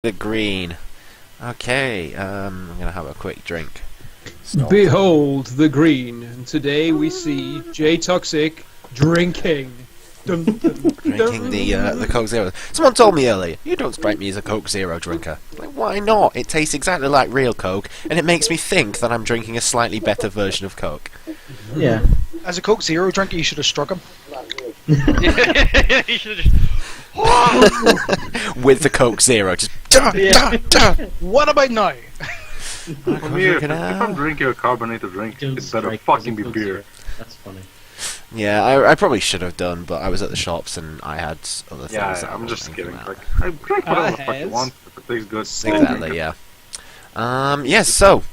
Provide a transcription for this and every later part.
The green. Okay, I'm gonna have a quick drink. Stop. Behold the green, and today we see J Toxic drinking. Dun, dun, Drinking the Coke Zero. Someone told me earlier, you don't strike me as a Coke Zero drinker. Like, why not? It tastes exactly like real Coke, and it makes me think that I'm drinking a slightly better version of Coke. Yeah. As a Coke Zero drinker, you should have struck him. You should have just. With the Coke Zero, just What about now? For me, if I'm drinking a carbonated drink, Don't it better strike fucking as be a Coke beer. Zero. That's funny. Yeah, I probably should have done, but I was at the shops and I had other things. Yeah, that I I'm was just thinking kidding. about. Like, I drink whatever the fuck you has. want if it tastes good. Exactly, yeah. Yes, so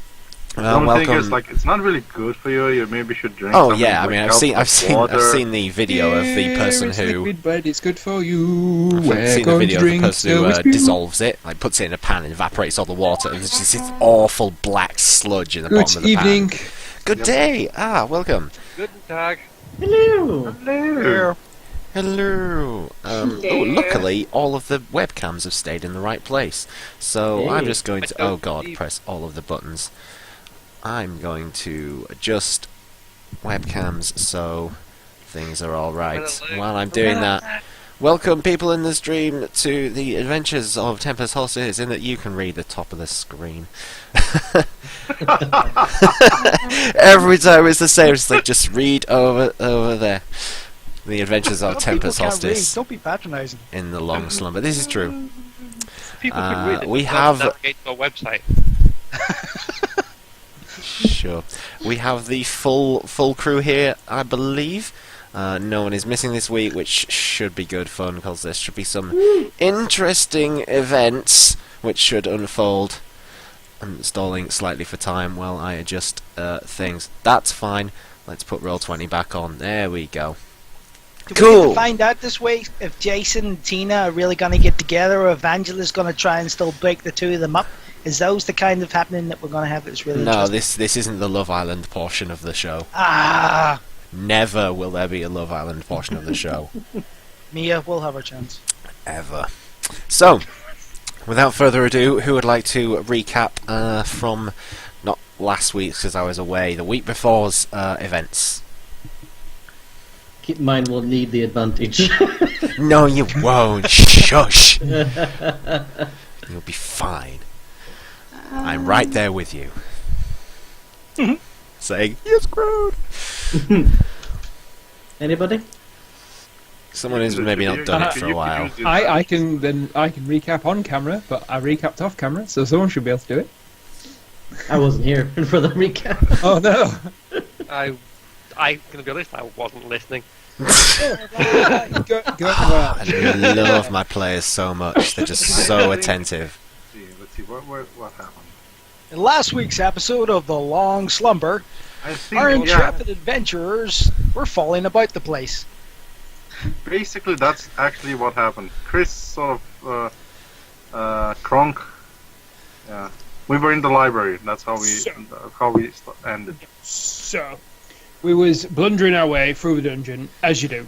Don't think welcome. it's like it's not really good for you. You maybe should drink. Oh something yeah, I like mean I've water. seen the video of the person it's who liquid, but it's good for you. I've We're seen the going video to of the drink person who so it's beautiful. dissolves it, like puts it in a pan and evaporates all the water, and there's just this awful black sludge in the Good bottom of the evening. pan. Good day. Welcome. Guten Tag. Hello. Hello. Hello. Luckily, all of the webcams have stayed in the right place. So I'm Hey. just going to, oh god, press all of the buttons. I'm going to adjust webcams so things are alright. While I'm doing that, welcome people in the stream to the adventures of Tempest Horses, in that you can read the top of the screen. Every time it's the same, it's like just read over there. The adventures of Tempest Hostis Don't be patronising. in the long slumber. This is true. People can read it. we Don't have- navigate to a website. Sure. We have the full crew here, I believe. No one is missing this week, which should be good fun, because there should be some interesting events which should unfold. I'm stalling slightly for time while I adjust things. That's fine. Let's put Roll20 back on. There we go. Do we Cool. get to find out this week if Jason and Tina are really going to get together, or if Angela's going to try and still break the two of them up? Is those the kind of happening that we're going to have that's really No, interesting? this isn't the Love Island portion of the show. Ah, Never will there be a Love Island portion of the show. Mia, we'll have our chance. Ever. So, without further ado, who would like to recap from not last week's, because I was away, the week before's events? Keep in mind we'll need the advantage. No, you won't. Shush. You'll be fine. I'm right there with you. Saying, you're screwed. Anybody? Someone who's maybe not done it for a while. I can recap on camera, but I recapped off camera, so someone should be able to do it. I wasn't here for the recap. Oh no! I can be honest, I wasn't listening. Go well. I love my players so much. They're just so attentive. Let's see. What happened? In last week's episode of The Long Slumber, I think our intrepid adventurers were falling about the place. basically that's actually what happened. Chris sort of Kronk. Yeah, we were in the library. That's how we ended. So, we was blundering our way through the dungeon, as you do,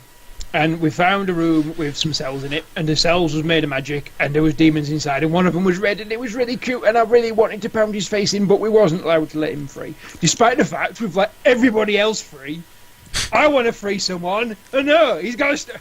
and we found a room with some cells in it, and the cells was made of magic, and there was demons inside, and one of them was red, and it was really cute, and I really wanted to pound his face in, but we wasn't allowed to let him free. Despite the fact we've let everybody else free, I want to free someone, and no, he's got to...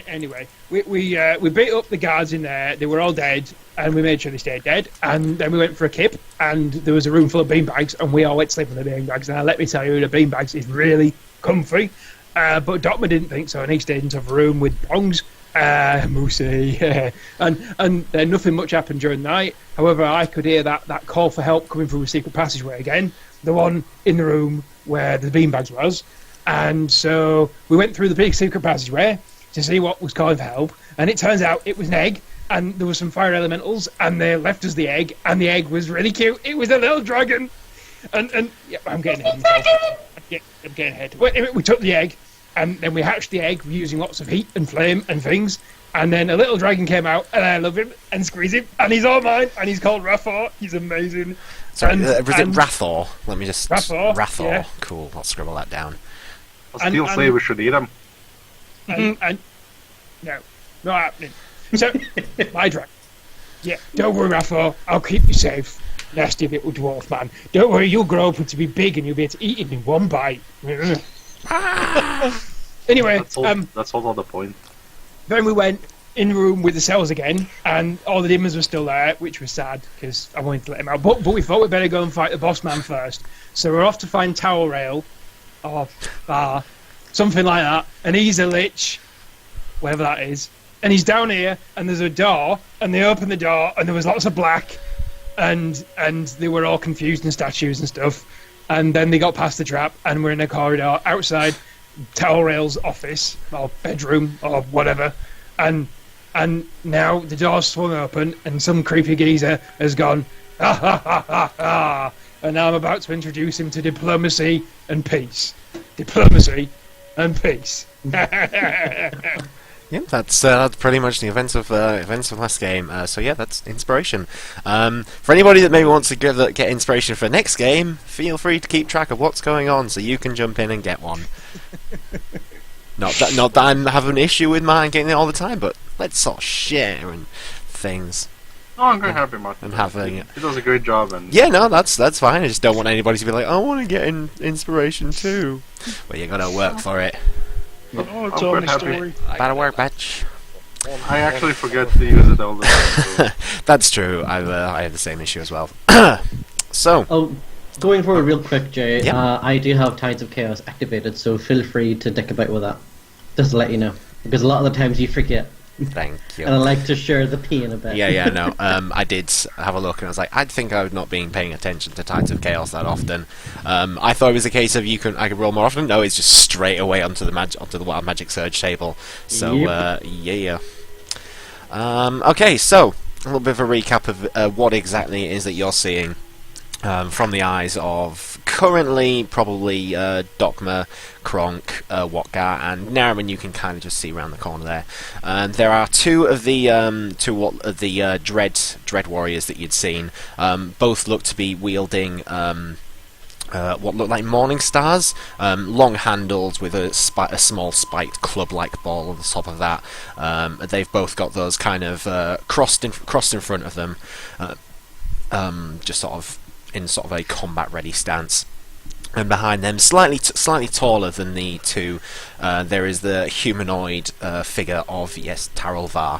Anyway, we beat up the guards in there, they were all dead, and we made sure they stayed dead, and then we went for a kip, and there was a room full of beanbags, and we all went to sleep on the beanbags, and let me tell you, the beanbags is really comfy, but Dotma didn't think so, and he stayed into a room with bongs, Moosey, and then nothing much happened during the night. However, I could hear that call for help coming from a secret passageway again, the one in the room where the beanbags was, and so we went through the big secret passageway to see what was calling for help, and it turns out it was an egg, and there were some fire elementals, and they left us the egg, and the egg was really cute. It was a little dragon, and yeah, I'm getting ahead of myself. I'm getting ahead. We took the egg, and then we hatched the egg using lots of heat and flame and things, and then a little dragon came out, and I love him and squeeze him, and he's all mine, and he's called Rathor. He's amazing. Sorry, was it Rathor? Let me just... Rathor, yeah. Cool, I'll scribble that down. I still say we should eat them. And no, not happening. So, my dragon. Yeah, don't worry, Rafa. I'll keep you safe. Nasty little dwarf man. Don't worry, you'll grow up to be big and you'll be able to eat him in one bite. Anyway, That's all the point. then we went in the room with the cells again, and all the demons were still there, which was sad because I wanted to let him out. But we thought we'd better go and fight the boss man first. So we're off to find Towel Rail, or Bar, something like that. And he's a lich, whatever that is. And he's down here, and there's a door, and they opened the door, and there was lots of black, and they were all confused and statues and stuff. And then they got past the trap, and we're in a corridor outside Towel Rail's office or bedroom or whatever, and now the door's swung open, and some creepy geezer has gone, ha ha ha ha ha, and now I'm about to introduce him to diplomacy and peace. Diplomacy and peace. Yeah, that's pretty much the events of last game. So yeah, that's inspiration. For anybody that maybe wants to get inspiration for next game, feel free to keep track of what's going on, so you can jump in and get one. Not that I'm having an issue with mine getting it all the time, but let's sort of share and things. Oh, I'm very happy, Martin. And having He does a great job. And yeah, no, that's fine. I just don't want anybody to be like, I want to get inspiration too. Well, you gotta work for it. Oh, it's I'm all quite my happy. story. Better work, bitch. I actually forget to use it all the time. So. That's true. I have the same issue as well. So, Oh, going forward real quick, Jay. Yeah. I do have Tides of Chaos activated, so feel free to dick about with that. Just to let you know, because a lot of the times you forget, thank you. and I like to share the pain a bit. Yeah, no. I did have a look, and I was like, I think I've not been paying attention to Tides of Chaos that often. I thought it was a case of I could roll more often. No, it's just straight away onto the Wild Magic Surge table. So Yep. yeah. Okay, so a little bit of a recap of what exactly it is that you're seeing from the eyes of currently probably Dogma, Kronk, Watgar, and Naraman. You can kind of just see around the corner there. There are two of the dread warriors that you'd seen. Both look to be wielding what look like morning stars, long handles with a small spiked club-like ball on the top of that. They've both got those kind of crossed in front of them, just sort of in sort of a combat-ready stance. And behind them, slightly taller than the two, there is the humanoid figure of Tarolvar.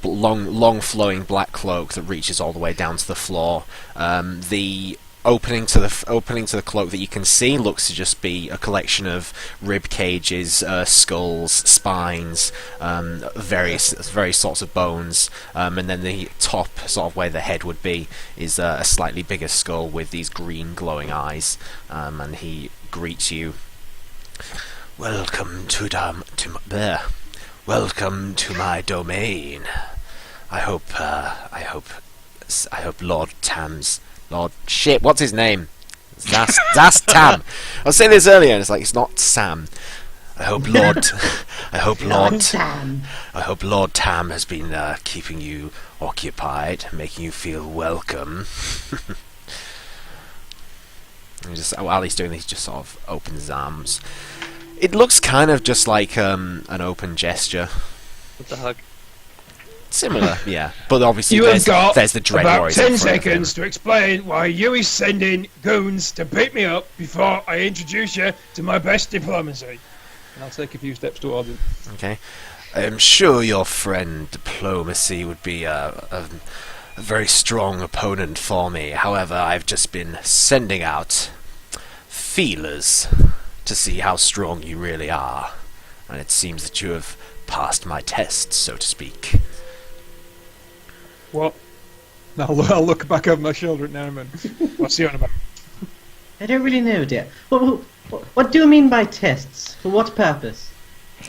Long flowing black cloak that reaches all the way down to the floor. The opening to the cloak that you can see looks to just be a collection of rib cages, skulls, spines, various sorts of bones, and then the top, sort of where the head would be, is a slightly bigger skull with these green glowing eyes, and he greets you. Welcome Welcome to my domain. I hope Lord shit, what's his name? That's Tam. I was saying this earlier, and it's like it's not Sam. I hope Lord Tam has been keeping you occupied, making you feel welcome. And while he's doing this, he just sort of opens his arms. It looks kind of just like an open gesture. What the hug? Similar, yeah. But obviously You have got there's the Dread about Warriors 10 in front of him. seconds to explain why you is sending goons to beat me up before I introduce you to my best diplomacy. And I'll take a few steps towards him. Okay. I'm sure your friend Diplomacy would be a very strong opponent for me. However, I've just been sending out feelers to see how strong you really are. And it seems that you have passed my test, so to speak. What? I'll look back over my shoulder at Naraman. What's he on about? I don't really know, dear. What do you mean by tests? For what purpose?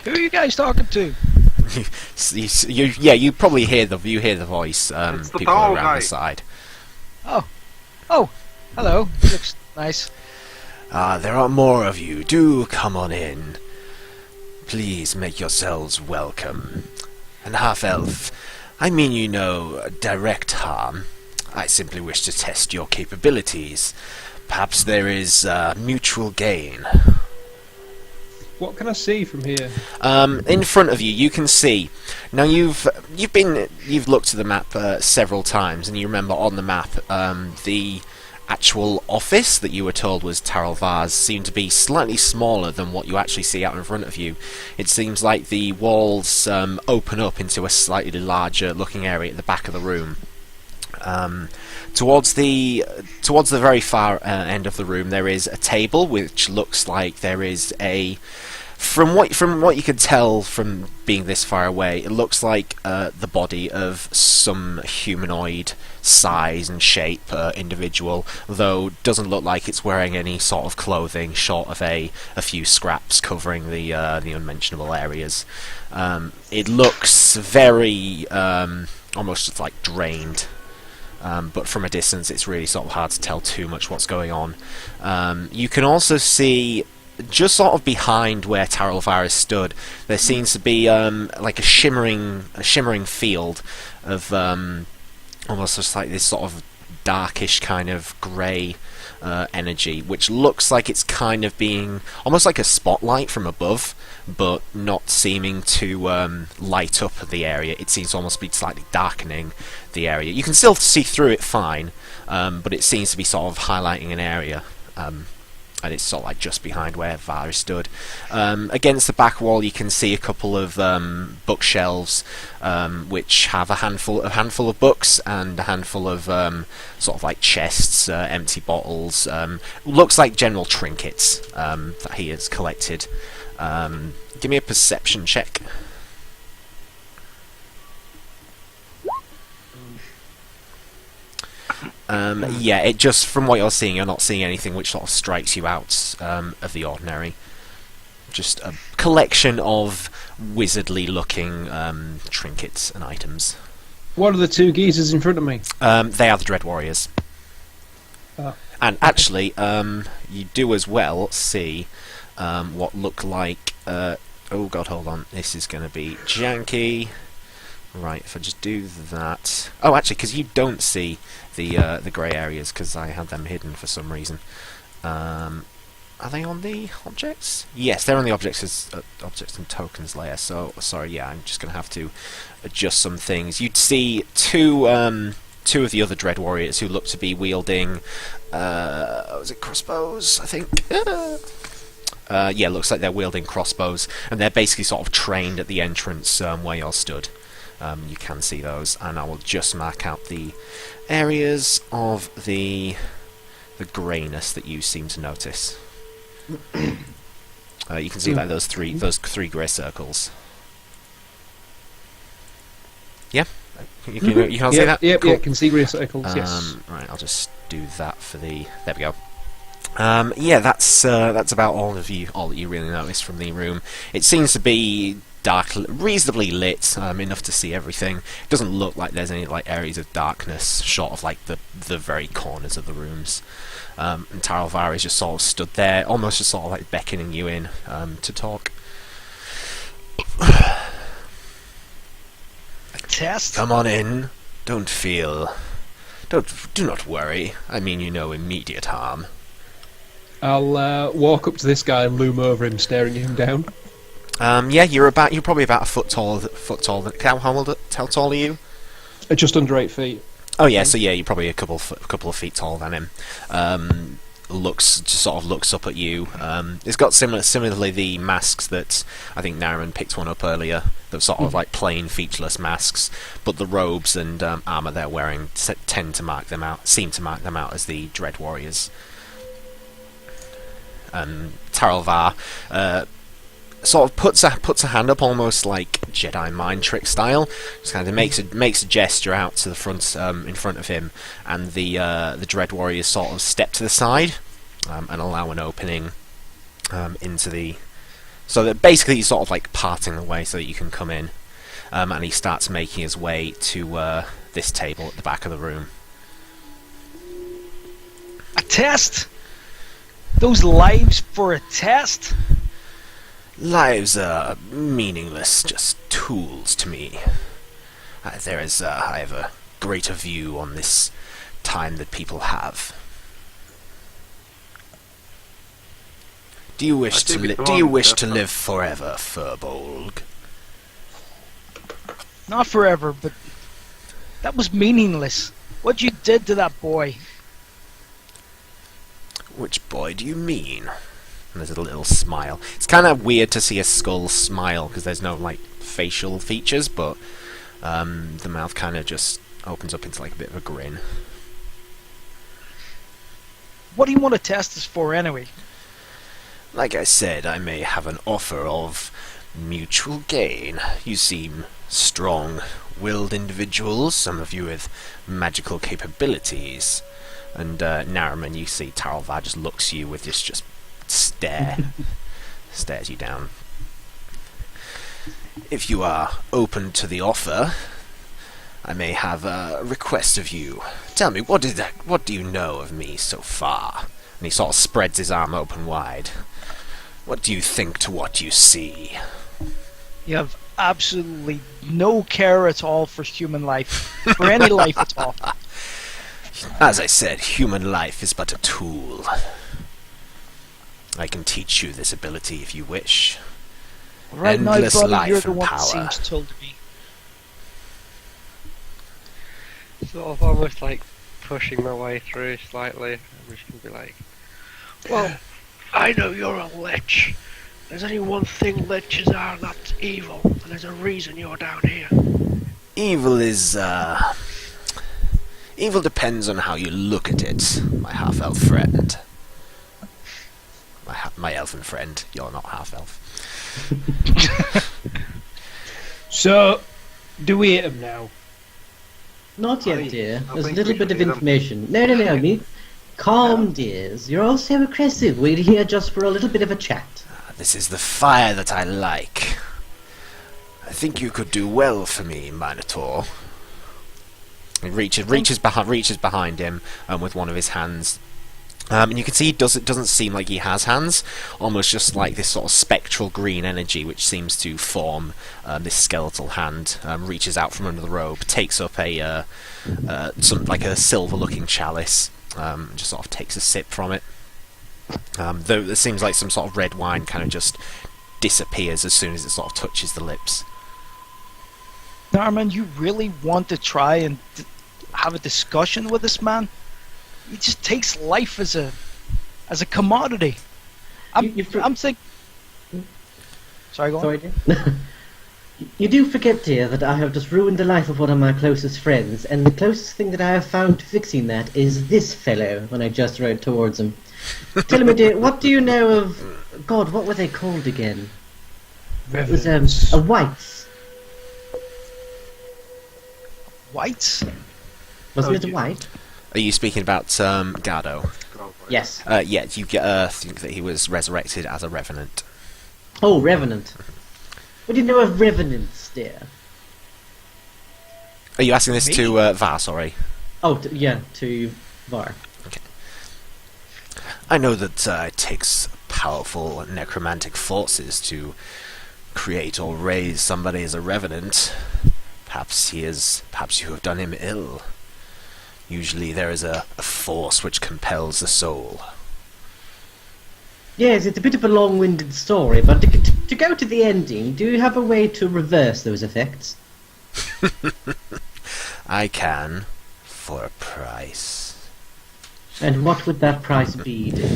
Who are you guys talking to? you probably hear the voice. It's the People tall around guy. the side. Oh, hello. He looks nice. There are more of you. Do come on in. Please make yourselves welcome. And half-elf, I mean you no direct harm. I simply wish to test your capabilities. Perhaps there is mutual gain. What can I see from here? In front of you, you can see. Now you've looked at the map several times, and you remember on the map the actual office that you were told was Taralvar's seemed to be slightly smaller than what you actually see out in front of you. It seems like the walls open up into a slightly larger looking area at the back of the room. Towards the very far end of the room, there is a table which looks like there is a. From what you can tell from being this far away, it looks like the body of some humanoid size and shape individual, though doesn't look like it's wearing any sort of clothing, short of a few scraps covering the unmentionable areas. It looks very almost like drained. But from a distance, it's really sort of hard to tell too much what's going on. You can also see, just sort of behind where Taralvar stood, there seems to be like a shimmering field of almost just like this sort of darkish kind of grey energy, which looks like it's kind of being almost like a spotlight from above, but not seeming to light up the area. It seems to almost be slightly darkening the area. You can still see through it fine, but it seems to be sort of highlighting an area. And it's sort of like just behind where Var stood. Against the back wall, you can see a couple of bookshelves, which have a handful of books and a handful of sort of like chests, empty bottles. Looks like general trinkets that he has collected. Give me a perception check. Yeah, it just from what you're seeing, you're not seeing anything which sort of strikes you out of the ordinary. Just a collection of wizardly-looking trinkets and items. What are the two geezers in front of me? They are the Dread Warriors. Oh. And actually, you do as well see what look like. Oh god, hold on. This is going to be janky. Right, if I just do that. Oh, actually, because you don't see the grey areas, because I had them hidden for some reason. Are they on the objects? Yes, they're on the objects and tokens layer. So sorry, yeah, I'm just going to have to adjust some things. You'd see two of the other Dread Warriors who look to be wielding. Was it crossbows? I think. Yeah, looks like they're wielding crossbows, and they're basically sort of trained at the entrance where you're stood. You can see those, and I will just mark out the areas of the greyness that you seem to notice. You can see like those three grey circles. Yeah, you can see that. Yep, Cool. yeah, can see grey circles. Yes. Right, I'll just do that for the. There we go. Yeah, that's about all that you really notice from the room. It seems to be dark, reasonably lit, enough to see everything. It doesn't look like there's any like areas of darkness, short of like the very corners of the rooms. And Taralvar is just sort of stood there, almost just sort of like beckoning you in to talk. A test? Come on in. Do not worry. I mean, you know, immediate harm. I'll walk up to this guy and loom over him, staring him down. Yeah, you're probably about a foot tall. How tall are you? Just under 8 feet. Oh yeah, so yeah, you're probably a couple of feet taller than him. Just looks up at you. It's got similarly the masks that I think Nariman picked one up earlier. That sort of like plain, featureless masks, but the robes and armor they're wearing seem to mark them out as the Dread Warriors. Taralvar sort of puts a hand up, almost like Jedi mind trick style. Just kind of makes a gesture out to the front, in front of him, and the Dread Warriors sort of step to the side and allow an opening into the. So that basically he's sort of like parting the way so that you can come in, and he starts making his way to this table at the back of the room. A test? Those lives for a test? Lives are meaningless, just tools to me. I have a greater view on this time that people have. Do you wish I to think it's do you wrong, wish to definitely. live forever, Furbolg? Not forever, but that was meaningless. What you did to that boy. Which boy do you mean? And there's a little smile. It's kind of weird to see a skull smile because there's no like facial features, but the mouth kind of just opens up into like a bit of a grin. What do you want to test us for anyway? Like I said, I may have an offer of mutual gain. You seem strong-willed individuals, some of you with magical capabilities. And Naraman, you see Taralvar just looks at you with this just stare. Stares you down. If you are open to the offer, I may have a request of you. Tell me, what do you know of me so far? And he sort of spreads his arm open wide. What do you think to what you see? You have absolutely no care at all for human life, for any life at all. As I said, human life is but a tool. I can teach you this ability if you wish. Right now, Endless brother, life you're the and one power. that seems told to me. Sort of almost like pushing my way through slightly. I'm just gonna be like, well, I know you're a lich. There's only one thing liches are, and that's evil. And there's a reason you're down here. Evil is, evil depends on how you look at it, my half-elf friend. My elfin friend. You're not half-elf. So, do we hit him now? Not yet, dear. I There's a think little we bit should of eat 'em. information. No, me. Calm, dears. You're all so aggressive. We're here just for a little bit of a chat. This is the fire that I like. I think you could do well for me, Minotaur. He reaches behind him with one of his hands. And you can see it doesn't seem like he has hands, almost just like this sort of spectral green energy which seems to form this skeletal hand, reaches out from under the robe, takes up some like a silver-looking chalice, just sort of takes a sip from it. Though it seems like some sort of red wine kind of just disappears as soon as it sort of touches the lips. Narman, you really want to try and have a discussion with this man? He just takes life as a commodity. I'm thinking. Sorry, go on. Sorry, dear. You do forget, dear, that I have just ruined the life of one of my closest friends, and the closest thing that I have found to fixing that is this fellow, when I just rode towards him. Tell me, dear, what do you know of... God, what were they called again? It was, Revenants. a whites. Whites? Wasn't Oh, it a yeah. white? Are you speaking about Gardo? Yes. Yeah, you think that he was resurrected as a revenant. Oh, Revenant. What do you know of Revenants, dear? Are you asking this Me? to Var, sorry? Oh, yeah, to Var. I know that it takes powerful necromantic forces to create or raise somebody as a revenant. Perhaps you have done him ill. Usually there is a force which compels the soul. Yes, it's a bit of a long-winded story, but to go to the ending, do you have a way to reverse those effects? I can, for a price. And what would that price be, dear?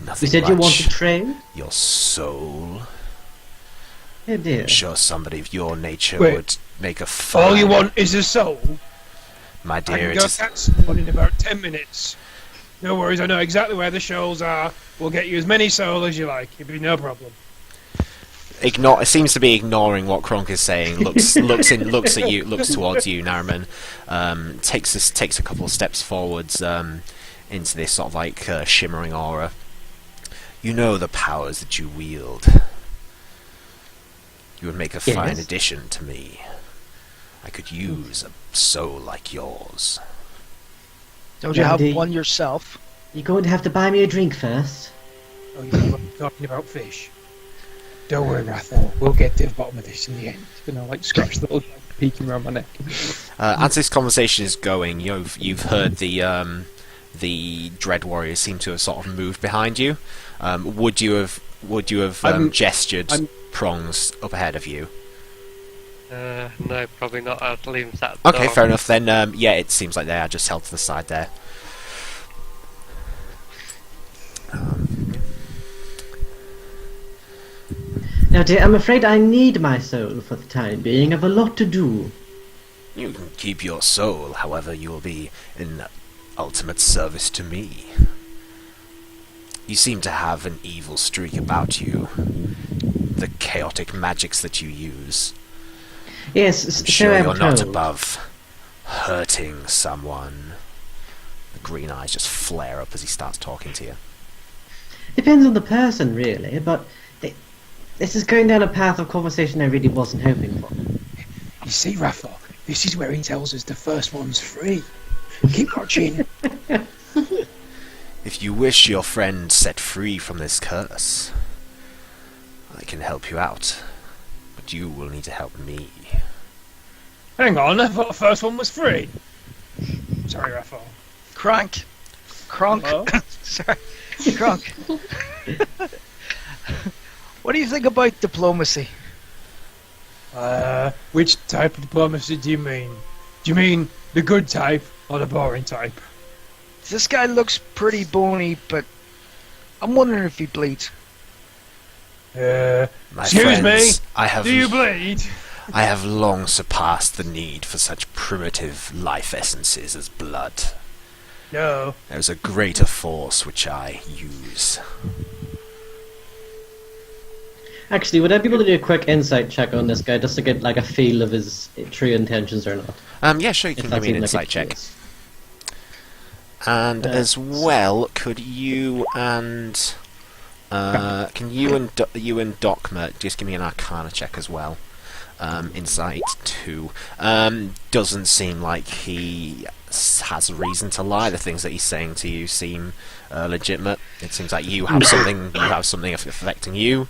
Nothing You said much. you want to trade? Your soul. Oh dear. I'm sure somebody of your nature Wait. would make a fine. All you want is a soul? My I dear, can it go is... catch someone in about 10 minutes. No worries, I know exactly where the shoals are. We'll get you as many souls as you like. It'll be no problem. It seems to be ignoring what Kronk is saying. Looks towards you, Naraman. Takes a couple of steps forwards into this sort of like shimmering aura. You know the powers that you wield. You would make a fine Yes. addition to me. I could use a soul like yours. Don't you have Randy. one yourself? You're going to have to buy me a drink first. Oh, you're talking about fish. Don't worry, Rathor. We'll get to the bottom of this in the end. You know, like scratch the little peeking around my neck. As this conversation is going, you've heard the Dread Warriors seem to have sort of moved behind you. Would you have gestured prongs up ahead of you? No, probably not. I'd leave them at the Okay, door. fair enough. Then, yeah, it seems like they are just held to the side there. Now, dear, I'm afraid I need my soul for the time being. I've a lot to do. You can keep your soul, however, you will be in ultimate service to me. You seem to have an evil streak about you. The chaotic magics that you use. Yes, I'm so sure I'm you're not told. above hurting someone. The green eyes just flare up as he starts talking to you. Depends on the person, really, but this is going down a path of conversation I really wasn't hoping for. You see, Rafa, this is where he tells us the first one's free. Keep watching. If you wish your friend set free from this curse, I can help you out. But you will need to help me. Hang on, I thought the first one was free. Sorry, Rafa. Kronk. Hello? Sorry. Kronk. What do you think about diplomacy? Which type of diplomacy do you mean? Do you mean the good type or the boring type? This guy looks pretty bony, but I'm wondering if he bleeds. My Excuse friends, me? Do you bleed? I have long surpassed the need for such primitive life essences as blood. No. There's a greater force which I use. Actually, would I be able to do a quick insight check on this guy just to get like a feel of his true intentions or not? Yeah, sure, you can If give that's me an even, like, insight a check. choice. And as well, could you and you and Docmer just give me an Arcana check as well? Insight 2. Doesn't seem like he has reason to lie. The things that he's saying to you seem legitimate. It seems like you have something. You have something affecting you.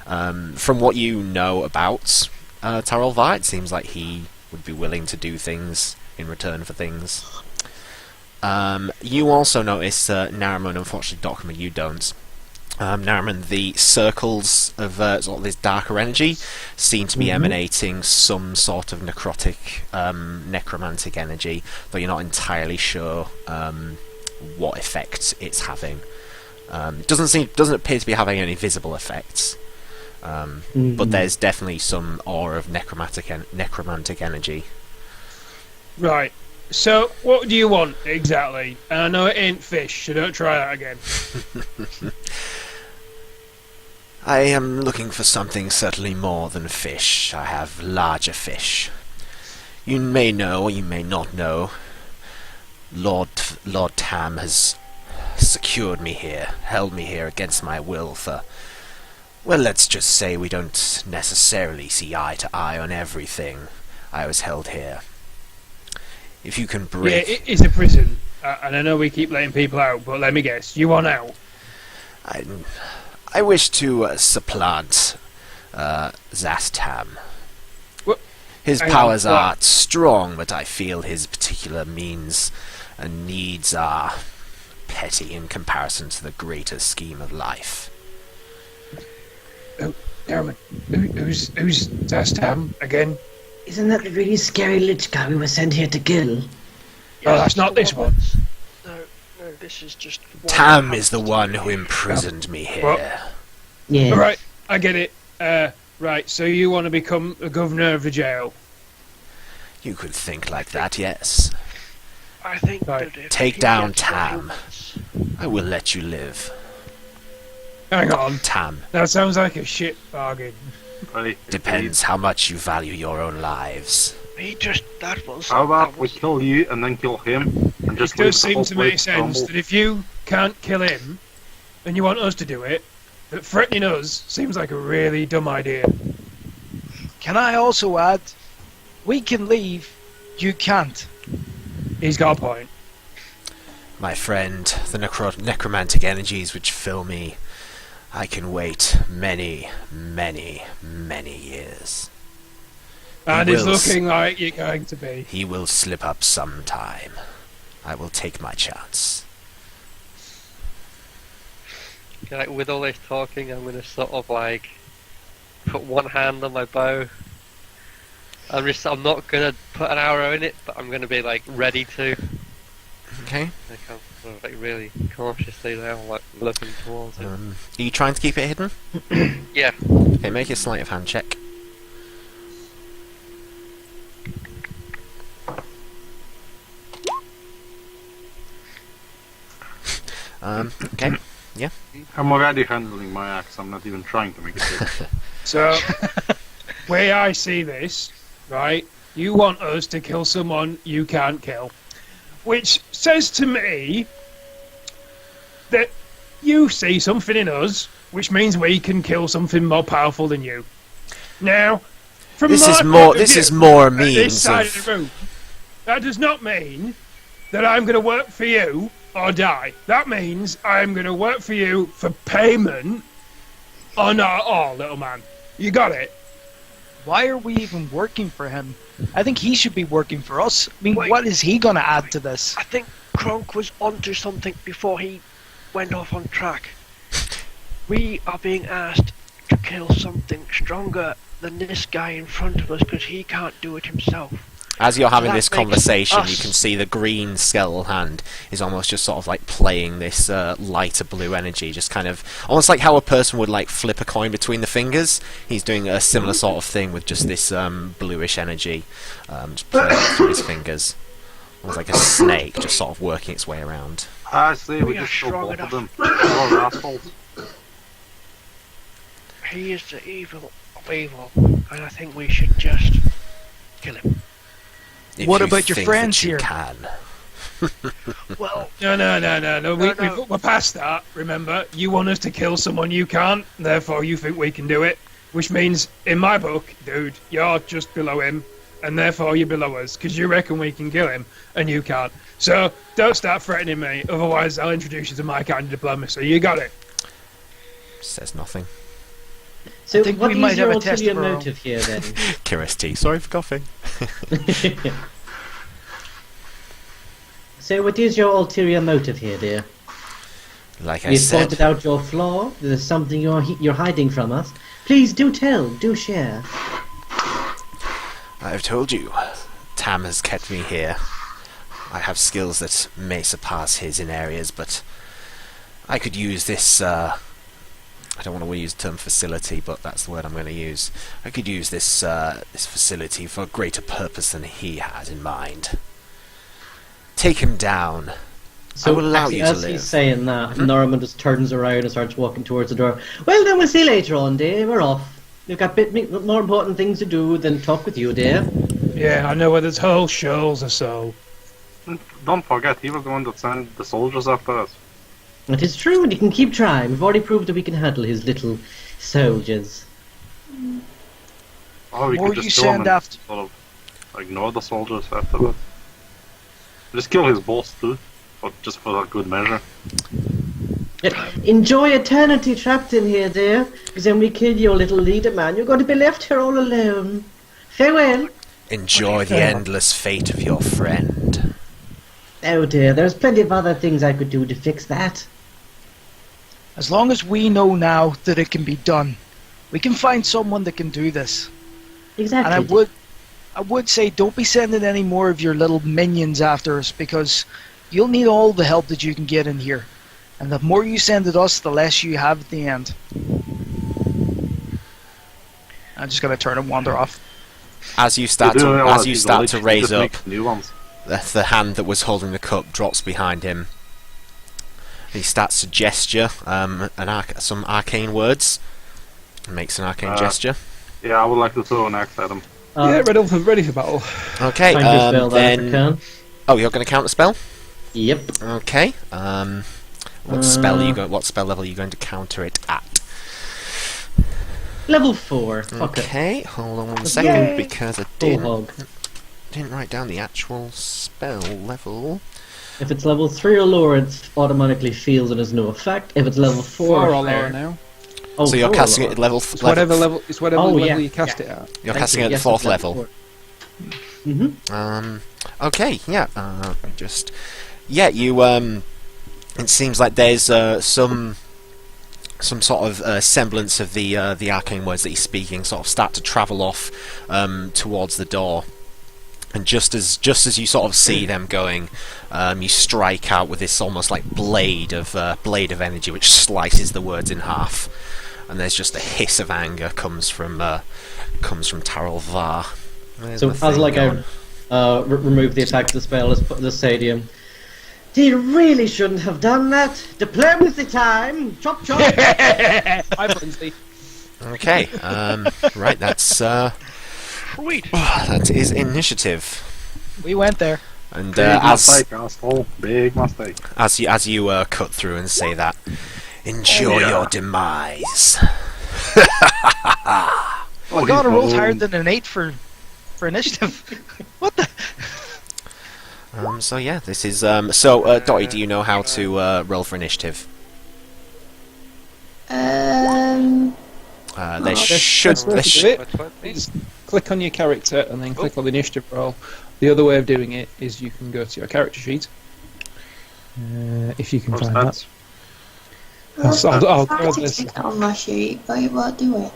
From what you know about Tarol Vi, it seems like he would be willing to do things in return for things. You also notice, Nariman, unfortunately, Docmer, you don't. Nariman, the circles of sort of this darker energy seem to be emanating some sort of necrotic, necromantic energy, though you're not entirely sure what effect it's having. Doesn't appear to be having any visible effects, but there's definitely some aura of necromantic energy. Right. So, what do you want exactly? And I know it ain't fish, so don't try that again. I am looking for something certainly more than fish. I have larger fish. You may know, or you may not know, Lord Tam has secured me here, held me here against my will for, well, let's just say we don't necessarily see eye to eye on everything. I was held here. If you can break... Yeah, it is a prison, and I know we keep letting people out, but let me guess, you want out? I wish to supplant Zastam. What? His Hang on, powers what? are strong, but I feel his particular means and needs are petty in comparison to the greater scheme of life. Oh, Darren, who's Zastam again? Isn't that the really scary lich guy we were sent here to kill? Oh, that's not this one. No, this is just... Tam is the one who imprisoned me here. What? Yeah. Alright, I get it. Right, so you want to become the governor of the jail? You could think like that, yes. I think Right. that if Take he down gets Tam. humans- I will let you live. Hang on, Tam, that sounds like a shit bargain. depends how much you value your own lives. That was... How about that we was- kill you and then kill him and It just leave does the seem whole to place make sense crumble? that if you can't kill him, and you want us to do it, that threatening us seems like a really dumb idea. Can I also add, we can leave, you can't. He's got a point. My friend, the necromantic energies which fill me, I can wait many, many, many years. And He it's will looking like you're going to be. He will slip up sometime. I will take my chance. Like, with all this talking, I'm gonna sort of like put one hand on my bow. I'm not gonna put an arrow in it, but I'm gonna be like ready to. Okay. Like, I'm sort of like really cautiously now, like looking towards it. Are you trying to keep it hidden? Yeah. Okay, make a sleight of hand check. Okay. I'm already handling my axe. I'm not even trying to make it big. So, way I see this, right? You want us to kill someone you can't kill, which says to me that you see something in us, which means we can kill something more powerful than you. Now, from This my is more. point of This view, is more a at this means side of. of the room, that does not mean that I'm going to work for you or die. That means I'm going to work for you for payment or not at all, little man. You got it? Why are we even working for him? I think he should be working for us. I mean, Wait. what is he gonna add to this? I think Kronk was onto something before he went off on track. We are being asked to kill something stronger than this guy in front of us because he can't do it himself. As you're having That this makes conversation, you us- can see the green skeletal hand is almost just sort of like playing this lighter blue energy, just kind of almost like how a person would like flip a coin between the fingers. He's doing a similar sort of thing with just this bluish energy, just playing it through his fingers, almost like a snake, just sort of working its way around. I say we We are just kill strong both of enough. them. They're all assholes. He is the evil of evil, and I think we should just kill him. If What you about your think friends that you here? Can. Well, No. No. We're past that. Remember, you want us to kill someone you can't, therefore you think we can do it. Which means, in my book, dude, you're just below him, and therefore you're below us, because you reckon we can kill him, and you can't. So, don't start threatening me, otherwise I'll introduce you to my kind of diplomacy. You got it? Says nothing. So, think what we is might your have a test ulterior of our own. motive here then? Curiosity. Sorry for coughing. So, what is your ulterior motive here, dear? Like I You've said, pointed out your flaw. There's something you're hiding from us. Please do tell. Do share. I've told you, Tam has kept me here. I have skills that may surpass his in areas, but I could use this, I don't want to use the term facility, but that's the word I'm going to use. I could use this, this facility for a greater purpose than he had in mind. Take him down. So, I will allow actually, you to as live. he's saying that, Norman just turns around and starts walking towards the door. Well, then we'll see you later on, dear. We're off. We've got more important things to do than talk with you, dear. Yeah, I know where there's whole shoals or so. Don't forget, he was the one that sent the soldiers after us. It is true, and you can keep trying. We've already proved that we can handle his little soldiers. Or we More could you just kill him send and after. sort of ignore the soldiers afterwards. Just kill his boss too, but just for that good measure. Enjoy eternity trapped in here, dear. Because when we kill your little leader man, you're going to be left here all alone. Farewell. Enjoy the endless fate of your friend. Oh dear, there's plenty of other things I could do to fix that. As long as we know now that it can be done, we can find someone that can do this. Exactly. And I would say don't be sending any more of your little minions after us, because you'll need all the help that you can get in here. And the more you send at us, the less you have at the end. I'm just gonna turn and wander off. As you start You do to realize as you he's start lich, to he raise just up, makes new ones. the hand that was holding the cup drops behind him. He starts to gesture some arcane words. Makes an arcane gesture. Yeah, I would like to throw an axe at him. Yeah, ready for battle. Okay, Find your spell then. if you then. can. Oh, you're going to counter spell. Yep. Okay. What spell are you going? What spell level are you going to counter it at? Level 4. Fuck it. Okay, hold on one second Yay. because I Full hog. didn't write down the actual spell level. If it's level 3 or lower, it automatically feels and has no effect. If it's level 4 Four or or lower higher... now. Oh, So you're 4 or casting it lower. at level. It's whatever level. It's whatever Oh, level yeah, you cast yeah. it at. You're Thank casting you. it at Yes, the fourth it's level. 4. Mm-hmm. Okay, yeah. Just yeah, you. It seems like there's some some sort of semblance of the arcane words that he's speaking sort of start to travel off towards the door. And just as you sort of see them going, you strike out with this almost like blade of energy, which slices the words in half. And there's just a hiss of anger comes from Taral Var. So as like I remove the attack the spell, let's put the stadium. He really shouldn't have done that. Diplomacy time. Chop chop. Hi, Lindsay. Okay. Right. That's Sweet. that is initiative. We went there. And Big as mistake, asshole. Big mistake. you cut through and say that, enjoy your demise. Oh god, I rolled higher than an 8 for initiative. What the? So yeah, this is Dottie, do you know how to roll for initiative? There should. Please click on your character and then click on the initiative roll. The other way of doing it is you can go to your character sheet. If you can find that. I'll go this. Stick it on my sheet, but it won't do it.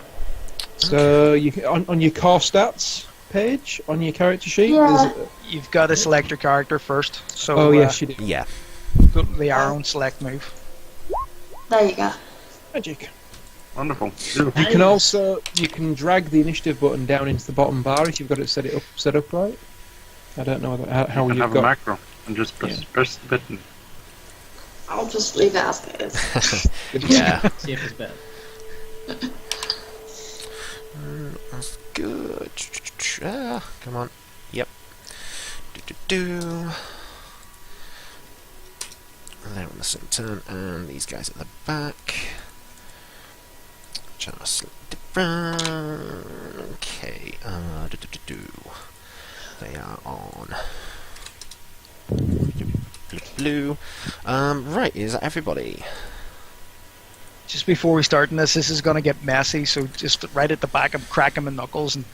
So you can, on your core stats page on your character sheet. Yeah. You've got to select your character first. So Oh yes, you do. Yeah. go to the arrow and select move. There you go. Magic. Wonderful. You can drag the initiative button down into the bottom bar if you've got it set up right. I don't know how You can you've have a got. macro and just press the button. I'll just leave it as it is. Yeah. See if it's better. That's good. Come on. Yep. Do. They're on the same turn, and these guys at the back. Just different. Okay. They are on. Blue. Right. Is that everybody? Just before we start this is going to get messy, so just right at the back, I'm cracking my knuckles and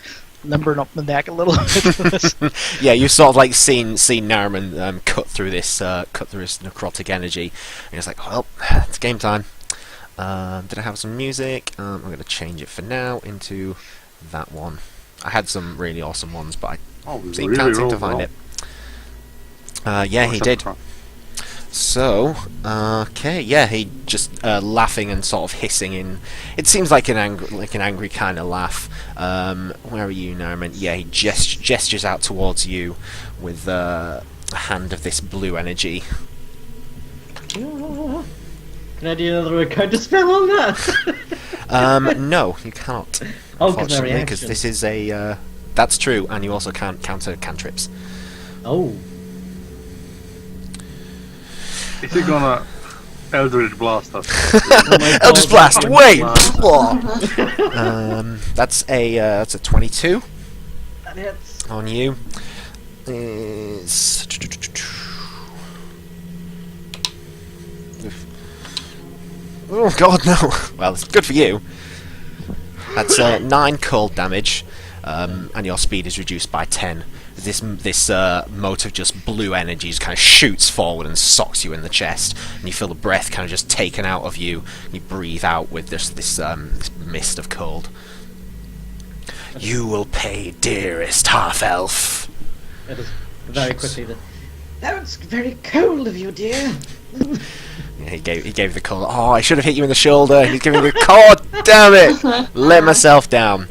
limbering up my neck a little bit. Yeah, you've sort of like seen Nariman cut through this necrotic energy, and it's like, well, it's game time. Did I have some music? I'm going to change it for now into that one. I had some really awesome ones, but I can't seem to find it. Yeah, he did. So, okay, yeah, he just laughing and sort of hissing in. It seems like an angry kind of laugh. Where are you, Nariman? Yeah, he gestures out towards you with a hand of this blue energy. Can I do another counter spell on that? No, you cannot. Oh, 'cause my Unfortunately, because reaction. this is a. That's true, and you also can't counter cantrips. Oh. Is he gonna Eldritch Blast us? Eldritch Blast. Wait. Oh. That's a 22 That hits. on you. Is oh god no! Well, it's good for you. That's 9 cold damage, and your speed is reduced by 10. This mote of just blue energy just kind of shoots forward and socks you in the chest, and you feel the breath kind of just taken out of you. And you breathe out with this mist of cold. You will pay, dearest half-elf. That is very quickly. That's very cold of you, dear. Yeah, he gave the cold. Oh, I should have hit you in the shoulder. He's giving the cold. Damn it! Let myself down.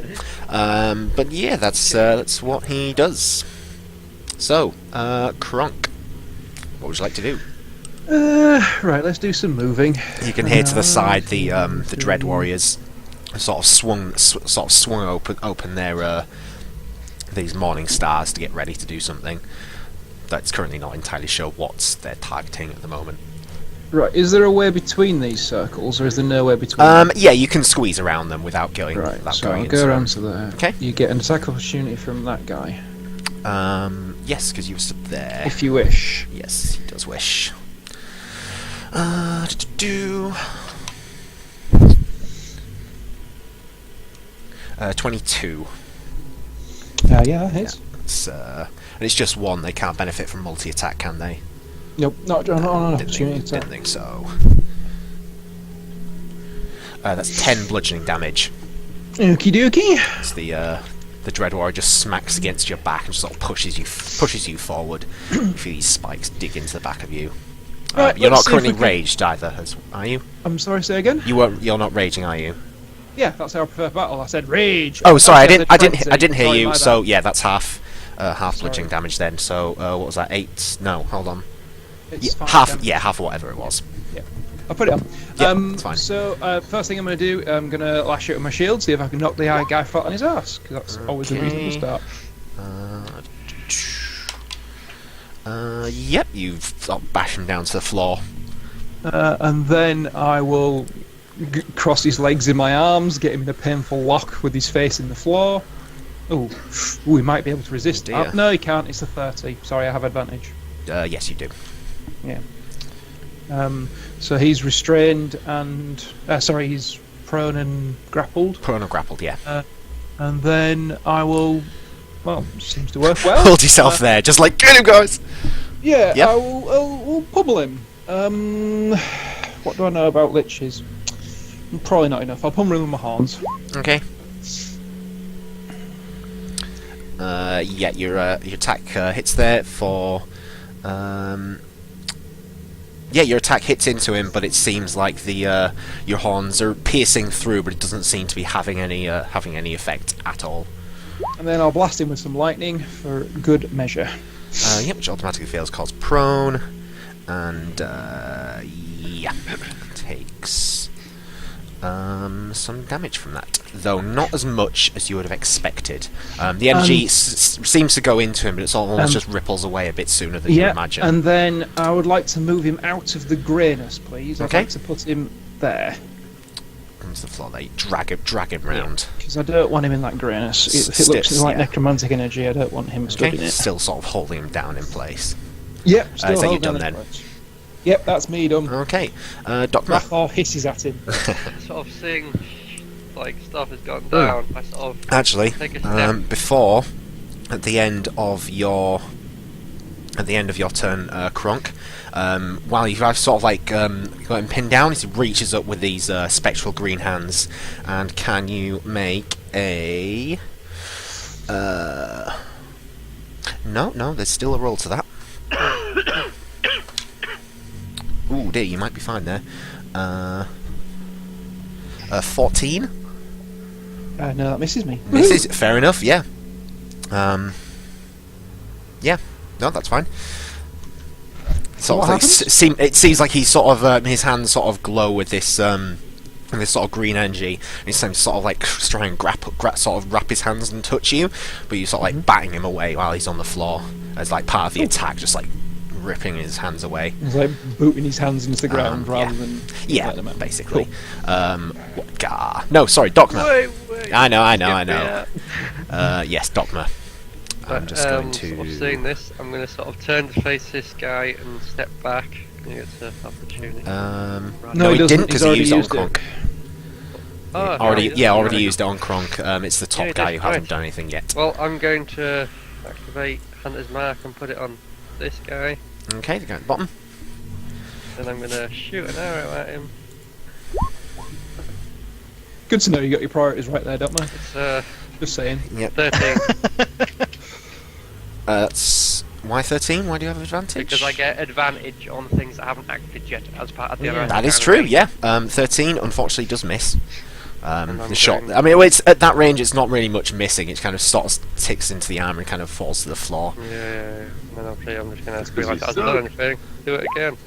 But yeah, that's what he does. So, Kronk, what would you like to do? Right, let's do some moving. You can hear to the side the Dread Warriors sort of swung open their these morning stars to get ready to do something. That's currently not entirely sure what they're targeting at the moment. Right, is there a way between these circles, or is there no way between them? Yeah, you can squeeze around them without going. Right, without so going I'll into go them. around to there. Okay. You get an attack opportunity from that guy, Yes, because you were stood there. if you wish. Yes, he does wish. 22. Yeah, that hits. And it's just one. They can't benefit from multi-attack, can they? Nope, not on an Didn't opportunity think, attack. didn't think so. That's 10 bludgeoning damage. Okie dokie. It's the Dread Warrior just smacks against your back and just sort of pushes you forward. You feel these spikes dig into the back of you. Right, You're not let's see if currently we can- raged either, are you? I'm sorry, say again? You're not raging, are you? Yeah, that's how I prefer battle. I said rage. Oh, sorry, I said didn't frenzy. hear Sorry, you. my So bad. yeah, that's half Sorry. bludgeoning damage then. So what was that? 8? No, hold on. It's fine, Half. Dan. Yeah, half of whatever it was. I'll put it on. Yeah, that's fine. So, first thing I'm going to do, I'm going to lash out with my shield, see if I can knock the guy flat on his ass, because that's always a reasonable start. Yep, you've sort of bashed him down to the floor. And then I will cross his legs in my arms, get him in a painful lock with his face in the floor. Ooh, he might be able to resist Oh, dear. that. No, he can't. It's a 30. Sorry, I have advantage. Yes, you do. Yeah. So he's restrained and... sorry, he's prone and grappled. Prone or grappled, yeah. And then I will... Well, seems to work well. Hold yourself there, just like, get him, guys! Yeah, Yep. I'll pummel him. What do I know about liches? Probably not enough. I'll pummel him with my horns. Okay. Yeah, your attack hits there for... yeah, your attack hits into him, but it seems like the your horns are piercing through, but it doesn't seem to be having any effect at all. And then I'll blast him with some lightning for good measure. Yeah, which automatically fails, calls prone, and yeah, takes some damage from that, though not as much as you would have expected. The energy seems to go into him, but it's almost just ripples away a bit sooner than you imagine. And then I would like to move him out of the greyness, please. Okay. I'd like to put him there. Comes to the floor there, you drag him round. Because I don't want him in that greyness. If it looks Stiff, like yeah. necromantic energy, I don't want him stood Okay, in it. still sort of holding him down in place. Yep, Is that you holding done on then? in place. Yep, that's me done. Okay, Doc My Thor hisses at him. Sort of seeing like stuff has gone down. I sort of Actually, take a step. before, at the end of your turn, Kronk, while you've sort of like got him pinned down, he reaches up with these spectral green hands, and can you make a? No, there's still a roll to that. Ooh, dear, you might be fine there. 14. No, that misses me. Misses. Fair enough. Yeah. Yeah. No, that's fine. Sort What of like, happens? it seems like he's sort of his hands sort of glow with this sort of green energy. And he's sort of like trying to sort of wrap his hands and touch you, but you sort of like batting him away while he's on the floor as like part of the attack, just like ripping his hands away. He's like booting his hands into the ground rather yeah. than Yeah, letting them out. basically. Cool. No, sorry, Docma. Wait. I know. Skip me Yes, Docma. I'm just going to. Sort of seeing this, I'm going to sort of turn to face this guy and step back. He gets an opportunity. No, he doesn't. didn't because He's he used it on already Kronk. Oh, Already used it on Kronk. It's the top Yeah, guy who hasn't right. done anything yet. Well, I'm going to activate Hunter's Mark and put it on this guy. Okay, the guy at the bottom. Then I'm going to shoot an arrow at him. Good to know you got your priorities right there, don't I? It's Just saying. Yep. 13 That's why 13. Why do you have advantage? because I get advantage on things that haven't acted yet as part of the other. That is true. Yeah. 13 unfortunately does miss. And I'm The shot. going- I mean, it's at that range. It's not really much missing. It kind of sort of ticks into the armor and kind of falls to the floor. Yeah. And then obviously I'm just going to be because like, he's I hasn't done stuck. anything. Do it again.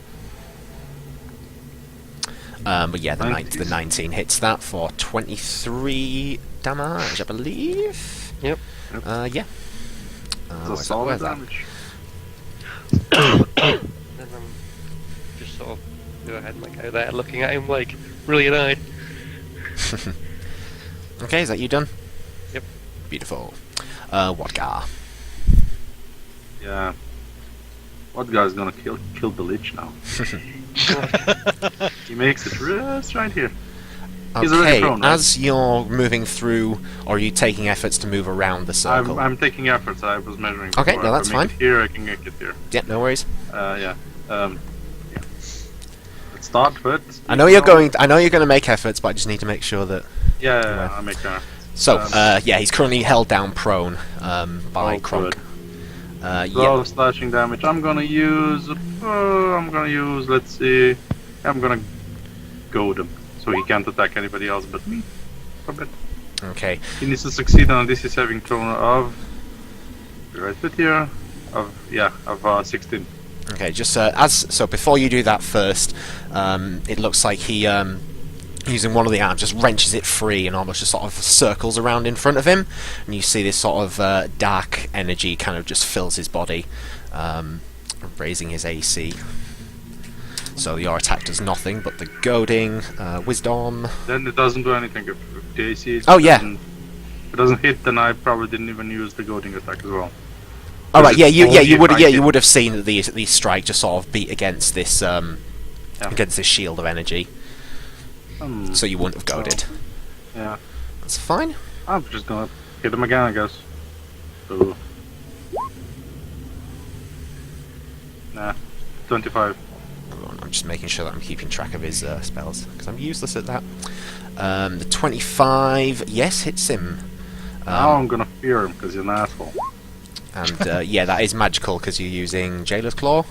But yeah, the 19 hits that for 23 damage, I believe. Yep. Yeah. It's a Where's solid that? damage. Then I'm just sort of go ahead and go there, looking at him like really annoyed. Okay, is that you done? Yep. Beautiful. Wadgar. Yeah. What guy's gonna kill the Lich now? He makes it just right here. He's already Okay, prone, right? as you're moving through, or are you taking efforts to move around the circle? I'm taking efforts. I was measuring. Okay, before. no, If that's I make fine. it here, I can make it here. Yeah, no worries. Yeah. Yeah. start with. I know you're going to make efforts, but I just need to make sure that. Yeah, I make that. So, yeah, he's currently held down prone by Kronk. Roll slashing damage. I'm gonna use. Let's see. I'm gonna goad him, so he can't attack anybody else but me. For a bit. Okay. He needs to succeed on a DC saving throw of. Be right with here. Of 16. Okay, just so before you do that first, it looks like he using one of the arms just wrenches it free and almost just sort of circles around in front of him, and you see this sort of dark energy kind of just fills his body, raising his AC. So your attack does nothing, but the goading, wisdom. Then it doesn't do anything if the AC. If it doesn't hit, then I probably didn't even use the goading attack as well. All right, you would have seen that the strike just sort of beat against this against this shield of energy. So you wouldn't have goaded. Yeah. That's fine. I'm just gonna hit him again, I guess. Ooh. Nah, 25. I'm just making sure that I'm keeping track of his spells, because I'm useless at that. The 25, yes, hits him. Now I'm gonna fear him, because he's an asshole. And yeah, that is magical, because you're using Jailer's Claw?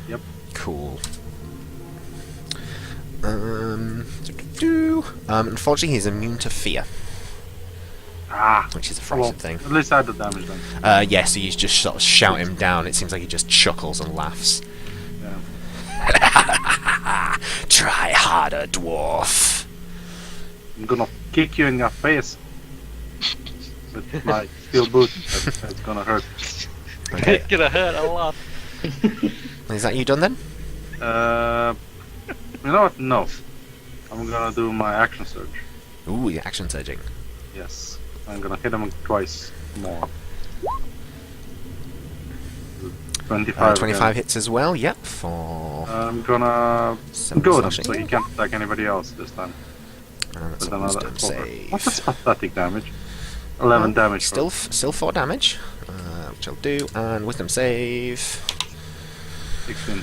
Yep. Cool. Unfortunately, he's immune to fear. Which is a frightening thing. At least I did damage then. Yeah, so you just sort of shout him down. It seems like he just chuckles and laughs. Yeah. Try harder, dwarf. I'm gonna kick you in your face with my steel boot. That's gonna hurt. Okay. It's gonna hurt a lot. Is that you done then? You know what? No. I'm gonna do my action surge. Ooh, the action surging. Yes. I'm gonna hit him twice more. 25. 25 hits as well, yep, for... I'm gonna go him so he can't attack anybody else this time. And that's With a another wisdom save. What's pathetic damage? 11 damage. Still 4 damage, which I'll do, and wisdom save. 16.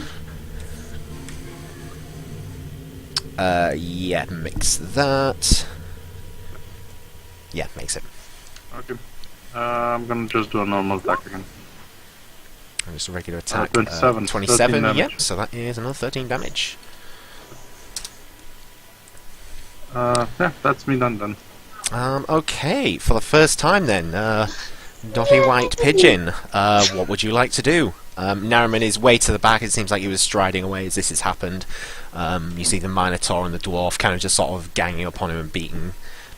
Yeah, mix that. Yeah, makes it. Okay. I'm gonna just do a normal attack again. And just a regular attack. 27. 27, damage. yep, so that is another 13 damage. Yeah, that's me done then. Okay, for the first time then, Dotty White Pigeon, what would you like to do? Nariman is way to the back, it seems like he was striding away as this has happened. You see the Minotaur and the Dwarf kind of just sort of ganging up on him and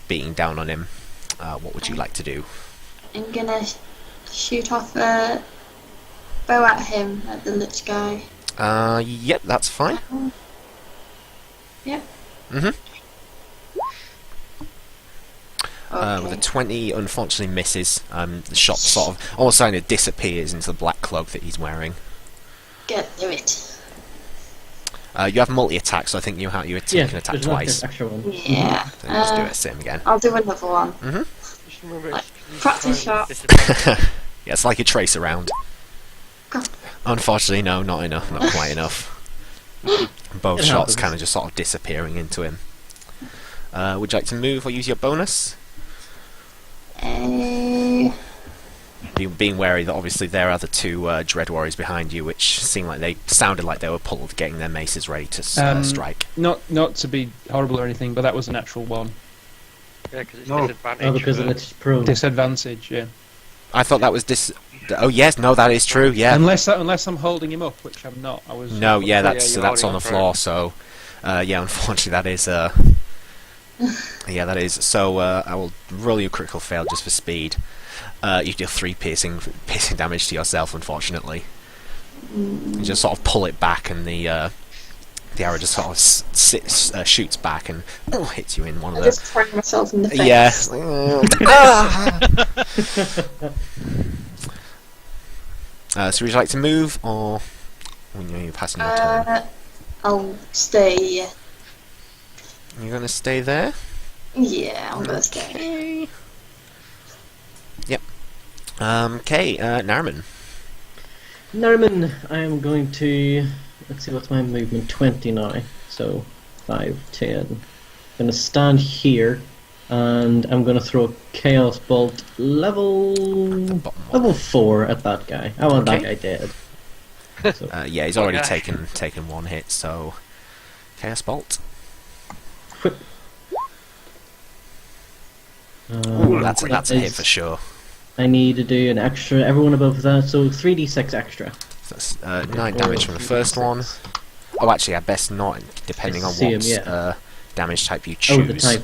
beating down on him. What would you like to do? I'm gonna shoot off a bow at him, at the Lich guy. Yep, that's fine. Yep. Mm-hmm. Okay. With a 20, unfortunately misses. The shot sort of almost kind of disappears into the black cloak that he's wearing. Get do it. You have multi-attack, so I think you can attack twice. Extra one. Yeah. So just do it, same again. I'll do another one. Just remember Like, practice shot. Yeah, it's like a trace around. God. Unfortunately, no, not enough, not quite enough. Both It shots happens. kind of just sort of disappearing into him. Would you like to move or use your bonus? Being wary that obviously there are the two Dread Warriors behind you, which sounded like they were pulled, getting their maces ready to strike. Not to be horrible or anything, but that was a natural one. Yeah, because it's No. disadvantage. Oh, because for- it's prone. Disadvantage, yeah. I thought that was Oh yes, no, that is true. Yeah. Unless I'm holding him up, which I'm not. I was. No, yeah, Yeah, that's you're that's on holding the on floor. So, yeah, unfortunately, that is. Yeah, that is. So I will roll you a critical fail just for speed. You deal 3 piercing damage to yourself. Unfortunately, you just sort of pull it back, and the arrow just sort of shoots back and hits you in one of I the. just throw myself in the face. Yeah. So would you like to move, or you're passing your turn? I'll stay. You're going to stay there? Yeah, I'm gonna stay. Yep. Okay, Nariman. Nariman, I am going to... Let's see, what's my movement? 20 now. So 5, 10. I'm gonna stand here, and I'm gonna throw a Chaos Bolt level 4 at that guy. I want that guy dead. So, yeah, he's already taken one hit, so Chaos Bolt. quick. That's a hit for sure. I need to do an extra. Everyone above that, so 3d6 extra. So that's 9 damage from the first one. Oh, actually, I best not, depending on what damage type you choose. Oh, the type.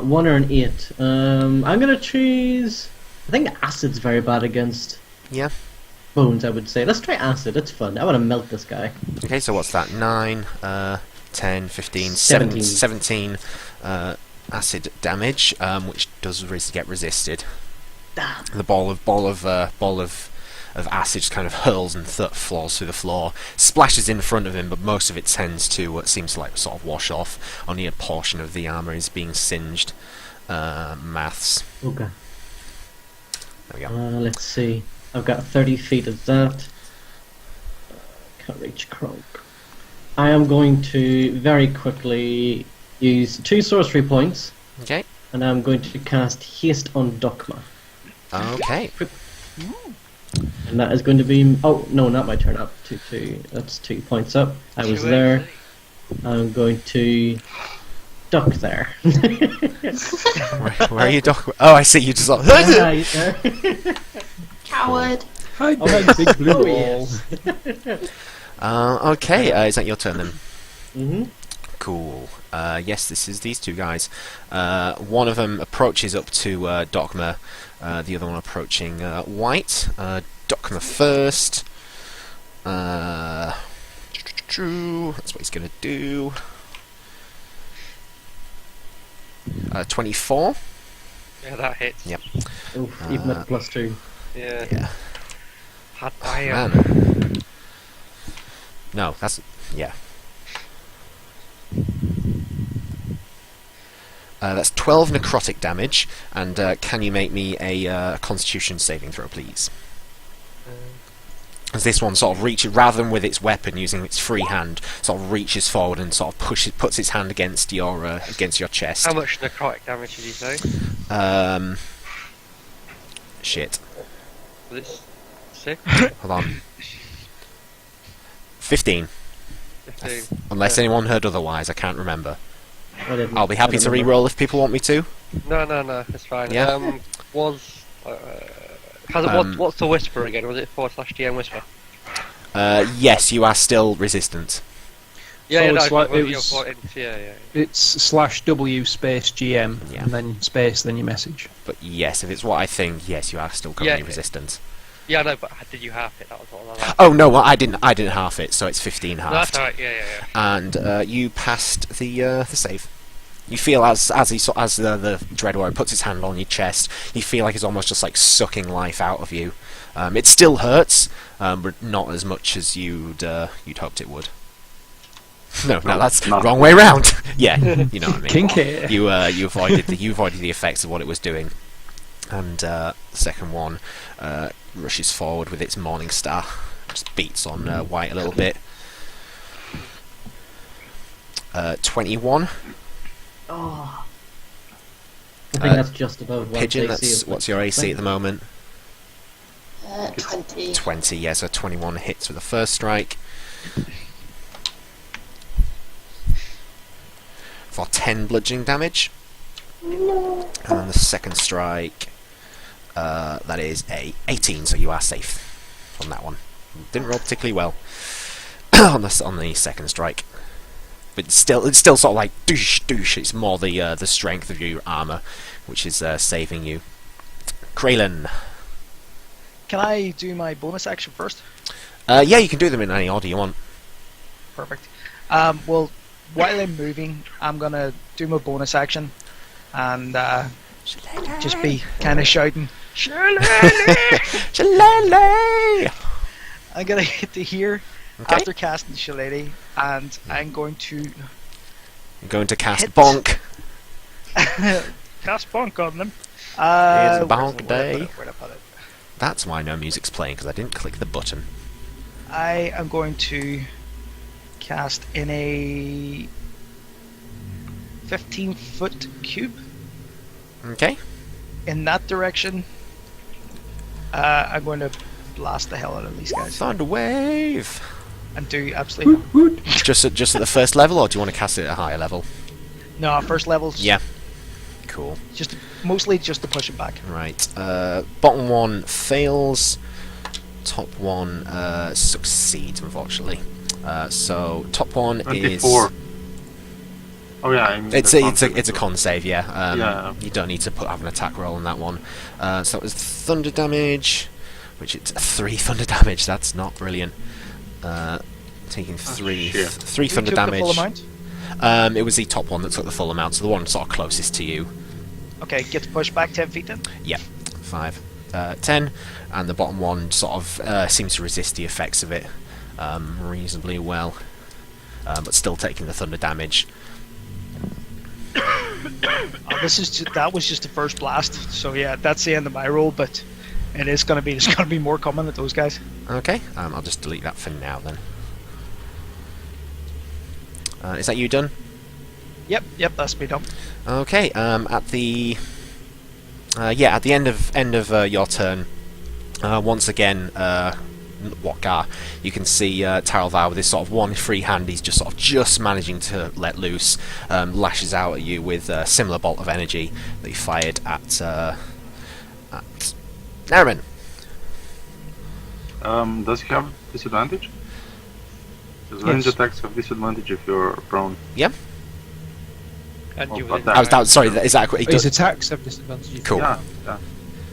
1 or an 8. I'm gonna choose. I think acid's very bad against. Yeah. Bones, I would say. Let's try acid. It's fun. I want to melt this guy. Okay, so what's that? 9, 10, 15, 17 acid damage, which does get resisted. Damn. The ball of acid just kind of hurls and floors through the floor, splashes in front of him, but most of it tends to what seems to like sort of wash off. Only a portion of the armor is being singed. Maths. Okay. There we go. Let's see. I've got 30 feet of that. Can't reach Kronk. I am going to very quickly use 2 sorcery points. Okay. And I'm going to cast Haste on Dokma. Okay. And that is going to be... Oh, no, not my turn up. That's 2 points up. I was there. I'm going to duck there. Where are you, Doc? Oh, I see. You just like... Coward. Hide behind big blue walls. Okay, is that your turn then? Mm-hmm. Cool. Yes, this is these 2 guys. One of them approaches up to Dokma, the other one approaching White. Dokma first. That's what he's going to do. 24. Yeah, that hits. Yep. Oof, even at +2. Yeah. Had Man. No, that's... Yeah. That's 12 necrotic damage, and can you make me a Constitution saving throw, please? As this one sort of reaches, rather than with its weapon using its free hand, sort of reaches forward and sort of puts its hand against your chest. How much necrotic damage did you say? Shit. Was it 6? Hold on. 15. 15. Unless anyone heard otherwise, I can't remember. I didn't. I'll be happy to re-roll if people want me to. No, it's fine. Yeah. What's the whisper again? Was it /GM whisper? Yes, you are still resistant. Yeah, no, it's like yeah. It's /W space GM Yeah. and then space, then your message. But yes, if it's what I think, yes, you are still currently Yeah. resistant. Yeah, no, but did you half it? That was what I was. Oh no, well, I didn't half it, so it's 15 halved. No, that's alright. Yeah. And you passed the save. You feel as the Dread Warrior puts his hand on your chest, you feel like it's almost just like sucking life out of you. It still hurts, but not as much as you'd hoped it would. No, that's the wrong way round. Yeah, you know what I mean. Kinky. You avoided the effects of what it was doing. And the second one rushes forward with its Morning Star, just beats on White a little bit. 21. Oh. I think that's just about what Pigeon, AC what's your AC at the moment? 20. 20, yeah, so 21 hits with the first strike. For 10 bludgeoning damage. And then the second strike, that is a 18, so you are safe on that one. Didn't roll particularly well on the second strike. But it's still sort of like douche. It's more the strength of your armor which is saving you. Kraylin. Can I do my bonus action first? Yeah, you can do them in any order you want. Perfect. Well, while I'm moving, I'm gonna do my bonus action and just be kind of shouting, "Shillelagh! Shillelagh!" I'm gonna hit the here Okay. after casting Shillelagh, and I'm going to I'm going to cast hit. Bonk. cast bonk on them. It's a where's bonk the- day. where'd I put it? That's why no music's playing, because I didn't click the button. I am going to cast in a 15-foot cube Okay. in that direction. I'm going to blast the hell out of these guys Thunder wave. and do absolutely Just at the first level, or do you want to cast it at a higher level? no first levels. Yeah. Cool. Just mostly just to push it back. Right. Bottom one fails. Top one succeeds, unfortunately. So top one 24. is. Oh yeah, I mean It's the a con save, yeah. Yeah. You don't need to have an attack roll on that one. So that was thunder damage, which it's 3 thunder damage. That's not brilliant. Taking three shit. thunder Who took damage. the full amount? It was the top one that took the full amount, so the one sort of closest to you. Okay, get to push back 10 feet then. Yeah, 5, 10, and the bottom one sort of seems to resist the effects of it reasonably well, but still taking the thunder damage. That was just the first blast. So yeah, that's the end of my roll. But there's gonna be more coming at those guys. Okay, I'll just delete that for now then. Is that you done? Yep, that's me done. Okay. At the end of your turn, once again, Wakar, you can see Taralvar with his sort of one free hand. He's just managing to let loose, lashes out at you with a similar bolt of energy that he fired at Nariman. Does he have disadvantage? Does range attacks have disadvantage if you're prone? Yeah. And Oh, you but within that- Sorry, is that he His does, attacks have disadvantages. cool. Yeah,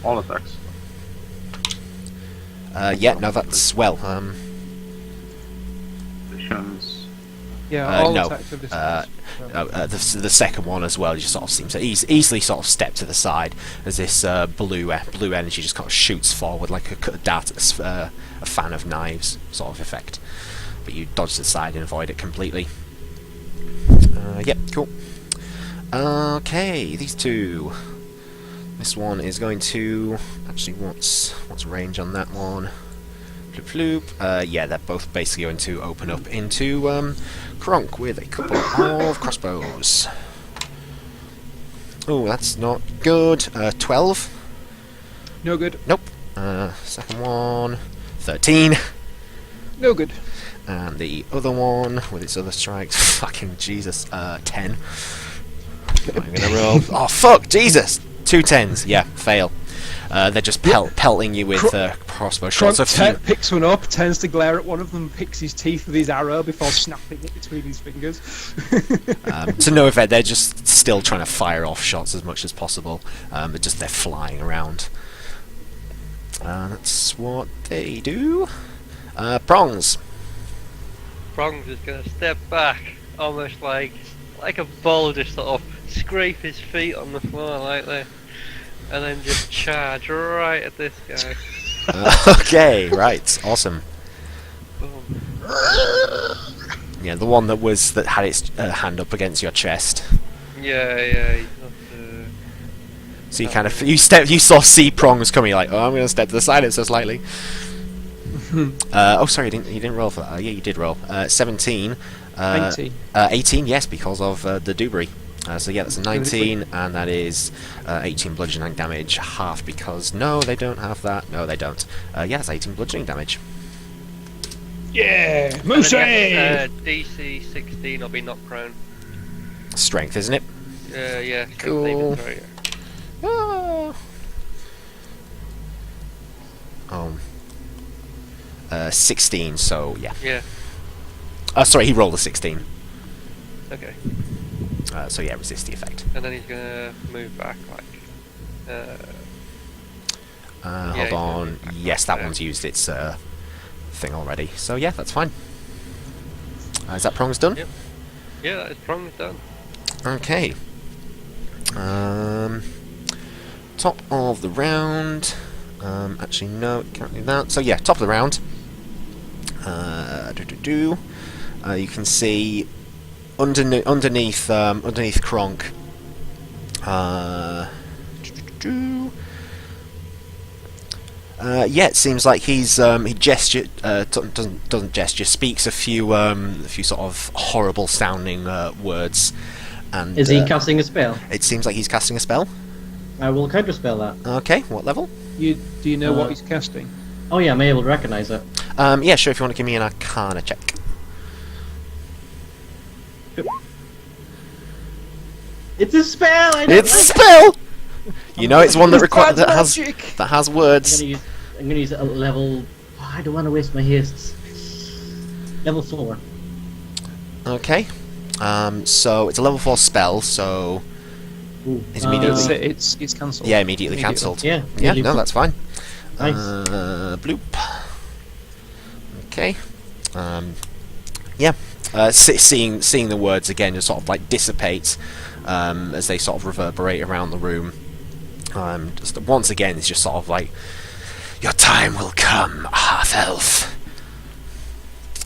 all attacks. Yeah, no, that's well. Visions. Yeah, all no. attacks have disadvantages. The second one as well, just sort of seems to easily sort of step to the side as this blue energy just kind of shoots forward like a dart at a fan of knives sort of effect. But you dodge to the side and avoid it completely. Yep, cool. Okay, these two. This one is going to actually what's range on that one? Floop floop. Yeah, they're both basically going to open up into Kronk with a couple of crossbows. Oh, that's not good. 12. No good. Nope. Second one, 13. No good. And the other one with its other strikes, fucking Jesus, 10. I'm gonna roll. Oh fuck, Jesus! 2 10s. Yeah, fail. They're just pelting you with crossbow shots. Kronk picks one up, turns to glare at one of them, picks his teeth with his arrow before snapping it between his fingers. To no effect. They're just still trying to fire off shots as much as possible, but just they're flying around. That's what they do. Prongs. Prongs is going to step back, almost like a bull, just sort of scrape his feet on the floor lightly, and then just charge right at this guy. Okay, right, awesome. Boom. Yeah, the one that had its hand up against your chest. Yeah, he's not, So you saw C prongs coming. You're like, oh, I'm going to step to the side so slightly. Oh, sorry, you didn't roll for that. Yeah, you did roll. 17. 19. 18, yes, because of the debris. So yeah, that's a 19, and that is 18 bludgeoning damage, half because no, they don't have that. No, they don't. Yeah, it's 18 bludgeoning damage. Yeah! and Moose then you have, DC 16 or be knocked prone. Strength, isn't it? Yeah. Cool. Sorry. Ah. Oh. 16, so yeah. Yeah. Sorry, he rolled a 16. Okay. So yeah, resist the effect. And then he's gonna move back like. Hold he's gonna on. move back Yes, like that one's used its thing already. So yeah, that's fine. Is that prongs done? Yep. Yeah, that is prongs done. Okay. Top of the round. Actually, no, can't do that. So yeah, top of the round. You can see underneath Kronk. Yeah, it seems like he gesture doesn't gesture, speaks a few sort of horrible sounding words. And Is he casting a spell? it seems like he's casting a spell. I will counterspell that. Okay, what level? Do you know what he's casting? Oh yeah, I'm able to recognise it. Yeah, sure. If you want to give me an Arcana check. It's a spell. I don't It's a like spell. You know, it's one that Bad that has words. I'm gonna use it at level. Oh, I don't want to waste my hastes. Level 4. Okay. So it's a level 4 spell. So Ooh. It's immediately- It's cancelled. yeah, immediately cancelled. Yeah. Yeah, no, that's fine. Nice. Bloop. Okay. Yeah. Seeing the words again just sort of like dissipate as they sort of reverberate around the room. Just once again, it's just sort of like, your time will come, half elf.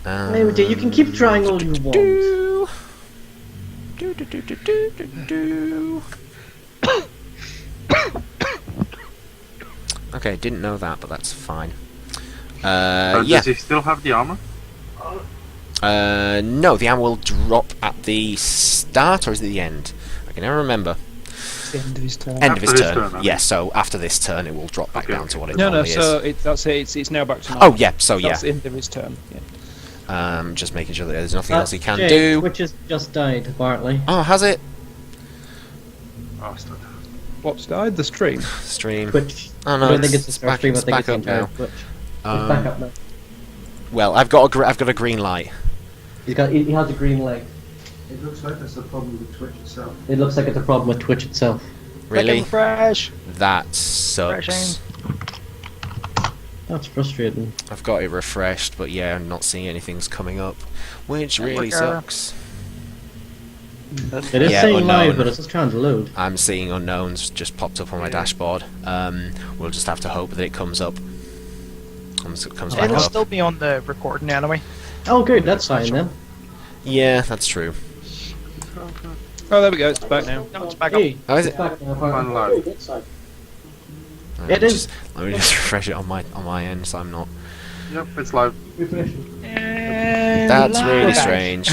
Oh dear, you can keep trying all you want. Do. Okay, didn't know that, but that's fine. Yeah. Does he still have the armor? No, the armor will drop at the start, or is it the end? I can never remember. It's the end of his turn. End of his After his turn. turn, I Yeah, mean. so after this turn, it will drop back Okay, down okay. to what it No, normally so is. that's it. It's now back to Oh normal. yeah, so yeah. That's the end of his turn. Yeah. Just making sure that there's nothing else he can Jake, do. Which has just died, Bartley. Oh, has it? Bastard. What's died? The stream. Stream. Twitch. Oh no, I don't think it's the it's first stream. I it's think back it's the up entire now. Twitch. It's Um, back up now. Well, I've got a green light. He has a green leg. It looks like there's a problem with Twitch itself. It looks like it's a problem with Twitch itself. Really? Fresh. That sucks. Refreshing. That's frustrating. I've got it refreshed, but yeah, I'm not seeing anything's coming up, which Yeah, really look, sucks. It is Yeah, saying unknown. live, but it's just trying to load. I'm seeing unknowns just popped up on my dashboard. We'll just have to hope that it comes up. Comes back It'll up. still be on the recording anyway. Oh, good. That's fine then. Yeah, that's true. Oh, there we go. It's back now. No, it's back up. Hey, Oh, is it's it? back now. Fine live. It is. Let me just refresh it on my end, so I'm not. Yep, it's live. That's really strange.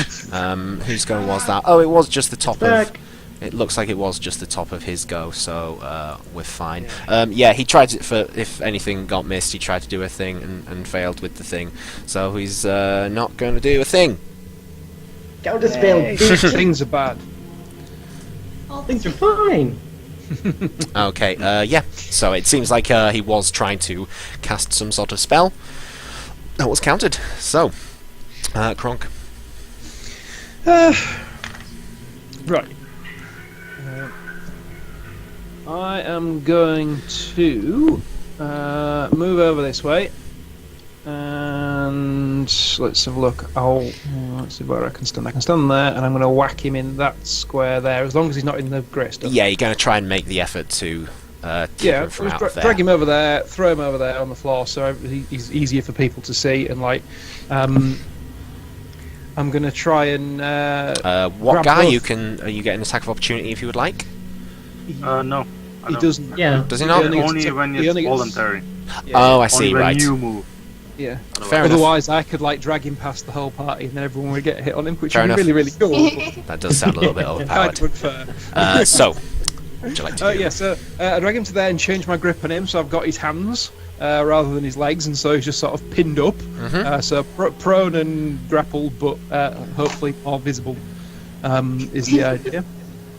Whose go was that? Oh, it was just the top of. Back. It looks like it was just the top of his go, so we're fine. Yeah, he tried to, for if anything got missed, he tried to do a thing and failed with the thing. So he's not going to do a thing. Counterspell. Things are bad. Things are fine. Okay, yeah. So it seems like he was trying to cast some sort of spell. That was countered. So, Kronk. Right. I am going to move over this way, and let's have a look. Let's see where I can stand. I can stand there, and I'm going to whack him in that square there, as long as he's not in the grey stuff. Yeah, you're going to try and make the effort to keep Yeah, him from just out of there. drag him over there, throw him over there on the floor, so he's easier for people to see. And like, I'm going to try and What grab guy? both. You get an attack of opportunity if you would like. No. I He don't. doesn't. Yeah. Does he not? only gets Only to- when he it's only gets- voluntary. Yeah. Oh, I Only see. when Right. you move. Yeah. Fair enough. Otherwise, I could like drag him past the whole party, and then everyone would get hit on him, which Fair would be enough. really, really cool. That does sound a little bit Kind overpowered. of unfair. So, what would you like to do? Yeah, so I drag him to there and change my grip on him, so I've got his hands rather than his legs, and so he's just sort of pinned up. So prone and grappled, but hopefully more visible is the idea.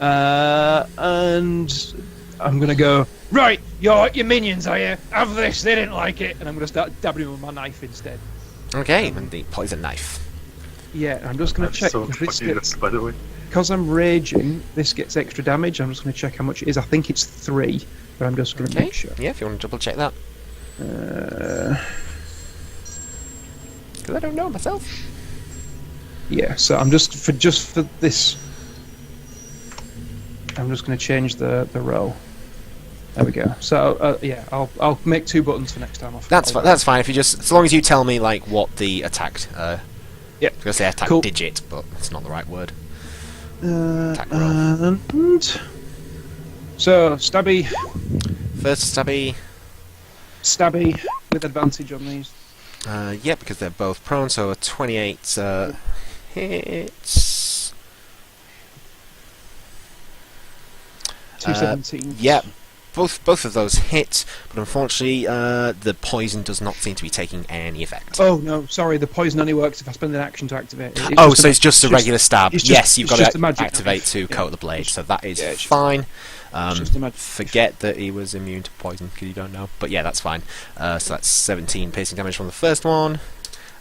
And I'm going to go, right, you're minions, are you? Have this, they didn't like it. And I'm going to start dabbing him with my knife instead. Okay, and the poison knife. Yeah, I'm just going to That's check. so Because funny, by the way. I'm raging, this gets extra damage. I'm just going to check how much it is. I think it's 3, but I'm just going to Okay. make sure. Yeah, if you want to double check that, because I don't know myself. Yeah, so I'm just for this. I'm just going to change the row. There we go. So yeah, I'll make 2 buttons for next time. That's fine. That's fine. If you just, as long as you tell me like what the attack. Yeah. I was gonna say attack Cool. digit, but that's not the right word. Attack roll. And so stabby, First stabby. stabby, with advantage on these. Yeah, because they're both prone, so a 28 hits. 217. Yeah, both of those hit, but unfortunately, the poison does not seem to be taking any effect. Oh no, sorry, the poison only works if I spend an action to activate it. It's just a regular stab. Yes, you've got to activate to coat the blade, so that is fine. Forget that he was immune to poison, because you don't know. But yeah, that's fine. So that's 17 piercing damage from the first one,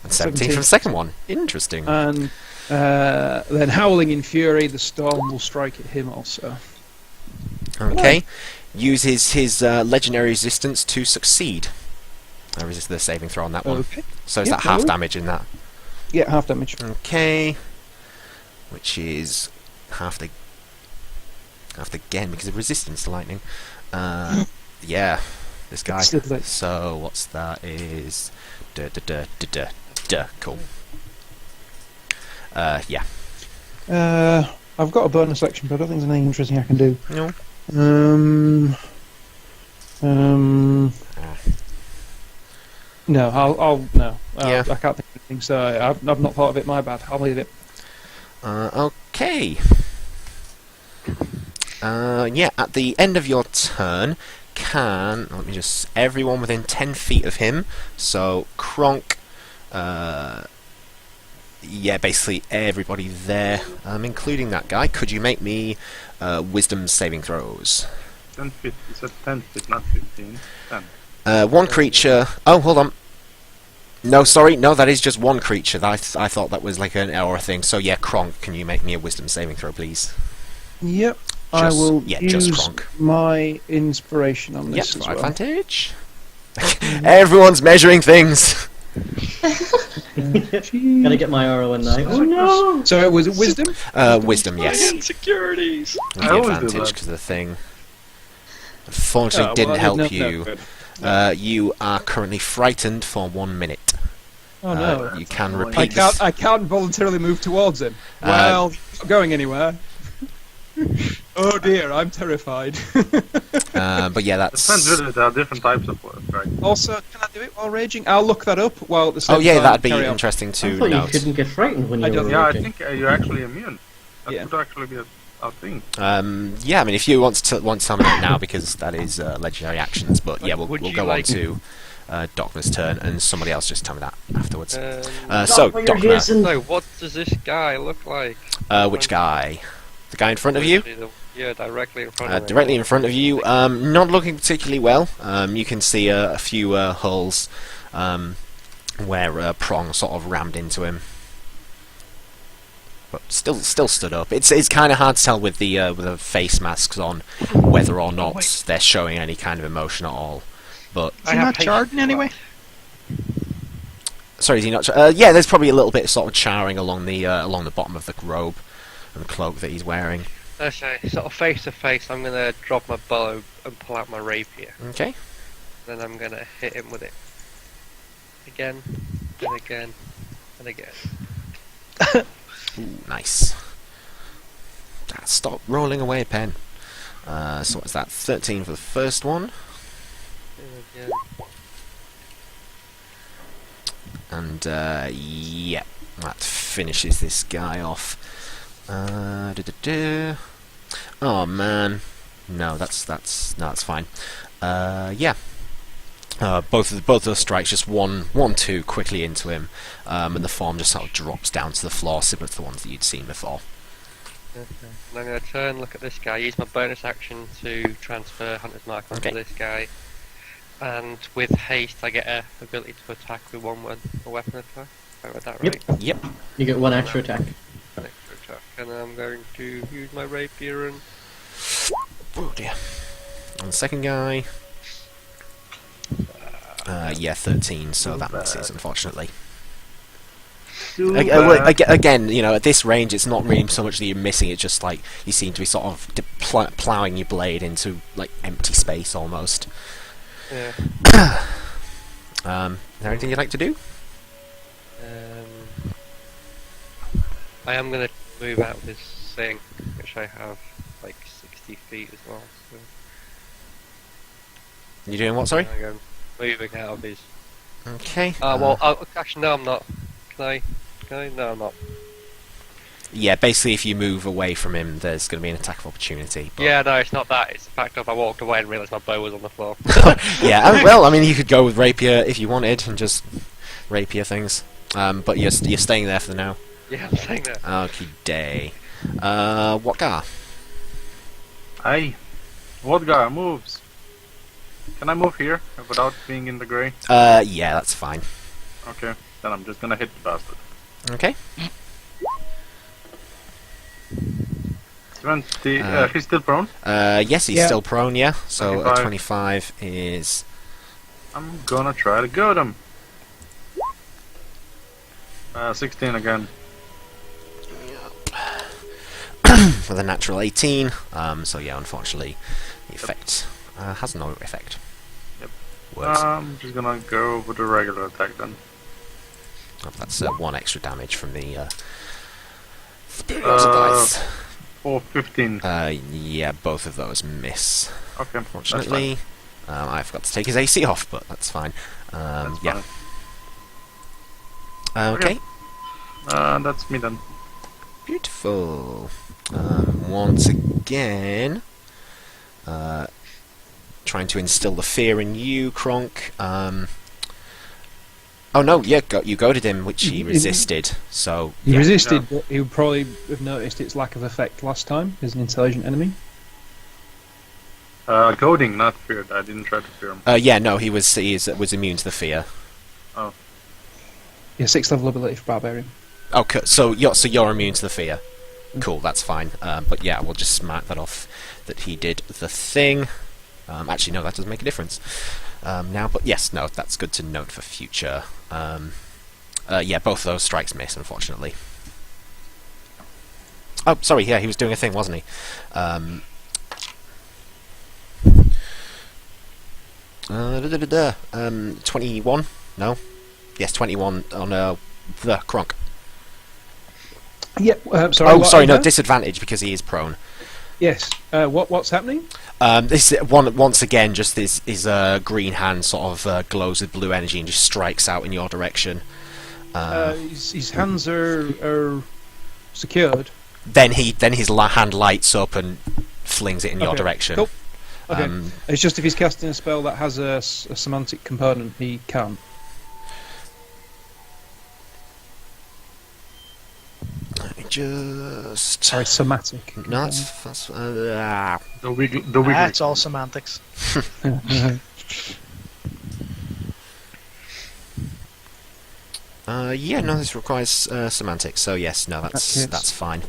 and 17 from the second one. Interesting. And then howling in fury, the storm will strike at him also. Okay. Use his legendary resistance to succeed. I resist the saving throw on that one. Okay. So is that half damage in that? Yeah, half damage. Okay. Which is half again because of resistance to lightning. Yeah, this guy. So what's that is cool. Yeah. I've got a bonus action, but I don't think there's anything interesting I can do. No. No, I'll no. Yeah. I can't think of anything, so I've not thought of it. My bad. I'll leave it. Okay. Yeah, at the end of your turn, everyone within 10 feet of him, so Kronk, yeah, basically everybody there, including that guy, could you make me wisdom saving throws? 10 feet, you said 10 feet, not 15. 10. One creature, oh, hold on. No, sorry, no, that is just one creature. I thought that was like an hour thing. So yeah, Kronk, can you make me a wisdom saving throw, please? Yep. I will just use Kronk. my inspiration on this as well. Advantage. Everyone's measuring things. Gotta get my RO9. Oh no! So was it wisdom? Wisdom, yes. Insecurities. With the advantage because the thing unfortunately didn't help you. You are currently frightened for 1 minute. Oh no! You can repeat. This. I can't voluntarily move towards him. Well, not going anywhere. Oh dear, I'm terrified. But yeah, that's. Depends really, there are different types of work, right? Also, can I do it while raging? I'll look that up while at the same time. Oh yeah, that'd be carry on. interesting to I thought note. you couldn't get frightened when you were Yeah, I raging. think you're actually immune. That Yeah. would actually be a thing. Yeah, I mean, if you want to tell me that now, because that is legendary actions. But yeah, we'll go on to Docma's turn, and somebody else just tell me that afterwards. So, Docma, So, what does this guy look like? which guy? The guy in front of you? Yeah, directly in front of me. Directly in front of you. Not looking particularly well. You can see a few holes where Prong sort of rammed into him. But still stood up. It's kind of hard to tell with the face masks on whether or not they're showing any kind of emotion at all. But Is he not charred in any way? sorry, is he not? Yeah, there's probably a little bit of sort of charring along the bottom of the robe and cloak that he's wearing. Okay, sort of face to face, I'm gonna drop my bow and pull out my rapier. Okay. Then I'm gonna hit him with it. Again, and again, and again. Ooh, nice. Stop rolling away, pen. So what's that? 13 for the first one. And again. And yeah, that finishes this guy off. Oh man, no, that's fine. Yeah, both those strikes, just one, two, quickly into him, and the form just sort of drops down to the floor, similar to the ones that you'd seen before. Okay. And I'm gonna turn, look at this guy. Use my bonus action to transfer Hunter's Mark onto this guy. And with haste, I get a ability to attack with a weapon attack. I read that right? Yep. You get one extra attack. An extra attack. And then I'm going to use my rapier and... Oh dear. And the second guy. Yeah, 13. So that misses, unfortunately. Again, you know, at this range, it's not really so much that you're missing. It's just like you seem to be sort of ploughing your blade into like empty space almost. Yeah. Is there anything you'd like to do? I am going to move out of this thing, which I have like 60 feet as well. So You doing what? Sorry. I'm moving out of his Okay. Well, actually, no, I'm not. Can I? No, I'm not. Yeah, basically, if you move away from him, there's going to be an attack of opportunity. But... Yeah, no, it's not that. It's the fact of I walked away and realised my bow was on the floor. Yeah, well, I mean, you could go with rapier if you wanted and just rapier things. But you're staying there for now. Yeah, I'm saying that. Okie day. What guy? Aye. What guy moves? Can I move here without being in the grey? Yeah, that's fine. Okay, then I'm just gonna hit the bastard. Okay. 20. He's still prone. Yes, he's still prone. Yeah. So 25. 25 is. I'm gonna try to goad him. 16 again. With a natural 18. So yeah, unfortunately, the effect has no effect. Yep. Works. I'm just gonna go with the regular attack then. Oh, that's 1 extra damage from the dice. 15. Yeah, both of those miss. Okay, Unfortunately, I forgot to take his AC off, but that's fine. that's Yeah. fine. Okay. That's me then. Beautiful. Once again, trying to instill the fear in you, Kronk. Oh no, yeah, you goaded him, which he resisted. So He yeah. resisted, but he would probably have noticed its lack of effect last time as an intelligent enemy. Goading, not feared. I didn't try to fear him. Yeah, no, he was immune to the fear. Oh. Yeah, 6th level ability for Barbarian. Okay, so you're immune to the fear. Cool, that's fine. But yeah, we'll just mark that off that he did the thing. Actually, no, that doesn't make a difference now. But yes, no, that's good to note for future. Yeah, both of those strikes miss, unfortunately. Oh, sorry, yeah, he was doing a thing, wasn't he? 21? No? Yes, 21 on the Kronk. Yeah, sorry. Oh, what sorry, no, again? disadvantage because he is prone. Yes. What's happening? This one once again, just his green hand sort of glows with blue energy and just strikes out in your direction. His hands are secured. Then his hand lights up and flings it in your direction. Cool. Okay. It's just if he's casting a spell that has a semantic component, he can't. Let me just. Sorry, somatic. No, that's The wiggle. That's all semantics. Yeah, no, this requires semantics. So yes, no, that's fine.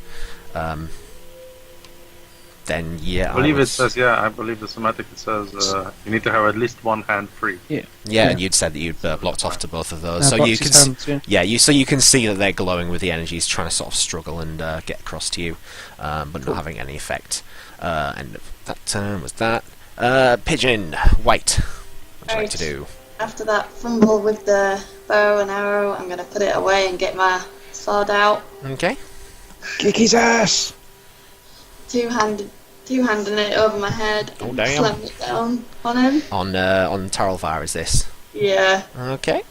Then yeah, I believe it says, I believe the somatic it says you need to have at least one hand free. Yeah, and you'd said that you'd blocked off to both of those, so blocks you his can hands, so you can see that they're glowing with the energies, trying to sort of struggle and get across to you, but not having any effect. End of that turn was that. Pigeon, White. What would you like to do? After that fumble with the bow and arrow, I'm going to put it away and get my sword out. Okay. Kick his ass! Two-handing it over my head Oh, and damn. slam it down on him. On Tarlvar, is this? Yeah. Okay.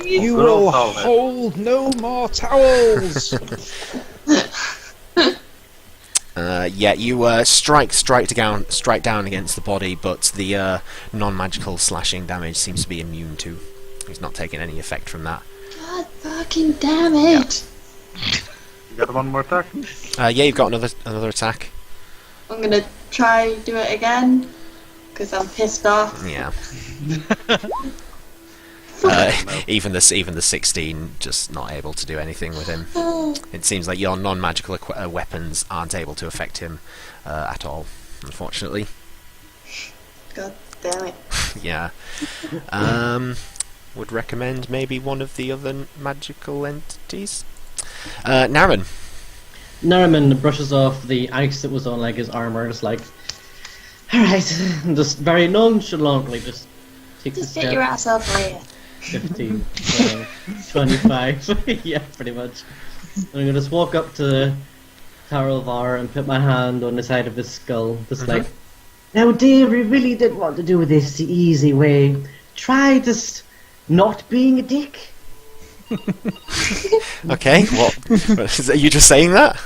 You Good will old towel. hold no more towels! Yeah, you strike down against the body, but the non-magical slashing damage seems to be immune to. He's not taking any effect from that. God fucking damn it! You got one more attack? Yeah, you've got another attack. I'm gonna try do it again because I'm pissed off. Yeah. Even the 16 just not able to do anything with him. It seems like your non-magical weapons aren't able to affect him at all, unfortunately. God damn it! Yeah. Would recommend maybe one of the other magical entities. Naren. Nariman brushes off the ice that was on like his armor, just like, alright, and just very nonchalantly just takes a Just step. get your ass over here. 15, 25, yeah, pretty much. I'm gonna just walk up to Tarelvar and put my hand on the side of his skull, just like, now dear, we really did want to do this the easy way. Try just not being a dick. Okay, what? Are you just saying that?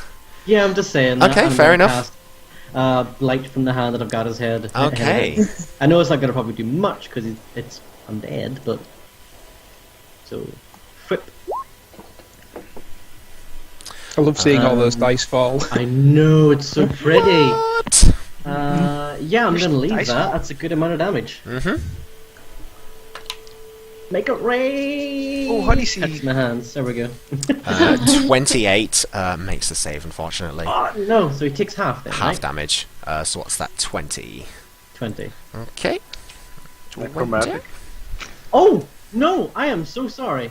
Yeah, I'm just saying that. Okay, I'm fair gonna enough. Cast, Blight from the hand that I've got his head. Okay. I know it's not going to probably do much because it's undead, but... So, whip. I love seeing all those dice fall. I know, it's so pretty. What? Yeah, I'm going to leave dice that. roll. That's a good amount of damage. Mm-hmm. Make it rain! Oh, how do you see- That's my hands. There we go. 28 makes the save, unfortunately. Oh, no, so he takes half then, Half right? damage. So what's that? 20. 20. Okay. Necromantic. Oh! No! I am so sorry.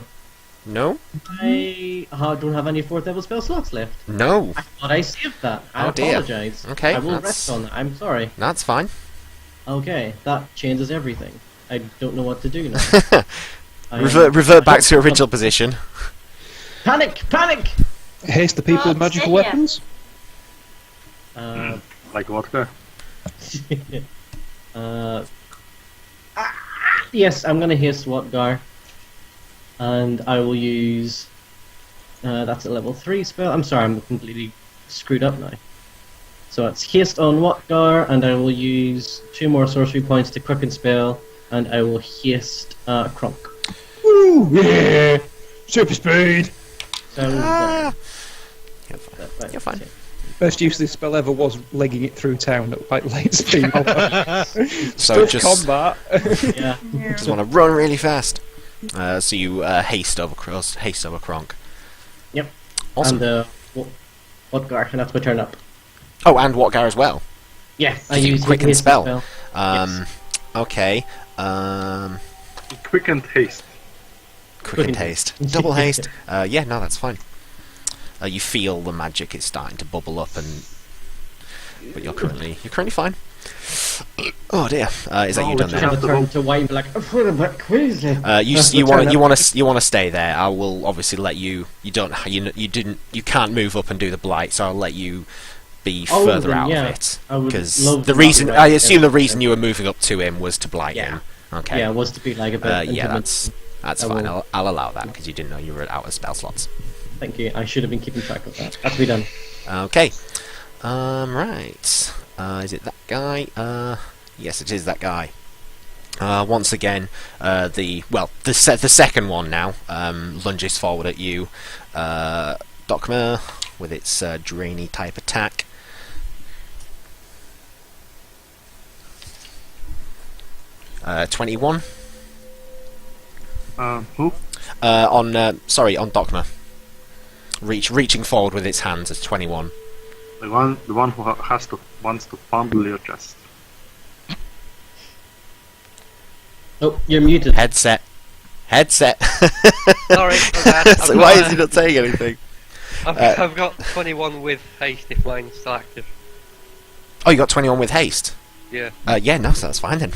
No? I don't have any 4th level spell slots left. No. I thought I saved that. I Oh, dear. apologize. Okay, I will that's- rest on that. I'm sorry. That's fine. Okay, that changes everything. I don't know what to do now. I am- Revert back to your original position. Panic! Panic! Haste the people with Oh, magical yeah. weapons. Like vodka. uh, yes, I'm gonna haste Watgar. And I will use... that's a level 3 spell. I'm sorry, I'm completely screwed up now. So it's haste on Watgar, and I will use 2 more sorcery points to quicken spell, and I will haste Kronk. Woo! Yeah! Super speed! So, You're fine. Best use of this spell ever was legging it through town at like light speed. So Stiff just combat. yeah. just want to run really fast. So you haste over Kronk. Yep. Awesome. And Watgar, and that's my turn up. Oh, and Watgar as well. Yeah, I You use quicken haste spell. Okay. Quick and haste. Quicken haste. Double haste. Yeah, no, that's fine. You feel the magic is starting to bubble up, but you're currently fine. Oh dear. Is that you done Trying there? to turn to white and be like, I'm feeling a bit crazy. You want to stay there. I will obviously let you. You can't move up and do the blight, so I'll let you be Oh, further then, out yeah. of it. I would Because love the to reason not be right I assume there. the reason you were moving up to him was to blight Yeah. him. Okay. Yeah, it was to be like a bit. Yeah, intimate. that's I fine. will- I'll allow that because you didn't know you were out of spell slots. Thank you. I should have been keeping track of that. Has to be done. Okay. Right. Is it that guy? Yes, it is that guy. Once again, the second one now lunges forward at you. Dokma with its drainy type attack. Uh, 21 Who? on Dokma. Reaching forward with its hands is 21. The one who wants to fumble your chest. Oh, you're muted. Headset. Sorry for that. So why is he not saying anything? I've got 21 with haste if mine's still active. Oh, you got 21 with haste. Yeah. Yeah, no, so that's fine then.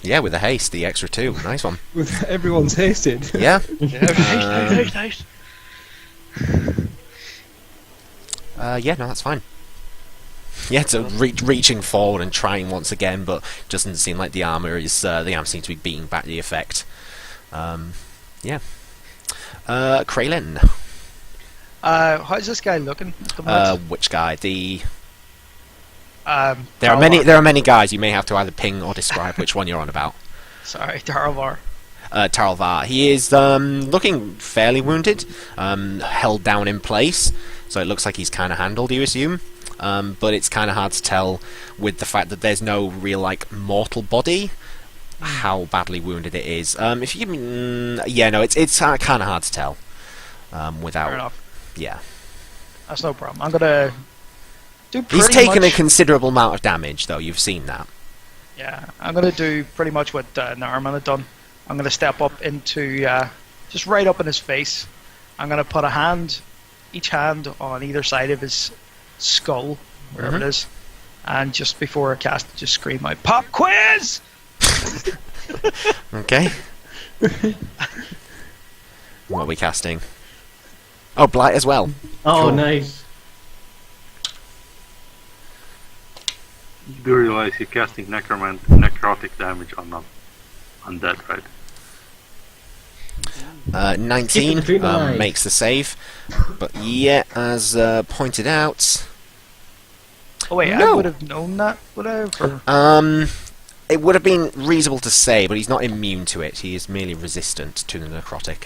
Yeah, with the haste, the extra 2. Nice one. With everyone's hasted. Yeah. Haste. Yeah, no, that's fine. Yeah, so reaching forward and trying once again, but doesn't seem like the armor seems to be beating back the effect. Yeah. Kraylin. How's this guy looking? at the moment? Which guy? There Darvar. are many guys. You may have to either ping or describe which one you're on about. Sorry, Darvar. Tarlvar. He is looking fairly wounded, held down in place, so it looks like he's kind of handled, you assume. But it's kind of hard to tell with the fact that there's no real mortal body how badly wounded it is. If you give me, it's kind of hard to tell without. Fair enough. Yeah, That's no problem. I'm gonna do pretty he's taken much, a considerable amount of damage, though. You've seen that. Yeah, I'm gonna do pretty much what Narman had done. I'm gonna step up into just right up in his face. I'm gonna put each hand on either side of his skull, wherever it is, and just before I cast, just scream out, "Pop quiz!" Okay. What are we casting? Oh, blight as well. Oh, Cool. nice. You do realize you're casting necrotic damage on undead, right? 19 dream alive. makes the save. But yeah, as pointed out... Oh wait, I No. would have known that, would I? Or... It would have been reasonable to say, but he's not immune to it. He is merely resistant to the necrotic.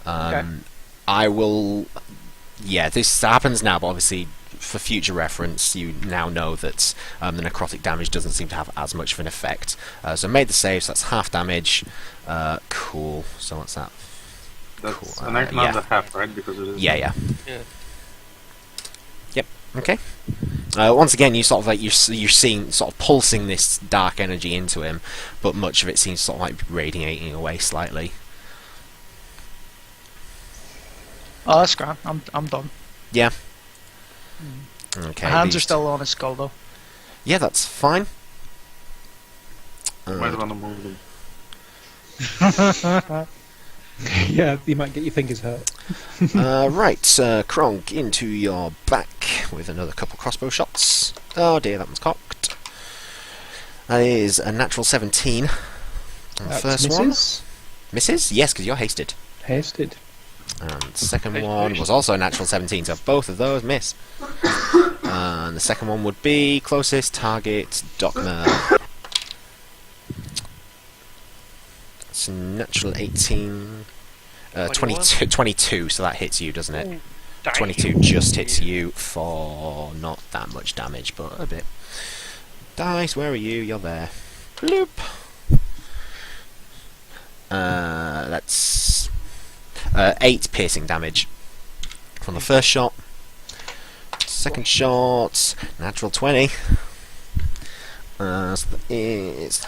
Okay. I will... Yeah, this happens now, but obviously, for future reference, you now know that the necrotic damage doesn't seem to have as much of an effect. So made the save, so that's half damage. Cool. So what's that? That's Cool. an act Yeah. and a half, right? Because it is. Yeah. Yeah. Yep. Okay. Once again, you sort of like you're seeing sort of pulsing this dark energy into him, but much of it seems sort of like radiating away slightly. Oh, that's grand. I'm done. Yeah. Okay. My hands are these- still on his skull though. Yeah, that's fine. Might want to move them. Yeah, you might get your fingers hurt. Right, Kronk, into your back with another couple crossbow shots. Oh dear, that one's cocked. That is a natural 17. On the first misses. one. Misses? Yes, because you're hasted. Hasted. And the second one was also a natural 17, so both of those miss. And the second one would be closest target, Dogma. It's a natural 18. 22, so that hits you, doesn't it? 22 just hits you for not that much damage, but a bit. Dice, where are you? You're there. Bloop. That's 8 piercing damage from the first shot. Second shot, natural 20. So that is...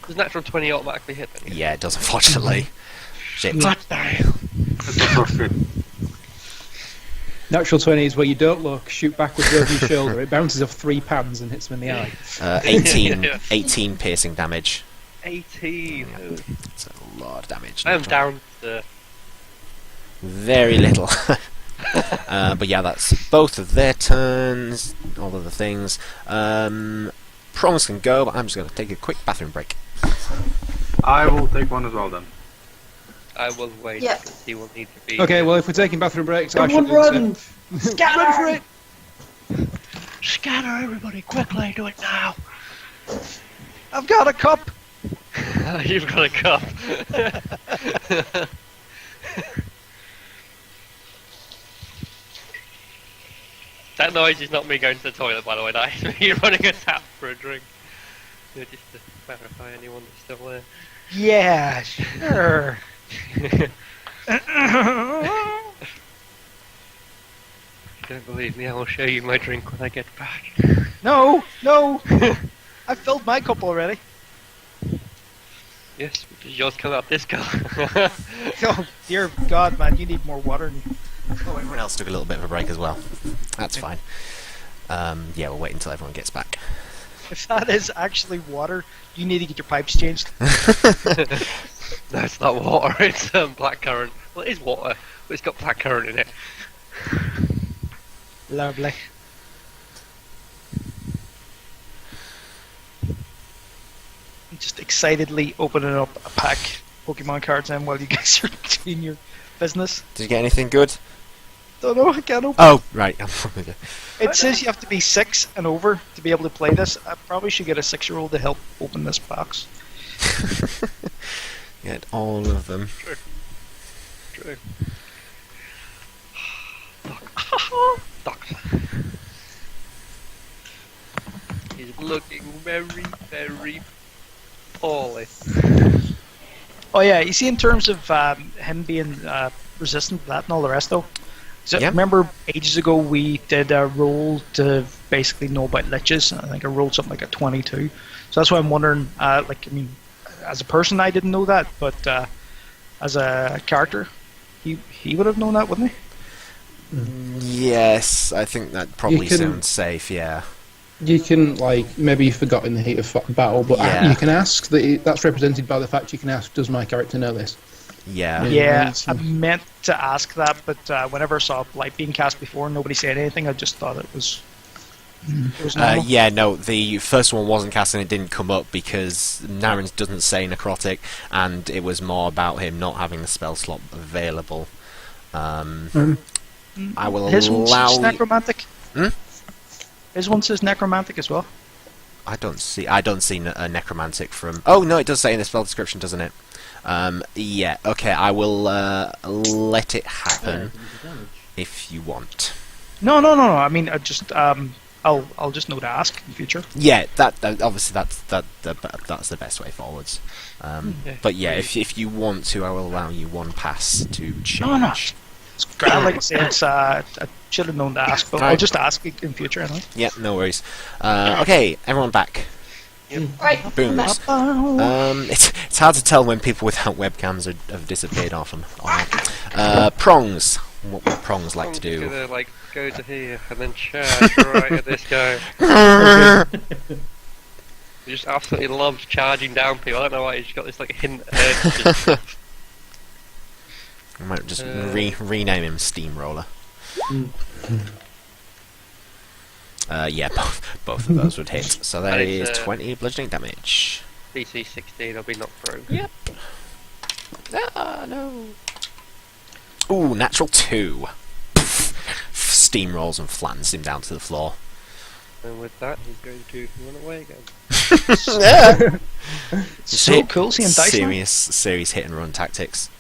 Does natural 20 automatically hit then? Yeah, it does, unfortunately. Shit. God damn. That's not good. Natural 20 is where you don't look, shoot backwards over your shoulder, it bounces off 3 pans and hits him in the eye. 18 piercing damage. 18. That's a lot of damage. I am down to... Very little. But yeah, that's both of their turns, all of the things. Prongs can go, but I'm just going to take a quick bathroom break. I will take one as well then. I will wait. Yep. He will need to be... Okay, well, if we're taking bathroom breaks, I should Run! Scatter! Run for it! Scatter everybody, quickly, do it now! I've got a cup. You've got a cup. That noise is not me going to the toilet, by the way. That is me running a tap for a drink. Just to clarify anyone that's still there. Yeah, sure. Don't believe me, I will show you my drink when I get back. No. I filled my cup already. Yes, because yours come out this colour. Oh dear God, man, you need more water. Oh, everyone else took a little bit of a break as well. That's fine. Yeah, we'll wait until everyone gets back. If that is actually water, you need to get your pipes changed. No, it's not water, it's blackcurrant. Well, it is water, but it's got blackcurrant in it. Lovely. Just excitedly opening up a pack Pokemon cards in while you guys are doing your business. Did you get anything good? Don't know, I can't open. Oh, right. It says you have to be 6 and over to be able to play this. I probably should get a 6-year-old to help open this box. Get all of them. True. Doctor. He's looking very, very poorly. Oh yeah, you see in terms of him being resistant to that and all the rest though. So Yeah. remember ages ago we did a roll to basically know about liches. I think I rolled something like a 22. So that's why I'm wondering, as a person I didn't know that, but as a character, he would have known that, wouldn't he? Yes, I think that probably You can- sounds safe, yeah. You can, maybe you forgot in the heat of battle, but Yeah. you can ask, that's represented by the fact you can ask, does my character know this? Yeah. Yeah, it's- I meant to ask that, but whenever I saw light being cast before and nobody said anything, I just thought it was It was normal. Yeah, no, the first one wasn't cast and it didn't come up because Narens doesn't say necrotic, and it was more about him not having the spell slot available. I will His one allow. says necromantic. Hmm? His one says necromantic as well. I don't see a necromantic from. Oh no, it does say in the spell description, doesn't it? Yeah. Okay, I will let it happen if you want. No. I mean, I'll just know to ask in future. Yeah, that obviously that's the best way forwards. But yeah, if you want to, I will allow you one pass to change. No. It's grand. Like I said, I should have known to ask, but I'll just ask in future. Anyway. Yeah, no worries. Okay, everyone back. Right. Booms. It's hard to tell when people without webcams have disappeared off on it. Prongs. What would prongs like to do? Gonna like go to here and then charge right at this guy. He just absolutely loves charging down people. I don't know why he's got this like hidden urge. I might just rename him Steamroller. Yeah, both of those would hit. So that is 20 bludgeoning damage. DC 16, I'll be knocked through. Yep. Ah, no. Ooh, natural 2. Steamrolls and flattens him down to the floor. And with that, he's going to run away again. So cool seeing dice. Serious hit and run tactics.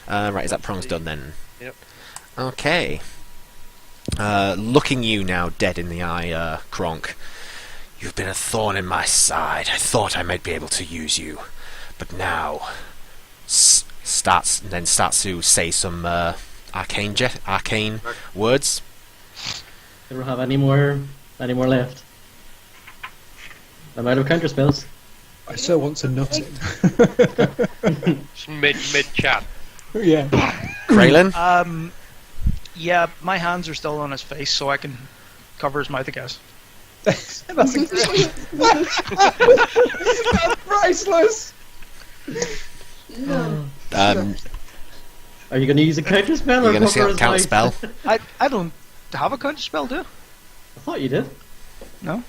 Right, is that prongs done then? Yep. Okay. Looking you now dead in the eye, Kronk. You've been a thorn in my side. I thought I might be able to use you, but now starts to say some arcane words. I don't have any more left. I'm out of counter spells. I still want to nut him. Just mid chat. Yeah. Kraylin? Yeah, my hands are still on his face, so I can cover his mouth, I guess. That's priceless. No. Are you going to use a counter spell? You're or going to see cover a his counter mouth? spell? I don't have a counter spell, do I? I thought you did. No.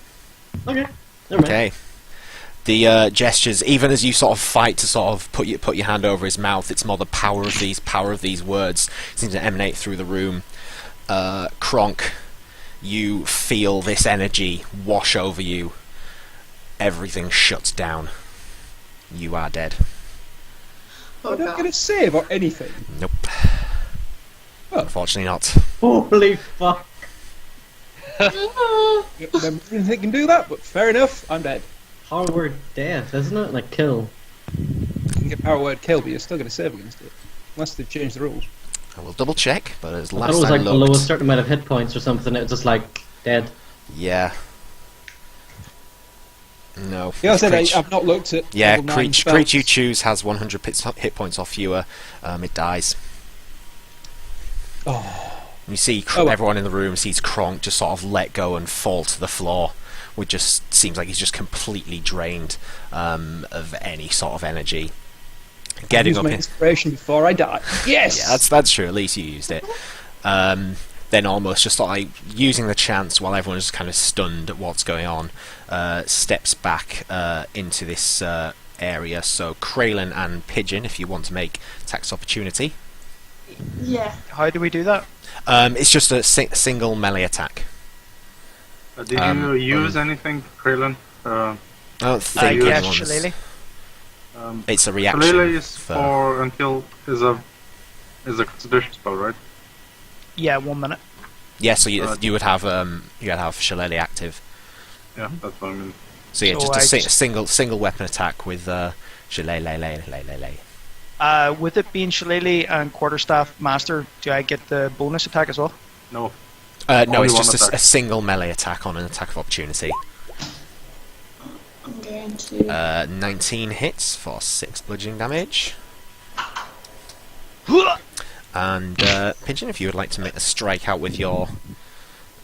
Okay. Never mind. Okay. The gestures, even as you sort of fight to sort of put your hand over his mouth, it's more the power of these words seems to emanate through the room. Kronk, you feel this energy wash over you. Everything shuts down. You are dead. I don't get a save or anything. Nope. Oh. Unfortunately not. Holy fuck. Yep, never didn't think you can do that, but fair enough, I'm dead. Hard word death, isn't it? Like kill. You can get power word kill, but you're still going to save against it. Unless they've changed the rules. I will double check, but as I thought last it was I like below a looked, certain amount of hit points or something. It was just like dead. yeah. No. Yeah, I said Creature- I've not looked at. yeah, level 9 creature spells. you choose has 100 hit points or fewer. It dies. Oh. You see Oh, well. everyone in the room sees Kronk just sort of let go and fall to the floor, which just seems like he's just completely drained of any sort of energy. Getting Use up my in, inspiration before I die. Yes. yeah, that's true. At least you used it. Then almost just sort of like using the chance while everyone is kind of stunned at what's going on, steps back into this area. So Kraylin and Pigeon, if you want to make tax opportunity. Yeah. How do we do that? It's just a single melee attack. Did you use anything, Kraylin? I don't think Yes, anyone's... Shillelagh. It's a reaction. Shillelagh is for until is a concentration spell, right? Yeah, 1 minute. Yeah, so you would have Shillelagh active. Yeah, that's what I mean. So yeah, So just I a single weapon attack with Shillelagh. With it being Shillelagh and Quarterstaff Master, do I get the bonus attack as well? No. No, Only it's one just attack. a single melee attack on an attack of opportunity. I'm going to. 19 hits for 6 bludgeoning damage. And Pigeon, if you would like to make a strike out with your...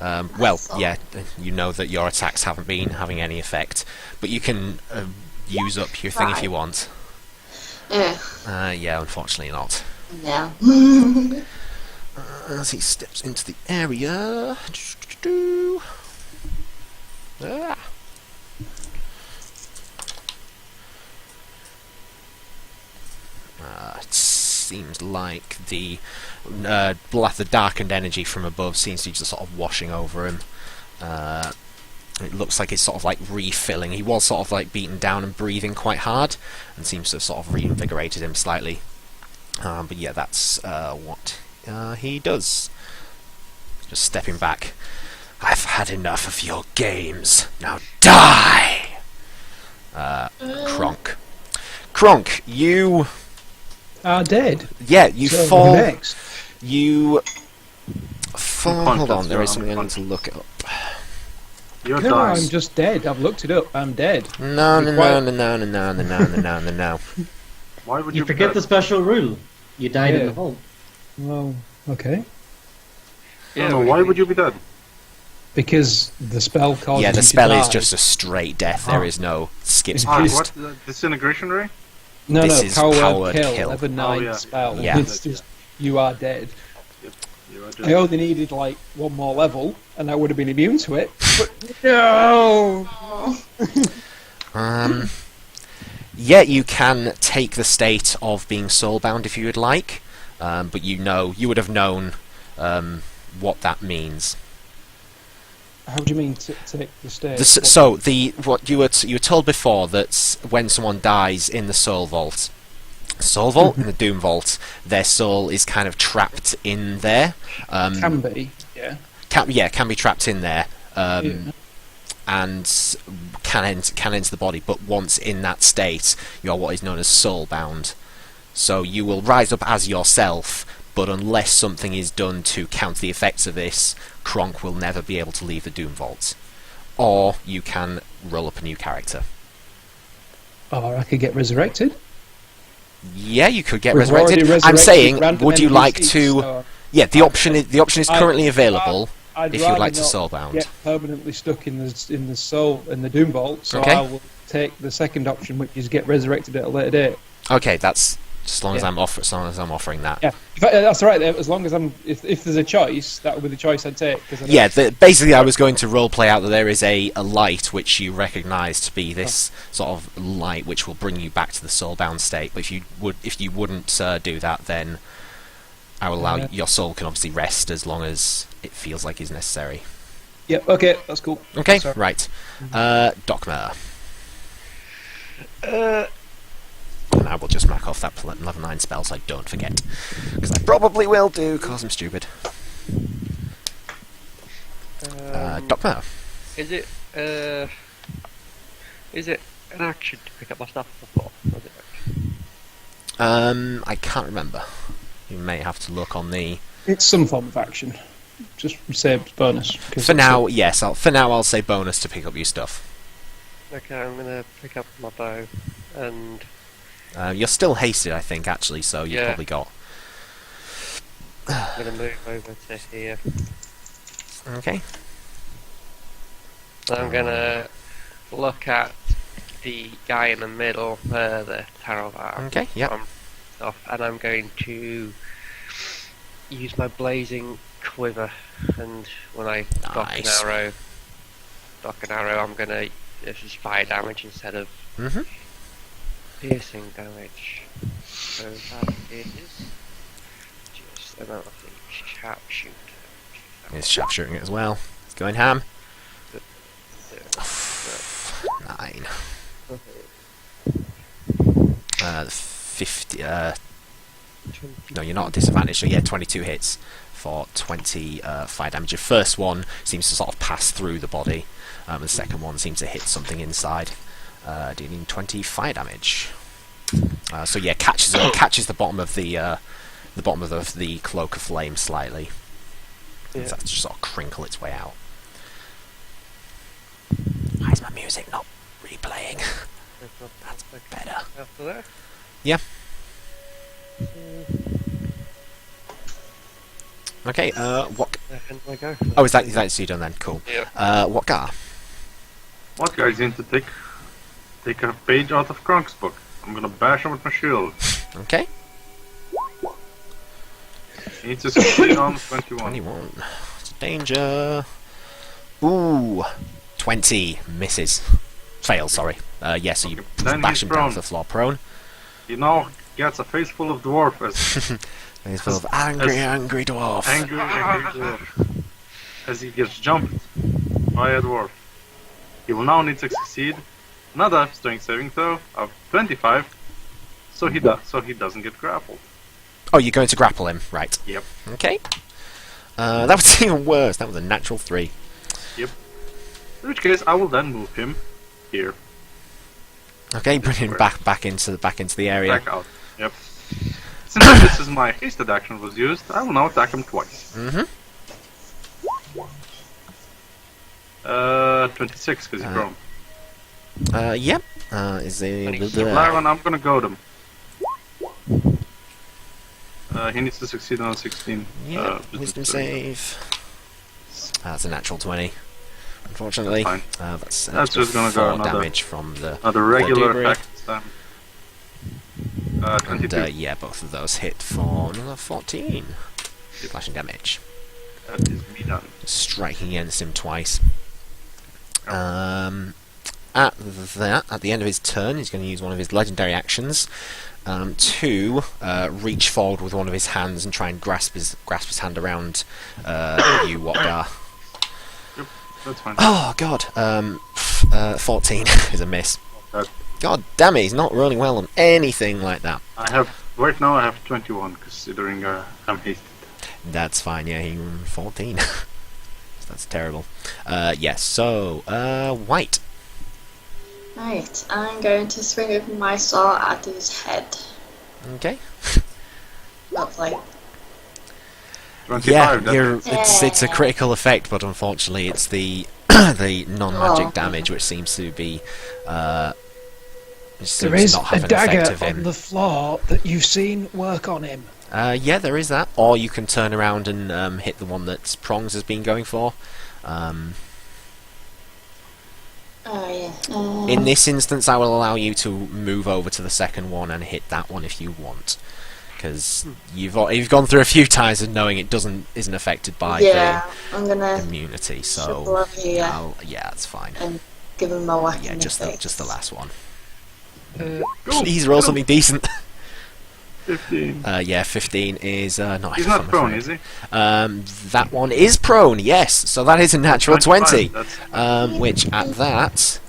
you know that your attacks haven't been having any effect, but you can use up your thing if you want. Yeah. Yeah, unfortunately not. Yeah. as he steps into the area. Ah. It seems like the darkened energy from above seems to be just sort of washing over him. It looks like it's sort of like refilling. He was sort of like beaten down and breathing quite hard, and seems to have sort of reinvigorated him slightly. But yeah, that's what he does. Just stepping back. I've had enough of your games. Now die! Kronk. Kronk, you... are dead. Yeah, you So, fall... next. You... fall... Hold on, there is Unconscious, something I need to look up. You're No, dying. I'm just dead. I've looked it up. I'm dead. No. Why would You you forget be the special rule. You died in Yeah. the vault. Well, okay. dead? No, why would you be dead? Because the spell causes Yeah, the him to spell is die. just a straight death. There is no skips Ah, past. What? Disintegration ray? No, This no, is power powered kill. kill. Level 9 Oh, yeah. spell. Yeah. It's just, you are dead. You are I dead. only needed like one more level, and I would have been immune to it. But no! Yeah, you can take the state of being soulbound if you would like, but you would have known what that means. How do you mean to take the stage? What you were told before that when someone dies in the soul vault, in the Doom vault, their soul is kind of trapped in there. Can be, yeah. Can be trapped in there. Yeah. And can enter the body, but once in that state, you are what is known as soulbound. So you will rise up as yourself, but unless something is done to counter the effects of this, Kronk will never be able to leave the Doom Vault. Or you can roll up a new character. Or I could get resurrected. Yeah, you could get We've already resurrected. I'm resurrected saying, random would you like NPCs, to? so Yeah, the option is currently available. I'd if you'd rather like to not soulbound. get permanently stuck in the soul in the Doom Vault, so Okay. I will take the second option, which is get resurrected at a later date. Okay, that's as long as Yeah. as long as I'm offering that. Yeah, that's all right. As long as if there's a choice, that would be the choice I'd take. Cause I know- Yeah, basically I was going to roleplay out that there is a light which you recognise to be this sort of light which will bring you back to the soulbound state. But if you wouldn't do that, then I will allow your soul can obviously rest as long as it feels like is necessary. Yeah. Okay, that's cool. Okay, Sorry. right. Docmer. And I will just mark off that level 9 spell so I don't forget. Because I probably will do, because I'm stupid. Docmer. Is it an action to pick up my stuff before? Or is it I can't remember. You may have to look on the... It's some form of action. Just say bonus. 'cause For it's now, yes. I'll say bonus to pick up your stuff. okay, I'm gonna pick up my bow and You're still hasted, I think, actually, so you've Yeah. probably got... I'm gonna move over to here. Okay. I'm gonna look at the guy in the middle, the tarot bar. Okay, yep. Stuff, and I'm going to use my blazing quiver, and when I Nice. dock an arrow, I'm gonna use fire damage instead of Mm-hmm. piercing damage. So that is just amount of the sharpshooter. He's sharpshooting it as well. He's going ham. 9. 50... No, you're not at disadvantage, so yeah, 22 hits for 20 fire damage. Your first one seems to sort of pass through the body, and the second one seems to hit something inside, dealing 20 fire damage. So yeah, catches the bottom of the cloak of flame slightly. Yeah. So that's just sort of crinkle its way out. Why is my music not replaying? That's better. After that? Yeah. Okay, what... And I go. Oh, is that you done then? Cool. Yeah. What guy? What guy's in to take a page out of Kronk's book? I'm gonna bash him with my shield. Okay. He needs to succeed on 21. 21. Danger. Ooh. 20. Misses. Fails, sorry. Yeah, so you Then bash he's him down prone. to the floor prone. He now gets a face full of dwarf as And he's full of angry dwarf. angry dwarf. As he gets jumped by a dwarf. He will now need to succeed another strength saving throw of 25, so he doesn't get grappled. Oh, you're going to grapple him, right? Yep. Okay. That was even worse. That was a natural 3. Yep. In which case, I will then move him here. Okay, bring him back into the area. Back out. Yep. Since this is my hasted action was used, I will now attack him twice. 26 because he's prone. Yep. Is he? 11, I'm gonna goad him. He needs to succeed on a 16. Yeah. Wisdom save. That's a natural 20. Unfortunately, Fine. that's just gonna go 4 another- damage from the regular debris. attack this time. 22. And yeah, both of those hit for another 14 slashing damage, That is me done. striking against him twice. At the end of his turn, he's going to use one of his legendary actions to reach forward with one of his hands and try and grasp his hand around you, Watgar. Yep, that's fine. Oh God, 14 is a miss. That- God damn it, he's not rolling well on anything like that. Right now I have 21, considering I'm hasted. That's fine, yeah, he 14. That's terrible. Yes, so, White. Right, I'm going to swing with my sword at his head. Okay. Lovely. 25, Yeah, that's it's a critical effect, but unfortunately it's the the non-magic Oh. damage which seems to be There seems is to not a have an effect dagger of him. on the floor that you've seen work on him. Yeah, there is that. Or you can turn around and hit the one that Prongs has been going for. Oh yeah. In this instance, I will allow you to move over to the second one and hit that one if you want, because you've gone through a few times of knowing it isn't affected by yeah, I'm the gonna immunity. shuffle So over here yeah, that's fine. and give him my weapon. Yeah, just if the last one. Go, Please roll something decent. 15. Yeah, 15 is not. He's not prone, is he? That one is prone. Yes, so that is a natural 20. 25, that's- Which at that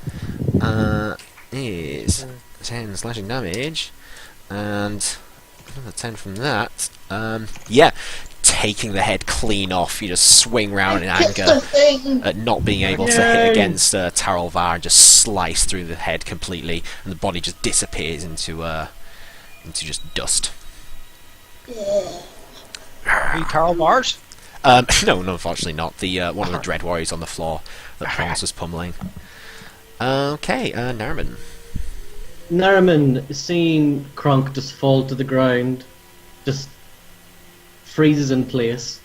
is 10 slashing damage, and another 10 from that. Yeah, taking the head clean off. You just swing round in anger at not being able to hit against Tarolvar and just slice through the head completely, and the body just disappears into just dust. Yeah. Are you Carl Bars? No, unfortunately not. The one of the Dread Warriors on the floor that Prongs was pummeling. Okay, Nariman. Nariman, seeing Kronk just fall to the ground, just freezes in place.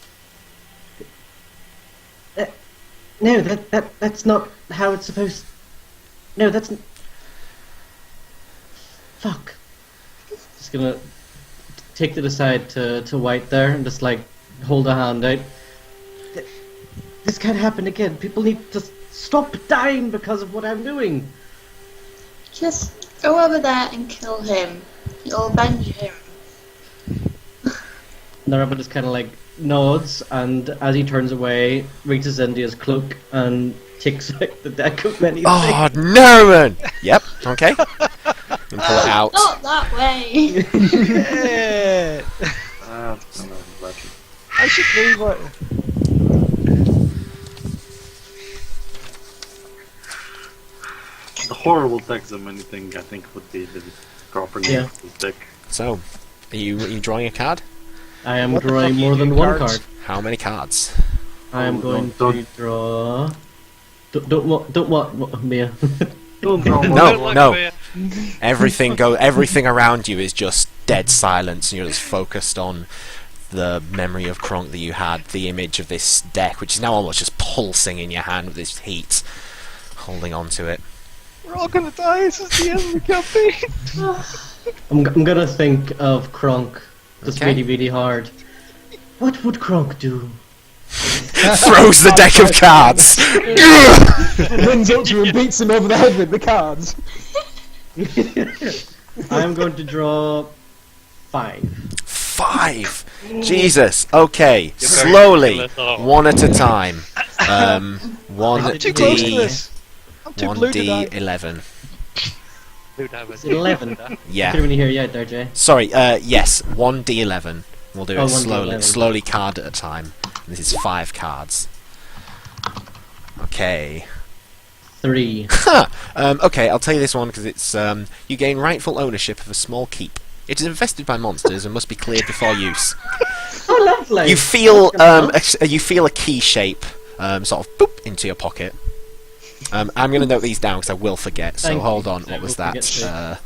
No, that's not how it's supposed. No, that's. Fuck. Just gonna take it aside to White there and just like hold a hand out. This can't happen again. People need to stop dying because of what I'm doing. Just go over there and kill him. You'll avenge him. Naraba just kind of like nods, and as he turns away, reaches into his cloak and takes out the deck of many Oh, things. Nariman! Yep, okay. And pull it out. Not that way. Yeah. That's kind of lucky. I should leave what. The horrible Texamany thing, I think, would be the proper name Yeah. of the deck. So, are you drawing a card? I am What the drawing fuck more you than do, one cards? card. How many cards? I am Oh, going don't- to draw. Don't what, Mia? Don't draw more No, than one. no. Everything around you is just dead silence, and you're just focused on the memory of Kronk that you had, the image of this deck, which is now almost just pulsing in your hand with this heat, holding on to it. We're all gonna die. This is the end of the campaign. I'm gonna think of Kronk just Okay. really, really hard. What would Kronk do? Throws the deck of cards. Runs up to him and beats him over the head with the cards. I'm going to draw 5. 5. Jesus. Okay. Slowly, one at a time. I'm too close to 1d. this. I'm too blue to die. 1d11. Who'd have Is it 11? Yeah. Couldn't really hear you out there, Jay. Sorry. Yes. 1d11. We'll do Oh, it 1d11. slowly. Slowly, card at a time. This is 5 cards. Okay. 3. Okay, I'll tell you this one because it's you gain rightful ownership of a small keep. It is infested by monsters and must be cleared before use. Oh, lovely! You feel you feel a key shape sort of boop into your pocket. I'm going to note these down because I will forget. So Thank hold you. on. I What was will that? forget So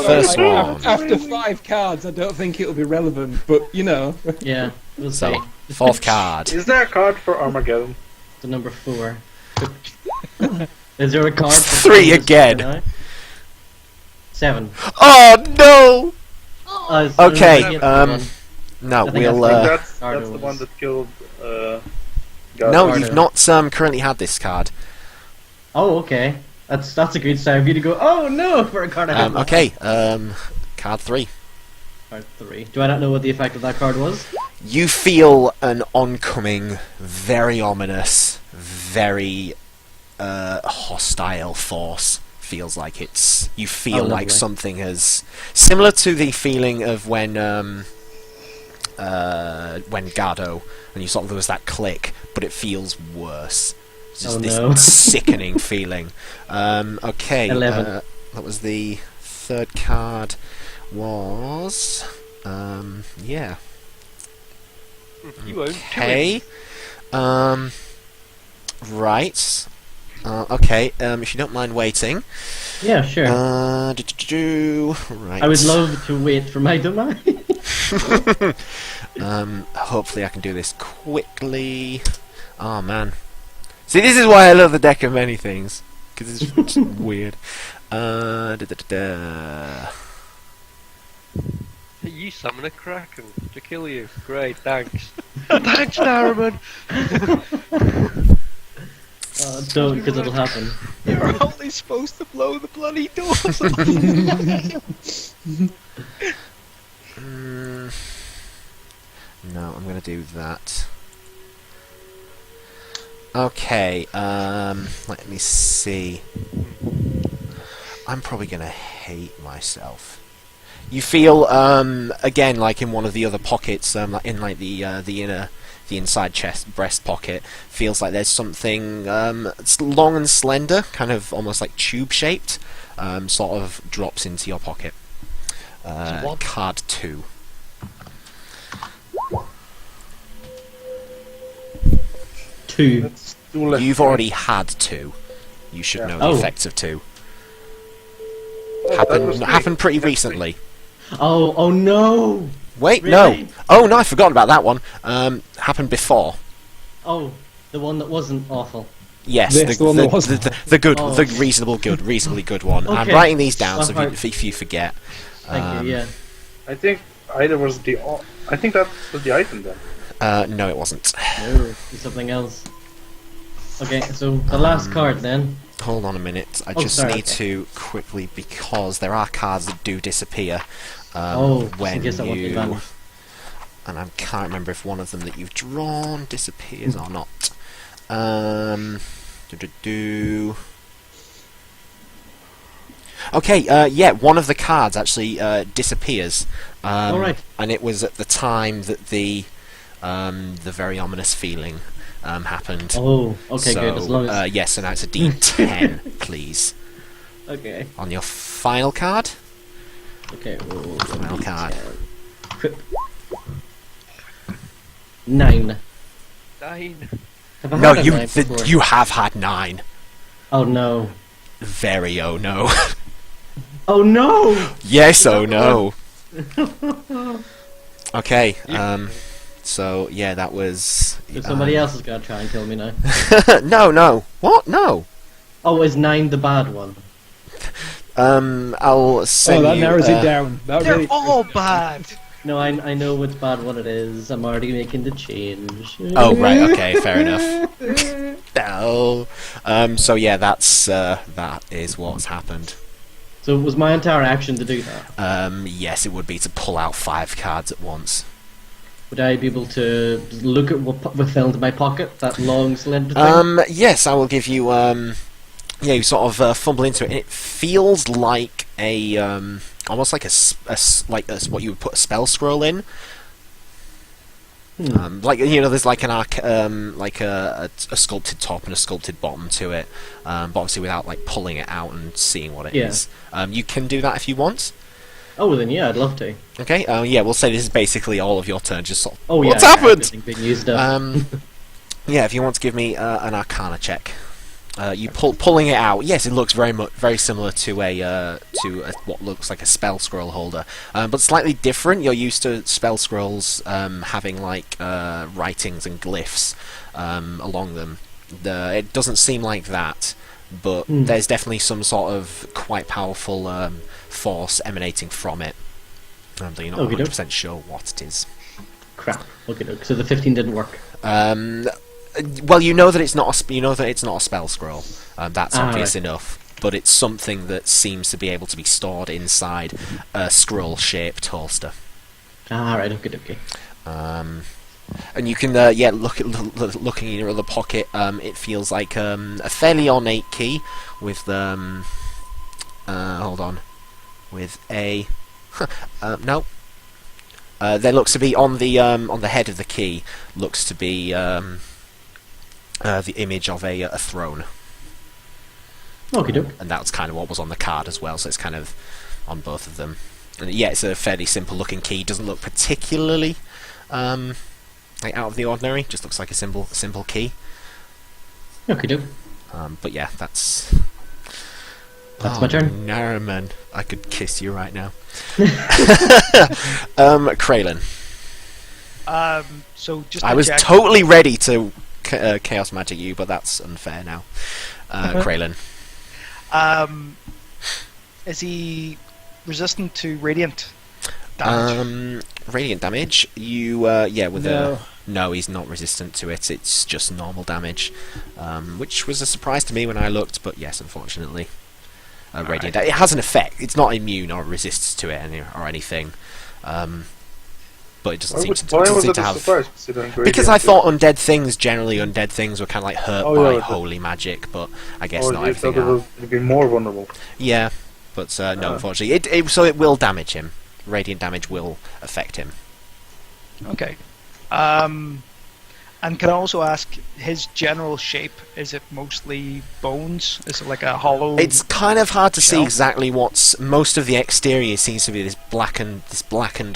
first one. After 5 cards, I don't think it'll be relevant, but you know. Yeah, we'll So see. 4th card. Is there a card for Armageddon? The number 4. Is there a card for 3 Christmas again. now? 7. Oh no! Oh, Okay, so no, I think we'll. That's Gardo the was- one that killed. No, Gardo. you've not currently had this card. Oh, okay. That's a good sign for you to go, oh no, for a card I have. Okay, card 3. Card 3. Do I not know what the effect of that card was? You feel an oncoming, very ominous, very hostile force. Feels like it's. You feel Oh, like lovely. something has. Similar to the feeling of when Gardo, and you sort of there was that click, but it feels worse. It's just Oh, this no. sickening feeling. Okay, 11. that was the 3rd card. Was yeah. You won't Okay. Right. Okay. If you don't mind waiting. Yeah, sure. Right. I would love to wait for my demise. Hopefully I can do this quickly. Oh man. See, this is why I love the deck of many things. Because it's just weird. You summon a kraken to kill you. Great, thanks. Thanks, Narraman. Don't, because it'll happen. You're only supposed to blow the bloody doors. No, I'm gonna do that. Okay, let me see. I'm probably gonna hate myself. You feel, again, like in one of the other pockets, like in like the inside chest, breast pocket, feels like there's something, it's long and slender, kind of almost like tube-shaped, sort of drops into your pocket. Card 2. Two. You've already had 2. You should know the Oh. effects of 2. that was me. Happened pretty recently. Oh no! Wait, Really? no. Oh no, I forgot about that one. Happened before. Oh, the one that wasn't awful. Yes, This one that wasn't. the good, Oh. the reasonably good one. I'm Okay. writing these down so Well, if you forget. Thank you, yeah. I think either was the. I think that was the item then. No, it wasn't. No, it's something else. Okay, so the last card then. Hold on a minute. I Oh, just sorry, need okay. to quickly, because there are cards that do disappear Just when in case I want the you. advantage. And I can't remember if one of them that you've drawn disappears or not. Okay, yeah, one of the cards actually disappears. Alright. And it was at the time that the very ominous feeling happened. Oh, okay, So, good. As long as. yes, so now it's a D10, please. Okay, On your final card? okay. Final card. 9. 9. Have I No, had a 9 before? you have had 9. Oh no. Very oh no. Oh no! Yes, oh no. Okay, so yeah, that was. If somebody else is gonna try and kill me now. No. What? No. Oh, is 9 the bad one? I'll send Oh, that you. narrows it down. That They're really. all bad. No, I know which bad one it is. I'm already making the change. Oh, right, okay, fair enough. No. So yeah, that is what's happened. So it was my entire action to do that. Yes, it would be to pull out 5 cards at once. Would I be able to look at what fell into my pocket? That long, slender thing? Yes, I will give you, yeah, you sort of fumble into it, and it feels like a, almost like what you would put a spell scroll in. Like, you know, there's like an like a sculpted top and a sculpted bottom to it, but obviously without like pulling it out and seeing what it is. You can do that if you want. Oh, well then yeah, I'd love to. Okay, yeah, we'll say this is basically all of your turn, just sort of, Oh yeah, what's happened? everything being used up. Yeah, if you want to give me an Arcana check. You pulling it out. Yes, it looks very similar to a what looks like a spell scroll holder, but slightly different. You're used to spell scrolls having like writings and glyphs along them. It doesn't seem like that, but there's definitely some sort of quite powerful force emanating from it. Though you're not 100% sure what it is. Crap. Okay, so the 15 didn't work. Well, you know that it's not a spell scroll. That's obvious enough. But it's something that seems to be able to be stored inside a scroll-shaped holster. Right. Okay. And you can, looking in your other pocket, it feels like a fairly ornate key with hold on, with a no. There looks to be on the head of the key looks to be the image of a throne. Okey-doke. And that's kind of what was on the card as well, so it's kind of on both of them. And yeah, it's a fairly simple looking key. Doesn't look particularly like out of the ordinary. Just looks like a simple key. Okey-doke. But yeah, that's my turn. Naraman, I could kiss you right now. Kraylin. So just I was totally ready to chaos magic you, but that's unfair now. Kraylin. Is he resistant to radiant damage? Radiant damage. You no, he's not resistant to it. It's just normal damage, which was a surprise to me when I looked. But yes, unfortunately, radiant. It has an effect. It's not immune or resists to it or anything. But it doesn't seem to have. Because I thought undead things were kind of like hurt by holy magic, but I guess not everything. It would be more vulnerable. Yeah, but no, unfortunately, so it will damage him. Radiant damage will affect him. Okay. And can I also ask, his general shape, is it mostly bones? Is it like a hollow? It's kind of hard to shell? see exactly what's... Most of the exterior seems to be this blackened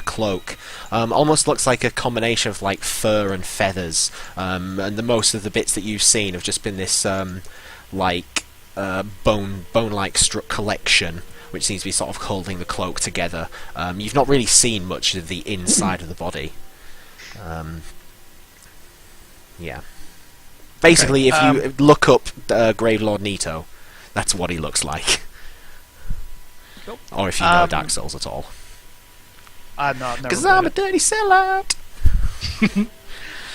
cloak. Almost looks like a combination of like fur and feathers. And most of the bits that you've seen have just been this bone-like struck collection, which seems to be sort of holding the cloak together. You've not really seen much of the inside of the body. Yeah. Basically, if you look up Grave Lord Nito, that's what he looks like. Cool. Or if you know Dark Souls at all. No, because I'm a dirty sellout.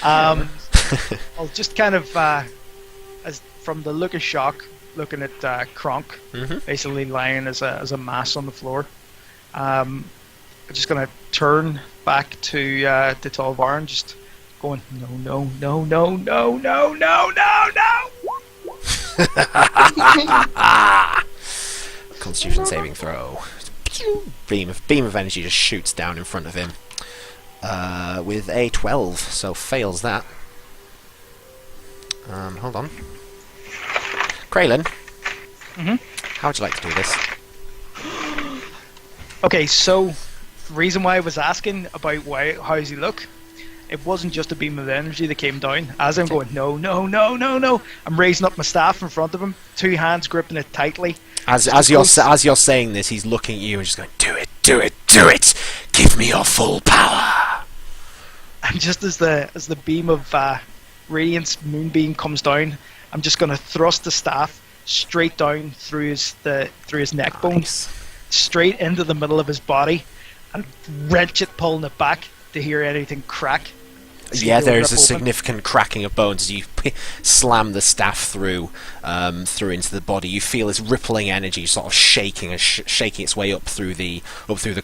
I'll just kind of, as from the look of shock, looking at Kronk, basically lying as a mass on the floor. I'm just gonna turn back to Tolvar and just going, no. Constitution saving throw. Beam of energy just shoots down in front of him with a 12, so fails that. Hold on. Kraylin, how would you like to do this? Okay, so the reason why I was asking about how does he look, it wasn't just a beam of energy that came down. As I'm going, no, I'm raising up my staff in front of him, 2 hands gripping it tightly. As you're saying this, he's looking at you and just going, do it, give me your full power. And just as the beam of radiance moonbeam comes down, I'm just going to thrust the staff straight down through his neck bones, straight into the middle of his body, and wrench it, pulling it back to hear anything crack. Yeah, there is a Rip open. significant cracking of bones as you slam the staff through into the body. You feel this rippling energy sort of shaking its way up through the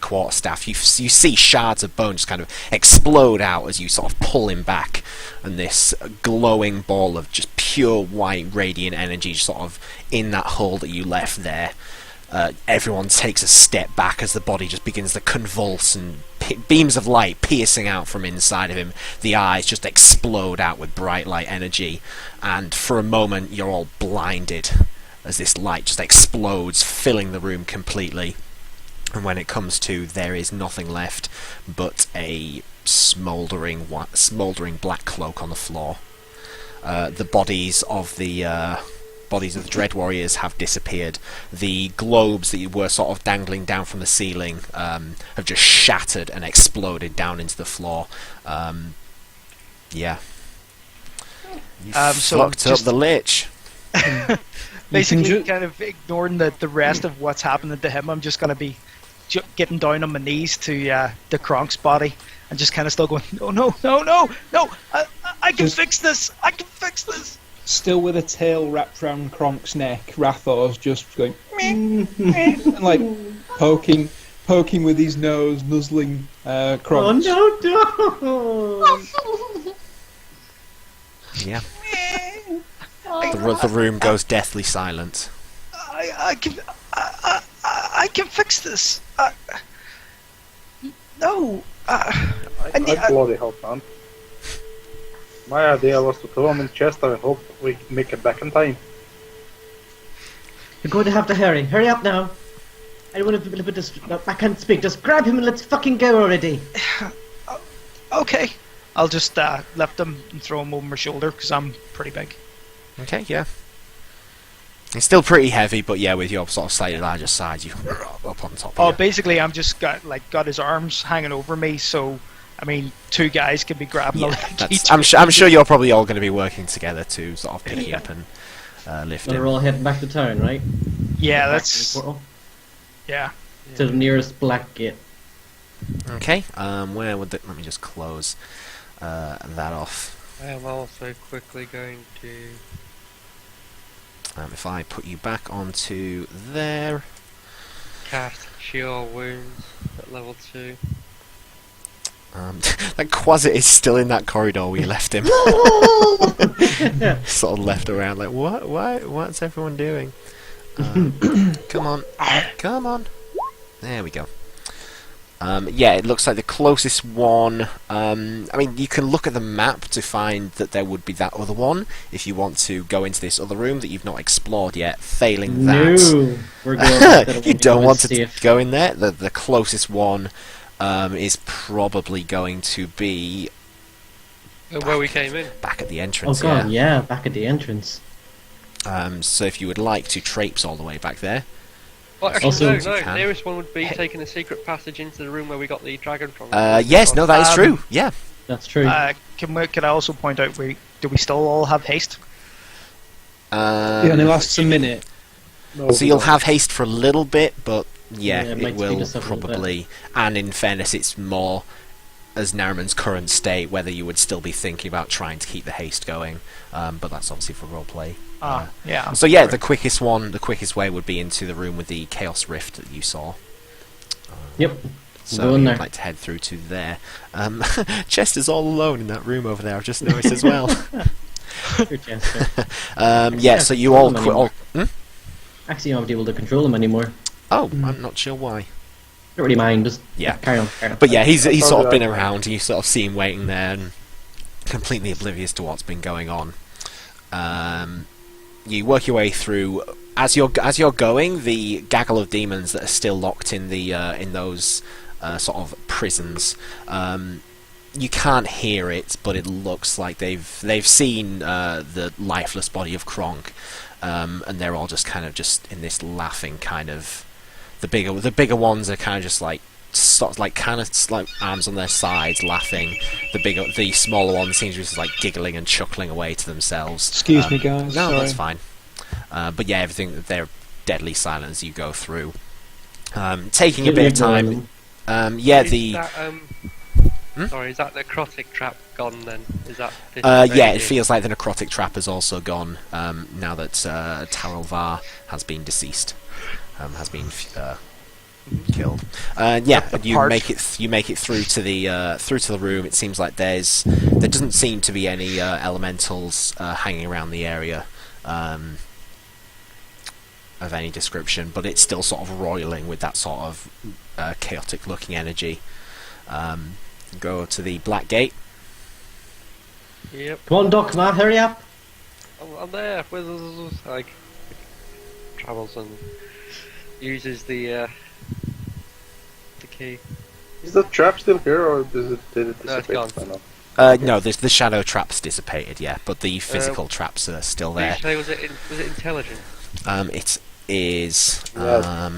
quarterstaff. You see shards of bone just kind of explode out as you sort of pull him back, and this glowing ball of just pure white radiant energy sort of in that hole that you left there. Everyone takes a step back as the body just begins to convulse, and beams of light piercing out from inside of him. The eyes just explode out with bright light energy, and for a moment you're all blinded as this light just explodes, filling the room completely. And when it comes to, there is nothing left but a smouldering black cloak on the floor. The bodies of the Dread Warriors have disappeared. The globes that you were sort of dangling down from the ceiling have just shattered and exploded down into the floor. Yeah. You So fucked up just- the Lich. Basically, kind of ignoring the rest of what's happening to him, I'm just going to be getting down on my knees to the Kronk's body and just kind of still going, no, I can fix this, I can fix this. Still with a tail wrapped round Kronk's neck, Rathor's just going meh, meh, and like poking with his nose, nuzzling Kronk. Oh no! Yeah. The room goes deathly silent. I can fix this. No. I bloody hope, man. My idea was to throw him in Chester and hope we can make it back in time. You're going to have to hurry. Hurry up now. I don't want to be I can't speak. Just grab him and let's fucking go already. Okay. I'll just lift him and throw him over my shoulder because I'm pretty big. Okay, yeah. It's still pretty heavy, but yeah, with your sort of slightly larger size, you up on top of you. Basically, I'm just got his arms hanging over me, so I mean, two guys can be grabbing. Yeah, I'm sure you're probably all going to be working together to sort of pick you up and lift him. We're all heading back to town, right? Yeah, Back that's to the portal? yeah. To the nearest black gate. Okay, where would let me just close that off. I am also quickly going to... If I put you back onto there... cast Cure Wounds at level 2. That Quasit is still in that corridor where you left him. Sort of left around like, what? Why? What's everyone doing? Come on. There we go. Yeah, it looks like the closest one... I mean, you can look at the map to find that there would be that other one if you want to go into this other room that you've not explored yet. Failing that... No! We're going you don't want to go in there. The closest one is probably going to be... Where we came in. Back at the entrance, Oh god, yeah, back at the entrance. So if you would like to traipse all the way back there... Well, actually, Also- no, You can. nearest one would be taking a secret passage into the room where we got the dragon from. Yes, no, that is true. Yeah. That's true. Can I also point out, do we still all have haste? It only lasts a minute. So you'll have haste for a little bit, but yeah, Yeah, it it might speed will us up a little probably. And in fairness, it's more as Nariman's current state whether you would still be thinking about trying to keep the haste going. But that's obviously for roleplay. Yeah. So yeah, the quickest way would be into the room with the Chaos Rift that you saw. Yep. So Go in you'd there. like to head through to there. Chester's all alone in that room over there. I've just noticed as well. Your Chester. Yeah, so you all quit. anymore. Hmm? Actually, you aren't able to control him anymore. Oh, I'm not sure why. Don't really mind, just Yeah. carry on. But yeah, he's sort of probably been right. around. You sort of see him waiting there, and completely oblivious to what's been going on. You work your way through. As you're going, the gaggle of demons that are still locked in the in those sort of prisons. You can't hear it, but it looks like they've seen the lifeless body of Kronk, and they're all just kind of just in this laughing kind of. The bigger ones are kind of just like sort of like arms on their sides, laughing. The smaller ones seem to be just like giggling and chuckling away to themselves. Excuse me, guys. No, Sorry. that's fine. But yeah, they're deadly silent as you go through. Taking a bit of time. Yeah, Is the that, Hmm? Sorry, is that necrotic trap gone then? Is that? yeah, it disintegrated? feels like the necrotic trap has also gone now that Tarelvar has been deceased, has been killed. Yeah, The you part- make it you make it through to the room. It seems like there doesn't seem to be any elementals hanging around the area of any description, but it's still sort of roiling with that sort of chaotic looking energy. Go to the black gate. Yep. Come on, Doc, man, hurry up. I'm there. Like travels and uses the key. Is the trap still here, or did it No, it's dissipate? gone. by now? No, the shadow trap's dissipated, yeah, but the physical traps are still Did you there. say was it intelligent? It is. Yeah.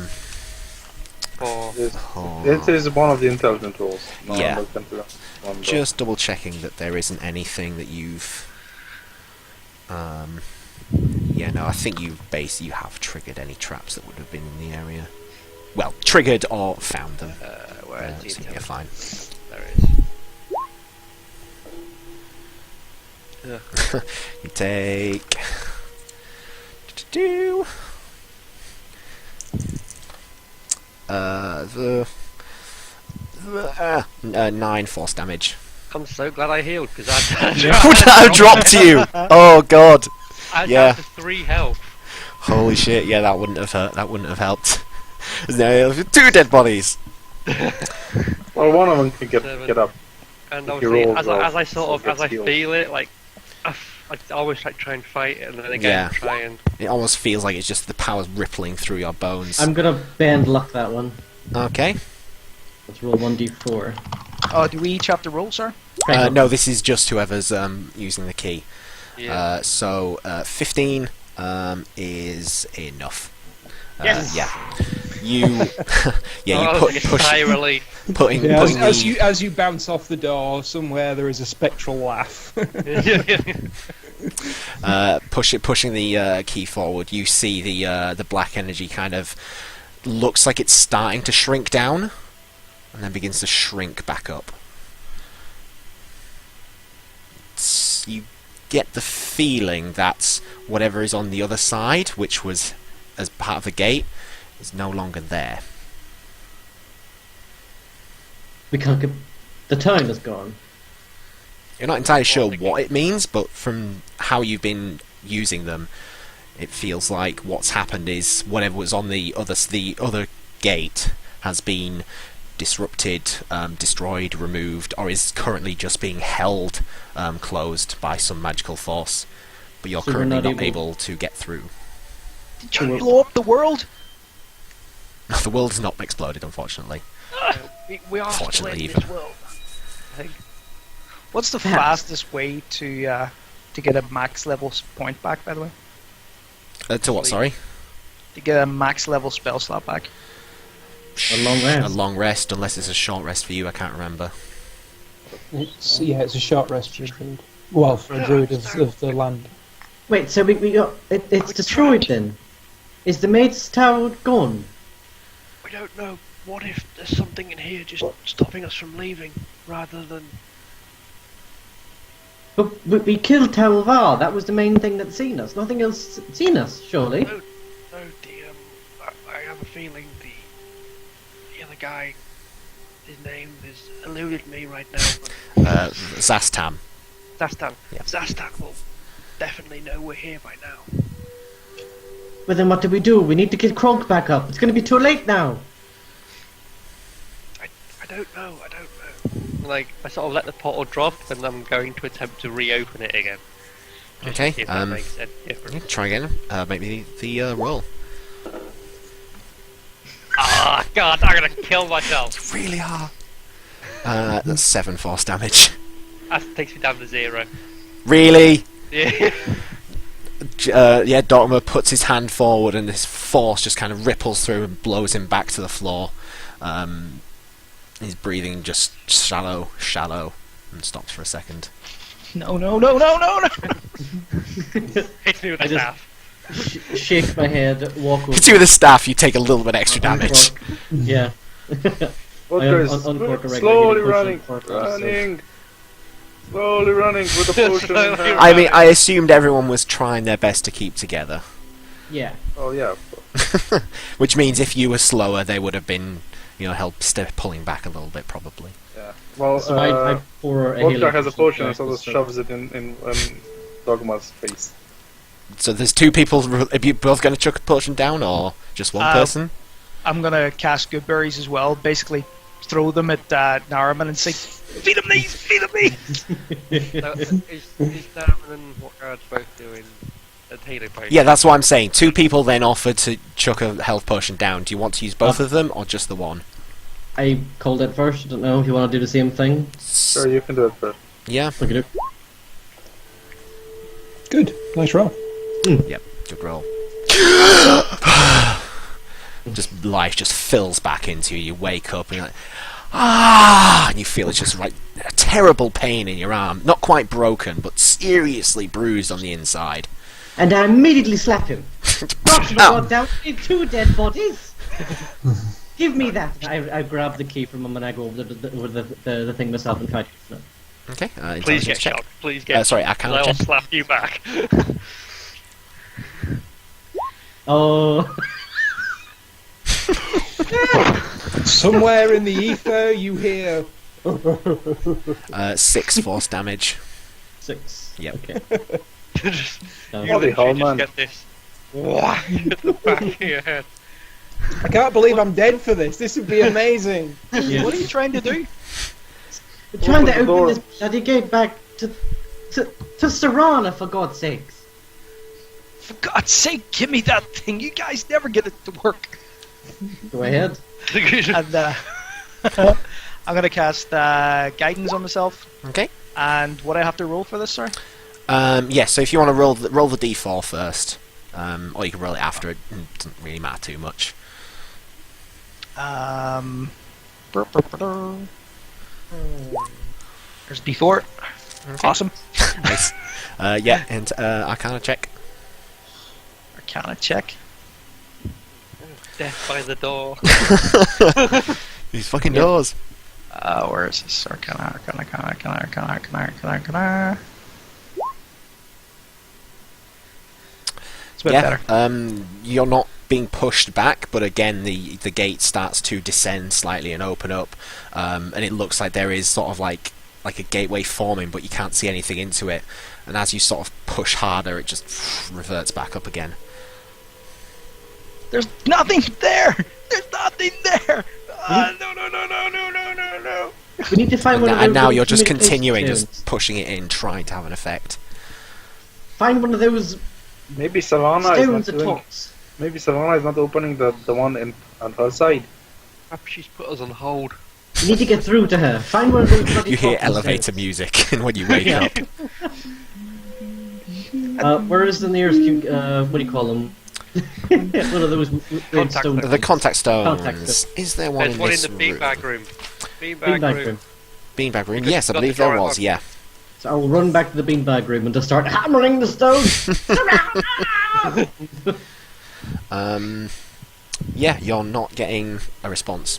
Or It is one of the intelligent tools. No, Yeah. I'm looking into that one, though. Just double checking that there isn't anything that you've. Yeah, no, I think you have triggered any traps that would have been in the area. Well, triggered or found them. where is the So you're intelligent? fine. There it is. Yeah. You take. 9 force damage. I'm so glad I healed because I I dropped you. Oh god. I Yeah. down to 3 health. Holy shit. Yeah, that wouldn't have hurt. That wouldn't have helped. There's 2 dead bodies. Well, one of them can get up. And If you obviously, roll as well, I sort of it as I gets healed. feel it, like I always like try and fight it, and then again Yeah. try and. It almost feels like it's just the power's rippling through your bones. I'm gonna band luck that one. Okay. Let's roll 1d4. Oh, do we each have to roll, sir? No, this is just whoever's using the key. Yeah. So 15 is enough. Yes. Yeah. You. Yeah. Oh, You like a sigh of relief. putting Yeah, putting as the- you bounce off the door, somewhere there is a spectral laugh. pushing the key forward. You see the black energy kind of looks like it's starting to shrink down, and then begins to shrink back up. You get the feeling that whatever is on the other side, which was as part of the gate, is no longer there. We can't get... The time is gone. You're not entirely sure what it means, but from how you've been using them, it feels like what's happened is whatever was on the other gate has been disrupted, destroyed, removed, or is currently just being held closed by some magical force. But you're So we're currently not not able- able to get through. Did you blow up the world? The world has not exploded, unfortunately. We are still Fortunately, in even. this world. I think. What's the Perhaps. fastest way to get a max level point back? By the way, To what? Sorry. to get a max level spell slot back. A long rest. A long rest, unless it's a short rest for you. I can't remember. It's a short rest for a druid. Well, for a druid of the land. Wait, so we got... it's destroyed then? Is the maid's tower gone? We don't know. What if there's something in here just stopping us from leaving, rather than? But we killed Talvar. That was the main thing that's seen us. Nothing else seen us, surely. No, I have a feeling the other guy, his name has eluded me right now. But Zastam. Zastan. Yeah. Zastan will definitely know we're here by now. But then what do? We need to get Kronk back up. It's going to be too late now. I don't know. Like, I sort of let the portal drop, and I'm going to attempt to reopen it again. Just Okay, to see if that makes any Yeah, difference. try again. Maybe the roll. Ah, God, I'm gonna kill myself. Really hard. That's 7 force damage. That takes me down to 0. Really? Yeah. Yeah, Dortmund puts his hand forward and this force just kind of ripples through and blows him back to the floor. His breathing just shallow, and stops for a second. No. Hits me with I a just- staff. Shake my head, walk over. You can see with the staff you take a little bit extra damage. Yeah. Vodka is uncork a regular slowly push running, and cork out, so- slowly running with the potion in hand. I mean, I assumed everyone was trying their best to keep together. Yeah. Oh yeah. Which means if you were slower, they would have been, pulling back a little bit, probably. Yeah. Well, So I pour a Vodka healing has a potion and sort of so- shoves it in Dogma's face. So there's two people. Are you both going to chuck a potion down, or just one person? I'm gonna cast good berries as well. Basically, throw them at Naraman and say, "Feed him these! Feed him these!" So, is Darren and what guard's both doing a healing potion? Yeah, that's what I'm saying. Two people then offered to chuck a health potion down. Do you want to use both of them, or just the one? I called it first. I don't know if you want to do the same thing. Sure, you can do it first. Yeah. Look at it. Good. Nice roll. Yep. Good roll. Just life just fills back into you. You wake up and you're like, and you feel it's just like a terrible pain in your arm. Not quite broken, but seriously bruised on the inside. And I immediately slap him. Not Ow. got down in 2 dead bodies. Give me that. I grab the key from him and I go over the thing myself and try to. No. Okay. Please Intelligence get check. shot. Please get. Sorry, I shot. can't I will check. slap you back. Oh. Somewhere in the ether, you hear. 6 force damage. 6. Yep. Okay. Just, No. you Holy hell, literally man. just get this whack at the back of your head. I can't believe I'm dead for this. This would be amazing. Yeah. What are you trying to do? We're trying to Open the door. open this bloody gate back to Serana, for God's sakes. For God's sake, give me that thing. You guys never get it to work. Go ahead. And I'm gonna cast guidance on myself. Okay. And what I have to roll for this, sir? Yeah, so if you want to roll the d4 first, or you can roll it after, it doesn't really matter too much. There's D4. Okay. Awesome. Nice. Yeah, and Arcana check. Arcana check. Death by the door. These fucking doors. Where is this? Arcana. It's a bit better. You're not being pushed back, but again, the gate starts to descend slightly and open up, and it looks like there is sort of like a gateway forming, but you can't see anything into it. And as you sort of push harder, it just reverts back up again. There's nothing there! There's nothing there! No. We need to find one of those. And now little you're just communication continuing, stones. just pushing it in, trying to have an effect. Find one of those Maybe Solana is not stones that doing. talks. Maybe Solana is not opening the one on her side. Perhaps she's put us on hold. You need to get through to her. Find one of those bloody You hear talking elevator stones. music, and when you wake Yeah. up, Where is the nearest? What do you call them? One of those weird Contact stones. the contact stones. Contact stone. Is there one There's in one in this the room? beanbag room. Beanbag Beanbag room. room. Beanbag room. Because Yes, I you've got believe the door there was. unlocked. Yeah. So I will run back to the beanbag room and just start hammering the stone. Yeah, you're not getting a response.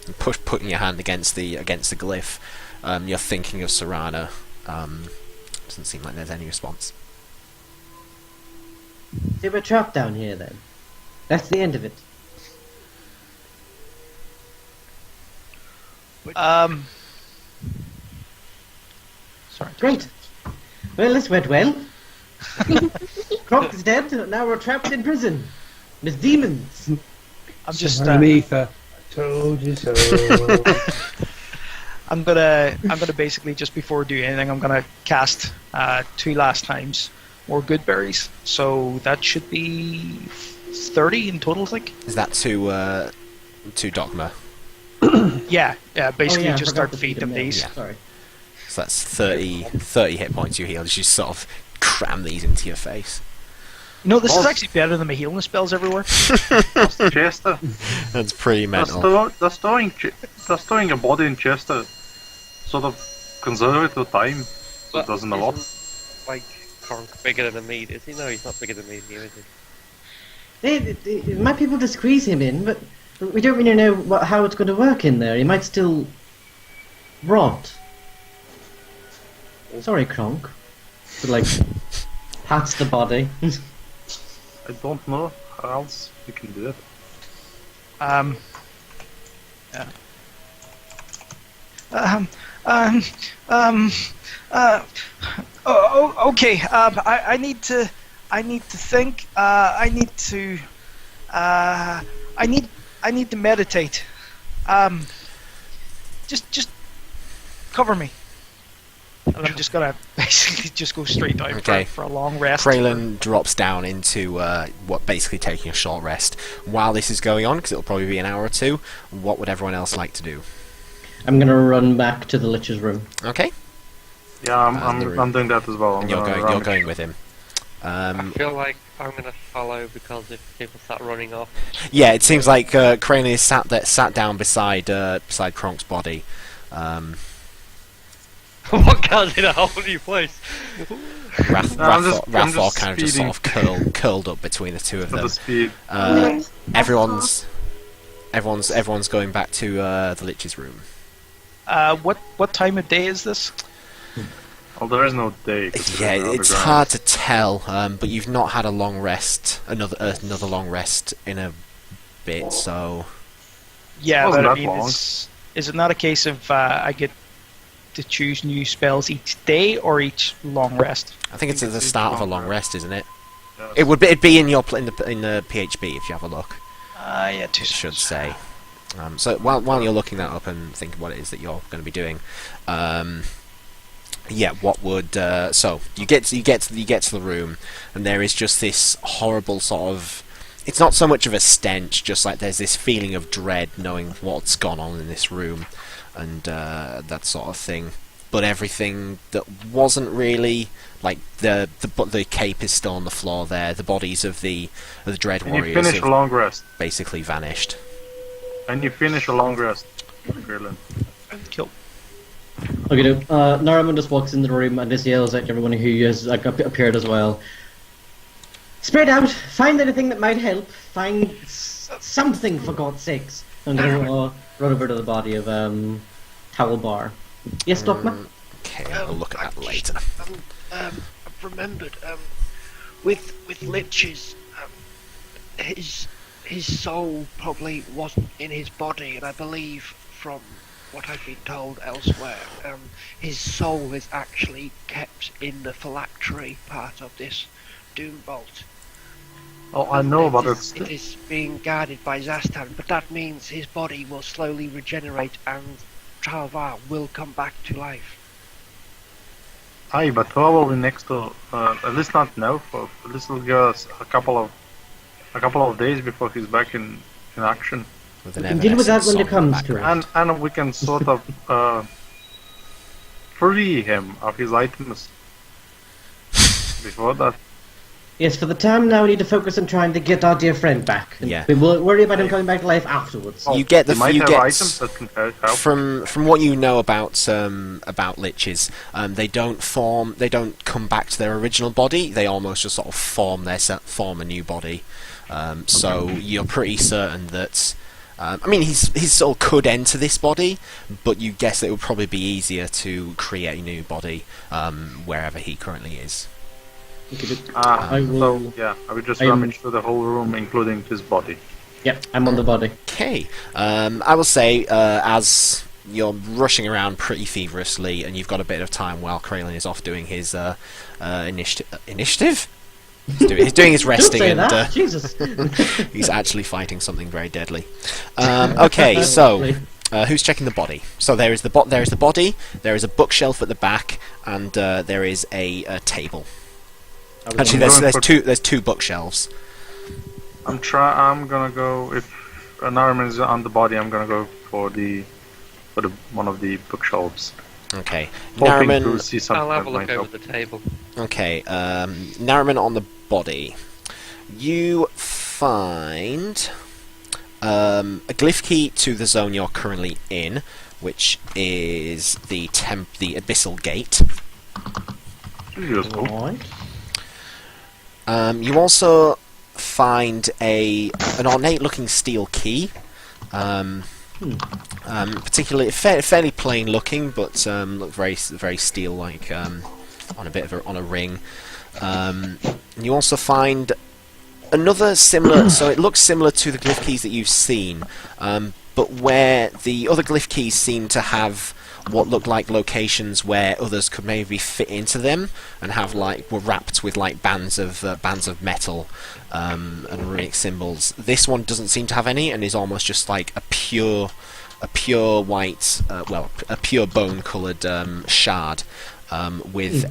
You putting your hand against the glyph. You're thinking of Serana. Doesn't seem like there's any response. See, we're trapped down here then. That's the end of it. Sorry. Great. Well, this went well. Kronk is dead. Now we're trapped in prison. There's demons. I'm just. Somewhere in the ether. Told you so. I'm gonna basically just before doing anything, I'm gonna cast 2 last times more good berries. So that should be 30 in total, I think. Is that to Dogma? Yeah. Basically, I just forgot start to feeding feed them them, yeah. these. Sorry. So that's 30 hit points you heal as you sort of cram these into your face. No, this is Oh. actually better than my healing spells everywhere. Chester. That's pretty mental. Does storing a body in Chester sort of conserve it with time, so it doesn't a lot? Isn't, like, Kronk bigger than me, is he? No, he's not bigger than me, is he? My people to squeeze him in, but We don't really know how it's going to work in there. He might still rot. Sorry, Kronk. But, like, pats the body. I don't know how else we can do it. Yeah. Okay. I need to think. I need to meditate. Just cover me. And I'm just gonna basically just go straight down for a long rest. Kraylin drops down into what basically taking a short rest. While this is going on, because it'll probably be an hour or two, what would everyone else like to do? I'm gonna run back to the Lich's room. Okay. Yeah, I'm doing that as well. And you're going with him. I feel like I'm gonna follow because if people start running off. Yeah, it seems like Kraylin is sat down beside Kronk's body. What guy's in a whole new place? Rathor kind of just sort of curled up between the two of them. Everyone's going back to the Lich's room. What time of day is this? Well, there is no day. Yeah, it's hard to tell, but you've not had a long rest, another long rest in a bit, so. Yeah, but I mean, is it not a case of I get to choose new spells each day or each long rest? I think it's at the start of a long rest, isn't it? It'd be in your in the PHB if you have a look. Yeah, it should say. So while you're looking that up and thinking what it is that you're going to be doing, yeah, what would so you get to the room, and there is just this horrible sort of. It's not so much of a stench, just like there's this feeling of dread knowing what's gone on in this room, and that sort of thing. But everything that wasn't really like the cape is still on the floor there. The bodies of the dread warriors you finish a long rest. Basically vanished. And you finish a long rest, Krillin. Cool. Okay, Naraman just walks into the room and just yells at everyone who has appeared as well. Spread out! Find anything that might help! Find something, for God's sakes! I'm gonna run over to the body of Towel Bar. Yes, Dogma? Okay, I'll look at that later. I've remembered, with Lich's, his soul probably wasn't in his body, and I believe from what I've been told elsewhere, his soul is actually kept in the phylactery part of this doom bolt. Oh, I know about it. It is being guarded by Zastan, but that means his body will slowly regenerate and Tralvar will come back to life. Aye, but how will we next to at least not now, for this will give us a couple of days before he's back in action. We can deal with that when it comes to it. And we can sort of free him of his items before that. Yes, for the time now we need to focus on trying to get our dear friend back. Yeah. We will worry about him coming back to life afterwards. You get items that can help. From what you know about liches, they don't come back to their original body. They almost just sort of form a new body. So you're pretty certain that. I mean, his soul could enter this body, but you guess that it would probably be easier to create a new body wherever he currently is. I will just rummage through the whole room, including his body. Yep, I'm on the body. Okay. I will say, as you're rushing around pretty feverishly, and you've got a bit of time while Kraylin is off doing his initiative. He's doing his resting, Don't say and that. Jesus. he's actually fighting something very deadly. Okay, so who's checking the body? So there is the body. There is a bookshelf at the back, and there is a table. Actually, there's two bookshelves. I'm gonna go, if an arm is on the body, I'm gonna go for one of the bookshelves. Okay, Hoping Naraman. to see something I'll have a that look might over help. the table. Okay, Naraman on the body. You find a glyph key to the zone you're currently in, which is the Abyssal Gate. Useful. Alright. You also find an ornate-looking steel key Particularly fairly plain looking, but look very steel-like on a ring. You also find another similar. So it looks similar to the glyph keys that you've seen, but where the other glyph keys seem to have what looked like locations where others could maybe fit into them and were wrapped with like bands of metal and runic symbols. This one doesn't seem to have any and is almost just like a pure white, a pure bone-coloured shard with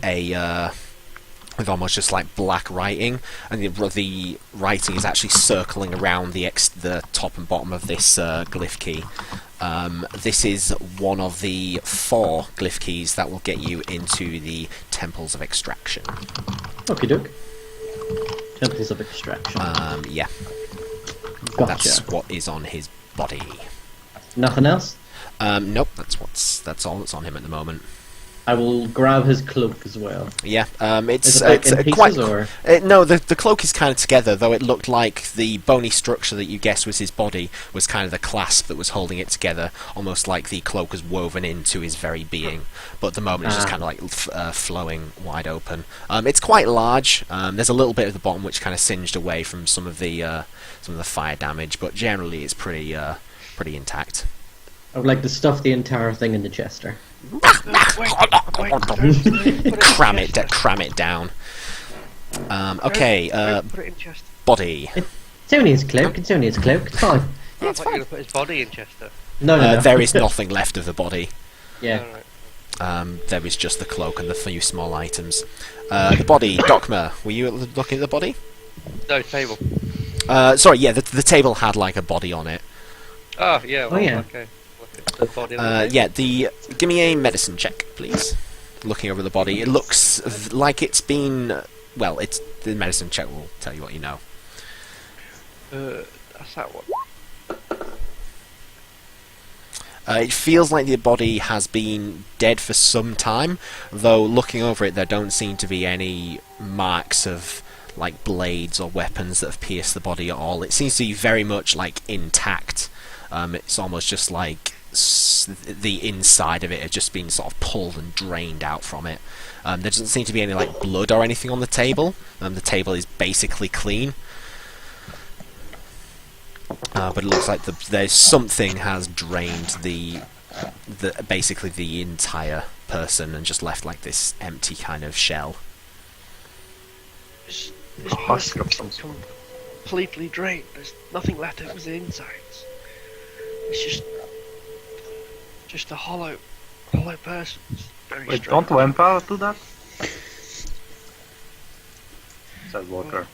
almost just like black writing, and the writing is actually circling around the top and bottom of this glyph key. This is one of the 4 glyph keys that will get you into the Temples of Extraction. Okie doke. Temples of Extraction. Yeah. Gotcha. That's what is on his body. Nothing else? Nope, that's all that's on him at the moment. I will grab his cloak as well. Yeah, Is it in pieces, quite. or? No, the cloak is kind of together, though it looked like the bony structure that you guessed was his body was kind of the clasp that was holding it together, almost like the cloak was woven into his very being. But at the moment, it's just kind of like flowing wide open. It's quite large. There's a little bit at the bottom which kind of singed away from some of the fire damage, but generally it's pretty intact. I would like to stuff the entire thing in the chester. Cram it down. Okay, Put it in Chester. body. It's only his cloak. It's only his cloak. It's fine. I thought you were going to put his body in Chester. No. There is nothing left of the body. Yeah. Alright. There is just the cloak and the few small items. The body, Docmer, were you looking at the body? No, table. Sorry, yeah, the table had like a body on it. Oh, yeah. Well, yeah. Okay. Look at the body on the table. Yeah, give me a medicine check, please. Looking over the body, it looks like it's been. Well, the medicine check will tell you what you know. That's that one. It feels like the body has been dead for some time, though looking over it, there don't seem to be any marks of like blades or weapons that have pierced the body at all. It seems to be very much like intact. It's almost just like the inside of it has just been sort of pulled and drained out from it. There doesn't seem to be any like blood or anything on the table. The table is basically clean. But it looks like there's something has drained basically the entire person and just left like this empty kind of shell. This husk of person some is completely drained. There's nothing left of his insides. It's just a hollow person. It's very Wait, strange. don't vampires do that? Said Walker.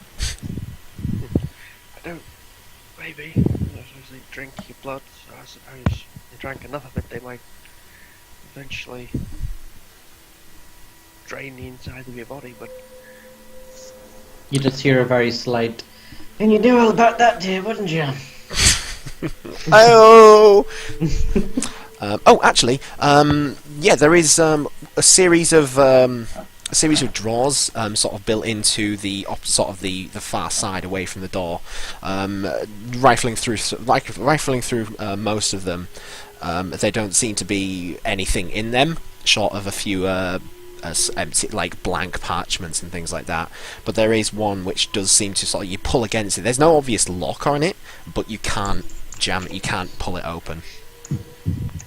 I don't. Maybe. I suppose they drink your blood, so I suppose if they drank enough of it, they might eventually drain the inside of your body, but You just hear a very slight. And you knew all about that, dear, wouldn't you? Oh. Actually, yeah, there is a series of drawers sort of built into the far side away from the door, rifling through most of them. There don't seem to be anything in them, short of a few empty, like blank parchments and things like that. But there is one which does seem to sort of, you pull against it. There's no obvious lock on it, but you can't jam it. You can't pull it open.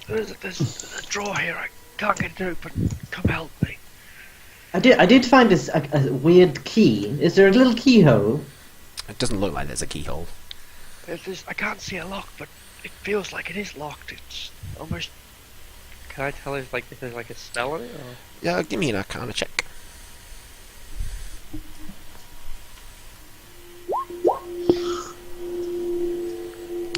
there's a drawer here. I can't get it open. Come help me. I did find this a weird key. Is there a little keyhole? It doesn't look like there's a keyhole. I can't see a lock, but it feels like it is locked. It's almost. Can I tell if there's like a spell on it? Or? Yeah, give me an Arcana check.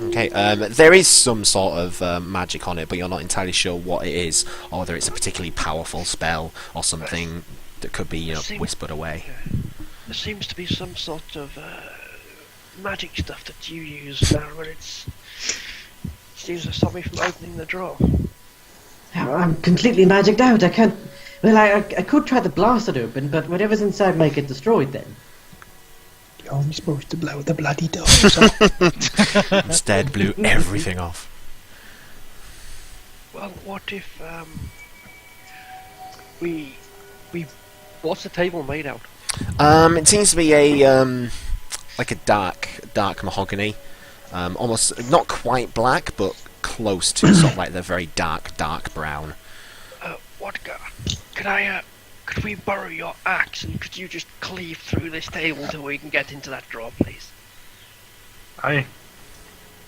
Okay, there is some sort of magic on it, but you're not entirely sure what it is, or whether it's a particularly powerful spell or something that could be, whispered away. There seems to be some sort of magic stuff that you use now, but it seems to stop me from opening the drawer. I'm completely magicked out. I can't. Well, I could try to blast it open, but whatever's inside might get destroyed then. We're only supposed to blow the bloody doors off. Instead, blew everything off. Well, what if we what's the table made out? It seems to be a like a dark mahogany, almost not quite black, but close to sort of like the very dark brown. Could we borrow your axe and could you just cleave through this table till we can get into that drawer, please? Aye.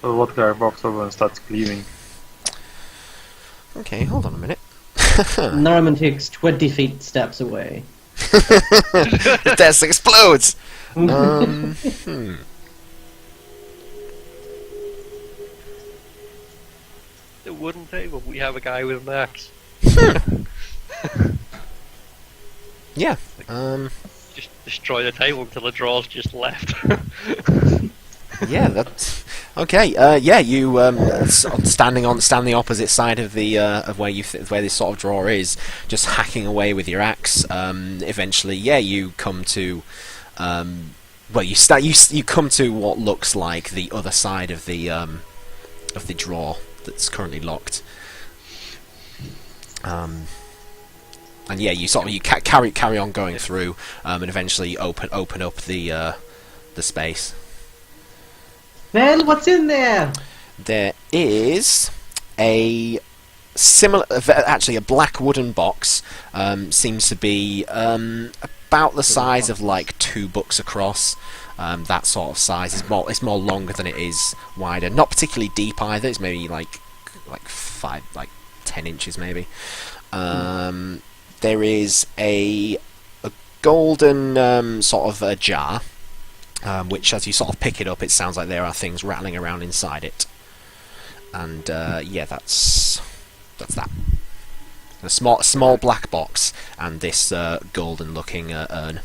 So what guy walks over and starts cleaving? Okay, hold on a minute. Norman takes 20 feet steps away. The desk explodes! The wooden table. We have a guy with an axe. Yeah. Just destroy the table until the drawer's just left. Yeah, that's okay. Yeah, you sort of standing on the opposite side of the of where where this sort of drawer is, just hacking away with your axe. Eventually, yeah, you come to well, you come to what looks like the other side of the drawer that's currently locked. And yeah, you sort of carry on going through, and eventually open up the space. Well, what's in there? There is a similar, actually a black wooden box. Seems to be about the size of like 2 books across. That sort of size. It's more longer than it is wider. Not particularly deep either. It's maybe like 10 inches maybe. There is a golden sort of a jar. Which, as you sort of pick it up, it sounds like there are things rattling around inside it. And yeah, that's that. A small black box and this golden-looking urn.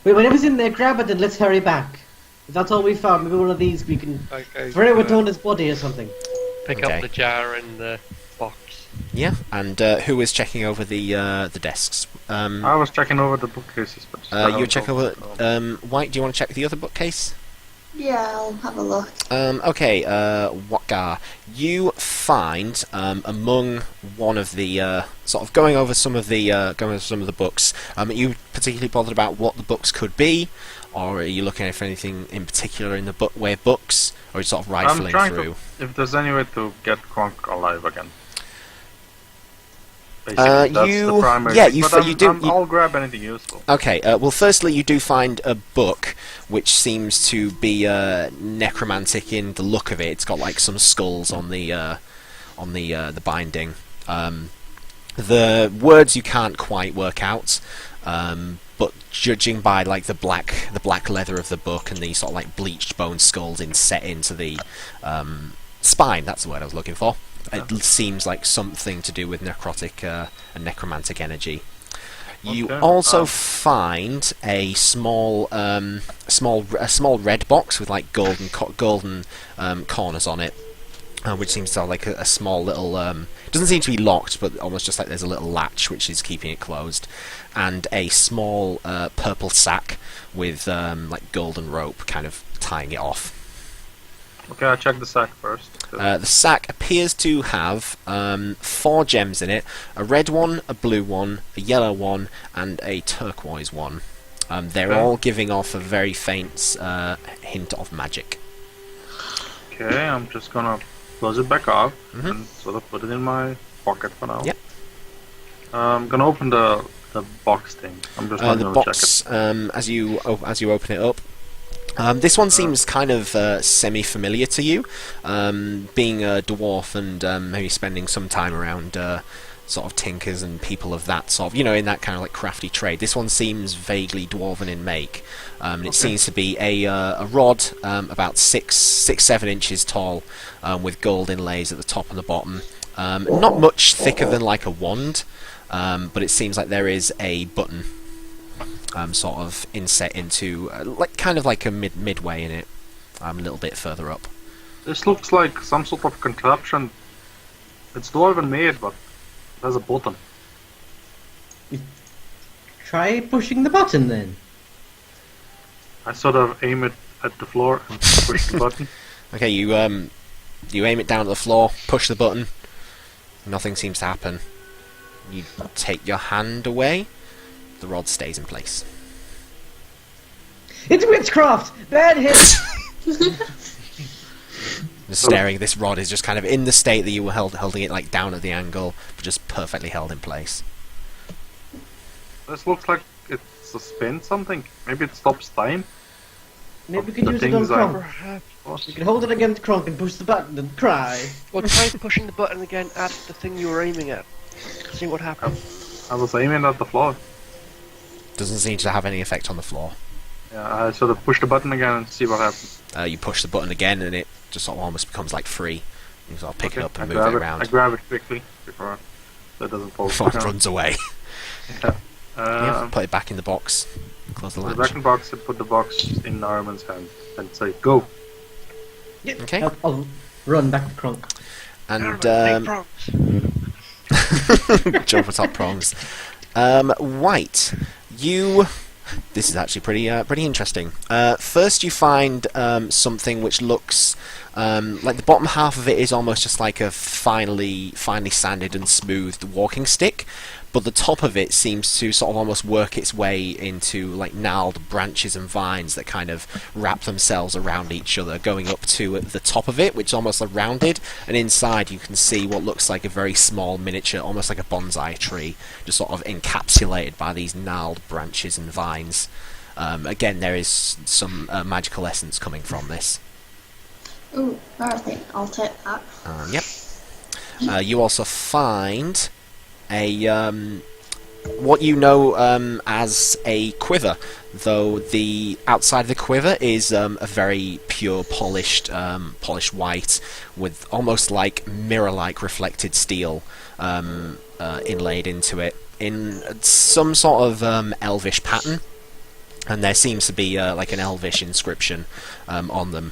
Wait, whatever's in there, grab it and let's hurry back. If that's all we found, maybe one of these we can throw it on his body or something. Pick up the jar and the box. Yeah, and who is checking over the desks? I was checking over the bookcases, but you check over. White, do you want to check the other bookcase? Yeah, I'll have a look. Okay. Watgar, you find among one of the sort of going over some of the books. Are you particularly bothered about what the books could be, or are you looking for anything in particular in the books, or are you sort of rifling I'm trying through? if there's any way to get Kronk alive again. Basically, that's the primary. Yeah, I'll grab anything useful. Okay. Well, firstly, you do find a book which seems to be necromantic in the look of it. It's got like some skulls on the binding. The words you can't quite work out, but judging by like the black leather of the book and the sort of like bleached bone skulls set into the spine, that's the word I was looking for. It seems like something to do with necrotic and necromantic energy. You also find a small red box with like golden corners on it, which seems to have like a small little. Doesn't seem to be locked, but almost just like there's a little latch which is keeping it closed, and a small purple sack with like golden rope kind of tying it off. Okay, I'll check the sack first. The sack appears to have 4 gems in it: a red one, a blue one, a yellow one, and a turquoise one. They're all giving off a very faint hint of magic. Okay, I'm just gonna close it back off and sort of put it in my pocket for now. Yep. I'm gonna open the box thing. I'm just not gonna check it. As you open it up. This one seems kind of semi-familiar to you, being a dwarf and maybe spending some time around sort of tinkers and people of that sort of, in that kind of like crafty trade. This one seems vaguely dwarven in make, and it seems to be a rod about 6-7 inches tall, with gold inlays at the top and the bottom. Not much thicker than like a wand, but it seems like there is a button. Sort of inset into like kind of like a midway in it, a little bit further up. This looks like some sort of contraption. It's dwarven made, but it has a button. Try pushing the button then. I sort of aim it at the floor and push the button. Okay, you aim it down at the floor, push the button. Nothing seems to happen. You take your hand away. The rod stays in place. It's witchcraft! Bad hit! Just staring, this rod is just kind of in the state that you were holding it like down at the angle, but just perfectly held in place. This looks like it suspends something. Maybe it stops time. Maybe we could use it on Kronk. You can hold it against Kronk and push the button and cry. Well, try pushing the button again at the thing you were aiming at. See what happens. I was aiming at the floor. Doesn't seem to have any effect on the floor. Yeah, I sort of push the button again and see what happens. You push the button again and it just sort of almost becomes like free. You sort of pick it up and move grab it around. I grab it quickly before so it doesn't fall Before it down. runs away. Yeah. Yeah, put it back in the box. Close the Put latch. it back in the box and put the box in Narman's hand and say, go! Okay. I'll run back to Kronk. And Take prongs. jump atop prongs. White, you. This is actually pretty interesting. First, you find something which looks like the bottom half of it is almost just like a finely sanded and smoothed walking stick, but the top of it seems to sort of almost work its way into like gnarled branches and vines that kind of wrap themselves around each other, going up to the top of it, which is almost like rounded, and inside you can see what looks like a very small miniature, almost like a bonsai tree, just sort of encapsulated by these gnarled branches and vines. Again, there is some magical essence coming from this. Ooh, alright, I'll take that. Yep. You also find a what you know as a quiver, though the outside of the quiver is a very pure, polished white with almost like mirror-like reflected steel inlaid into it in some sort of elvish pattern. And there seems to be like an elvish inscription on them.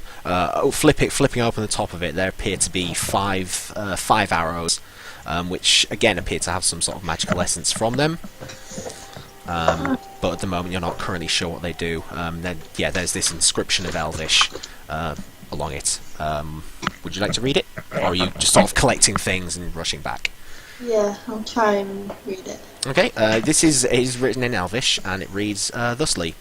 Flipping open the top of it, there appear to be five arrows, which again appear to have some sort of magical essence from them. But at the moment, you're not currently sure what they do. Then, yeah, there's this inscription of elvish along it. Would you like to read it, or are you just sort of collecting things and rushing back? Yeah, I'll try and read it. Okay, this is written in Elvish, and it reads thusly.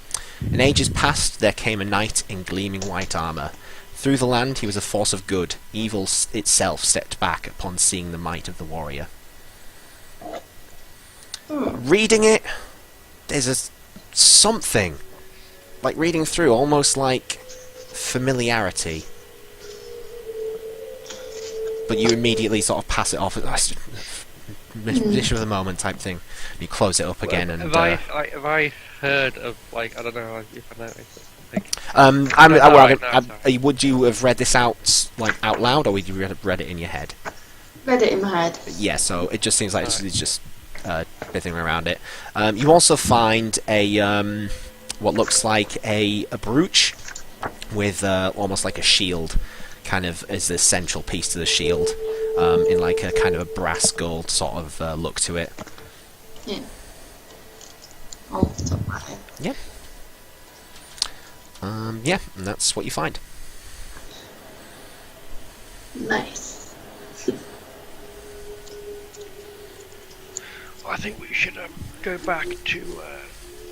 In ages past there came a knight in gleaming white armour. Through the land he was a force of good. Evil itself stepped back upon seeing the might of the warrior. Reading it, there's something, like reading through, almost like familiarity. But you immediately sort of pass it off as mission of the moment type thing. You close it up again, and have I heard of, like, I don't know if I noticed. would you have read this out loud, or would you read it in your head? Read it in my head. Yeah, so it just seems like it's just bidding around it. You also find a what looks like a brooch with almost like a shield, kind of as the central piece to the shield, in like a kind of a brass gold sort of look to it. Yeah. I'll stop my head. Yeah. Yeah, and that's what you find. Nice. I think we should go back to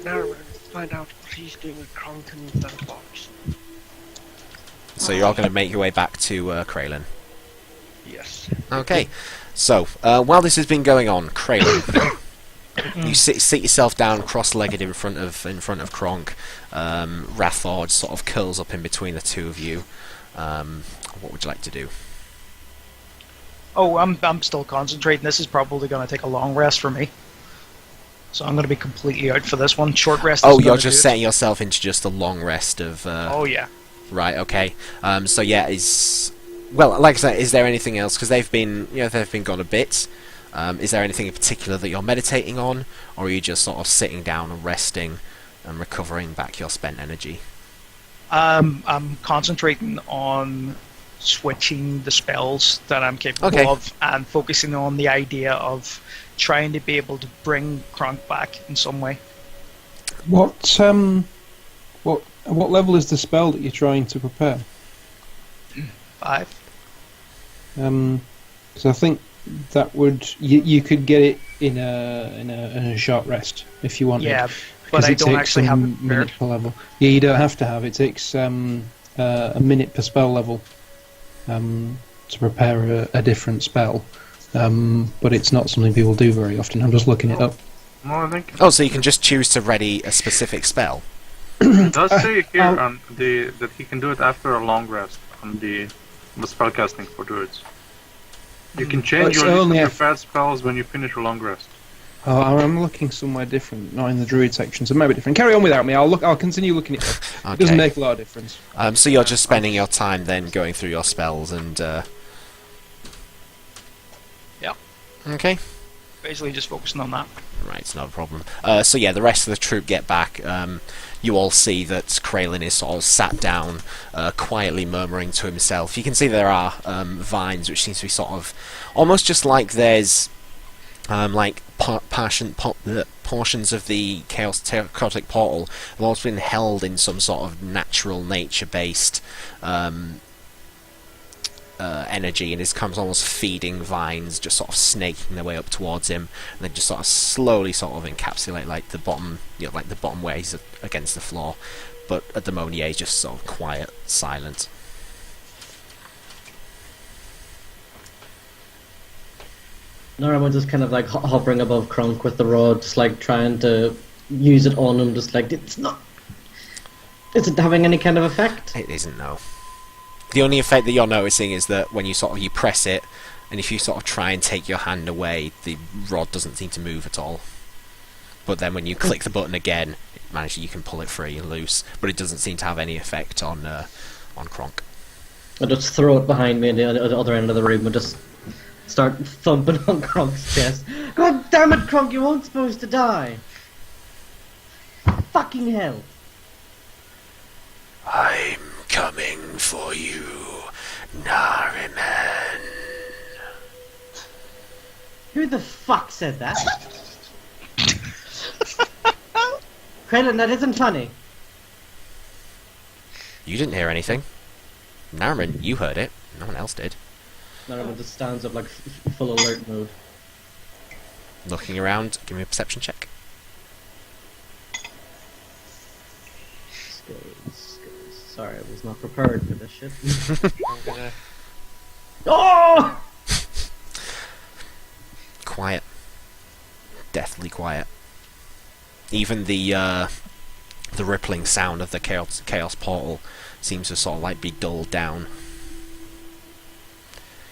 Naraman and find out what he's doing with Kronk and that box. So you're all going to make your way back to Kraylin. Yes. Okay. So while this has been going on, Kraylin, you sit yourself down, cross-legged in front of Kronk. Rathord sort of curls up in between the two of you. What would you like to do? Oh, I'm still concentrating. This is probably going to take a long rest for me. So I'm going to be completely out for this one. Short rest. Oh, you're just setting yourself into just a long rest of. Oh yeah. Right. Okay. So yeah, well, like I said, is there anything else? Because they've been gone a bit. Is there anything in particular that you're meditating on, or are you just sort of sitting down and resting and recovering back your spent energy? I'm concentrating on switching the spells that I'm capable of, and focusing on the idea of trying to be able to bring Kronk back in some way. What What level is the spell that you're trying to prepare? 5. Because I think that would you could get it in a short rest if you wanted. Yeah, but I don't actually have it prepared. Minute per level. Yeah, you don't have to have it. It takes a minute per spell level to prepare a different spell. But it's not something people do very often. I'm just looking it up. No, I think Oh, so you can just choose to ready a specific spell. it does say here on that he can do it after a long rest on the spellcasting for druids. You can change It's your list of only your if- fat spells when you finish a long rest. Oh, I'm looking somewhere different, not in the druid section, so maybe different. Carry on without me. I'll continue looking it up. It doesn't make a lot of difference. So you're just spending your time then going through your spells and. Yeah. Okay. Basically, just focusing on that. Right, it's not a problem. So yeah, the rest of the troop get back. You all see that Kraylin is sort of sat down, quietly murmuring to himself. You can see there are vines, which seems to be sort of almost just like there's like portions of the chaotic portal have also been held in some sort of natural nature-based energy, and is comes almost feeding vines, just sort of snaking their way up towards him, and then just sort of slowly sort of encapsulate like the bottom, like the bottom where he's against the floor. But at the moment, yeah, he's just sort of quiet, silent. Naramon's just kind of like hovering above Kronk with the rod, just like trying to use it on him, just like it's not. Is it having any kind of effect? It isn't, no. The only effect that you're noticing is that when you press it, and if you sort of try and take your hand away, the rod doesn't seem to move at all. But then when you click the button again, you can pull it free and loose, but it doesn't seem to have any effect on Kronk. I just throw it behind me in the other end of the room and just start thumping on Kronk's chest. God damn it, Kronk, you weren't supposed to die. Fucking hell. I'm coming for you, Nariman. Who the fuck said that? Krellin, that isn't funny. You didn't hear anything. Nariman, you heard it. No one else did. Naraman just stands up like full alert mode. Looking around, give me a perception check. Skills. Sorry, I was not prepared for this shit. I'm gonna. Oh! Quiet. Deathly quiet. Even the rippling sound of the chaos portal seems to sort of like be dulled down.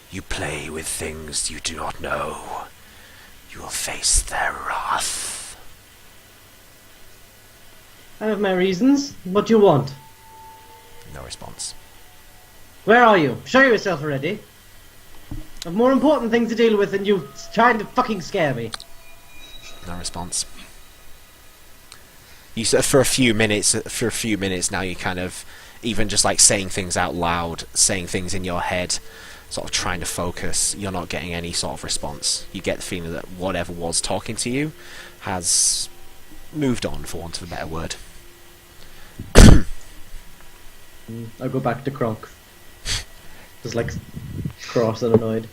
You play with things you do not know. You will face their wrath. I have my reasons. What do you want? No response. Where are you? Show yourself already. I've more important things to deal with than you trying to fucking scare me. No response. You for a few minutes now, you kind of even just like saying things out loud, saying things in your head, sort of trying to focus. You're not getting any sort of response. You get the feeling that whatever was talking to you has moved on, for want of a better word. I'll go back to Kronk. Just like cross and annoyed.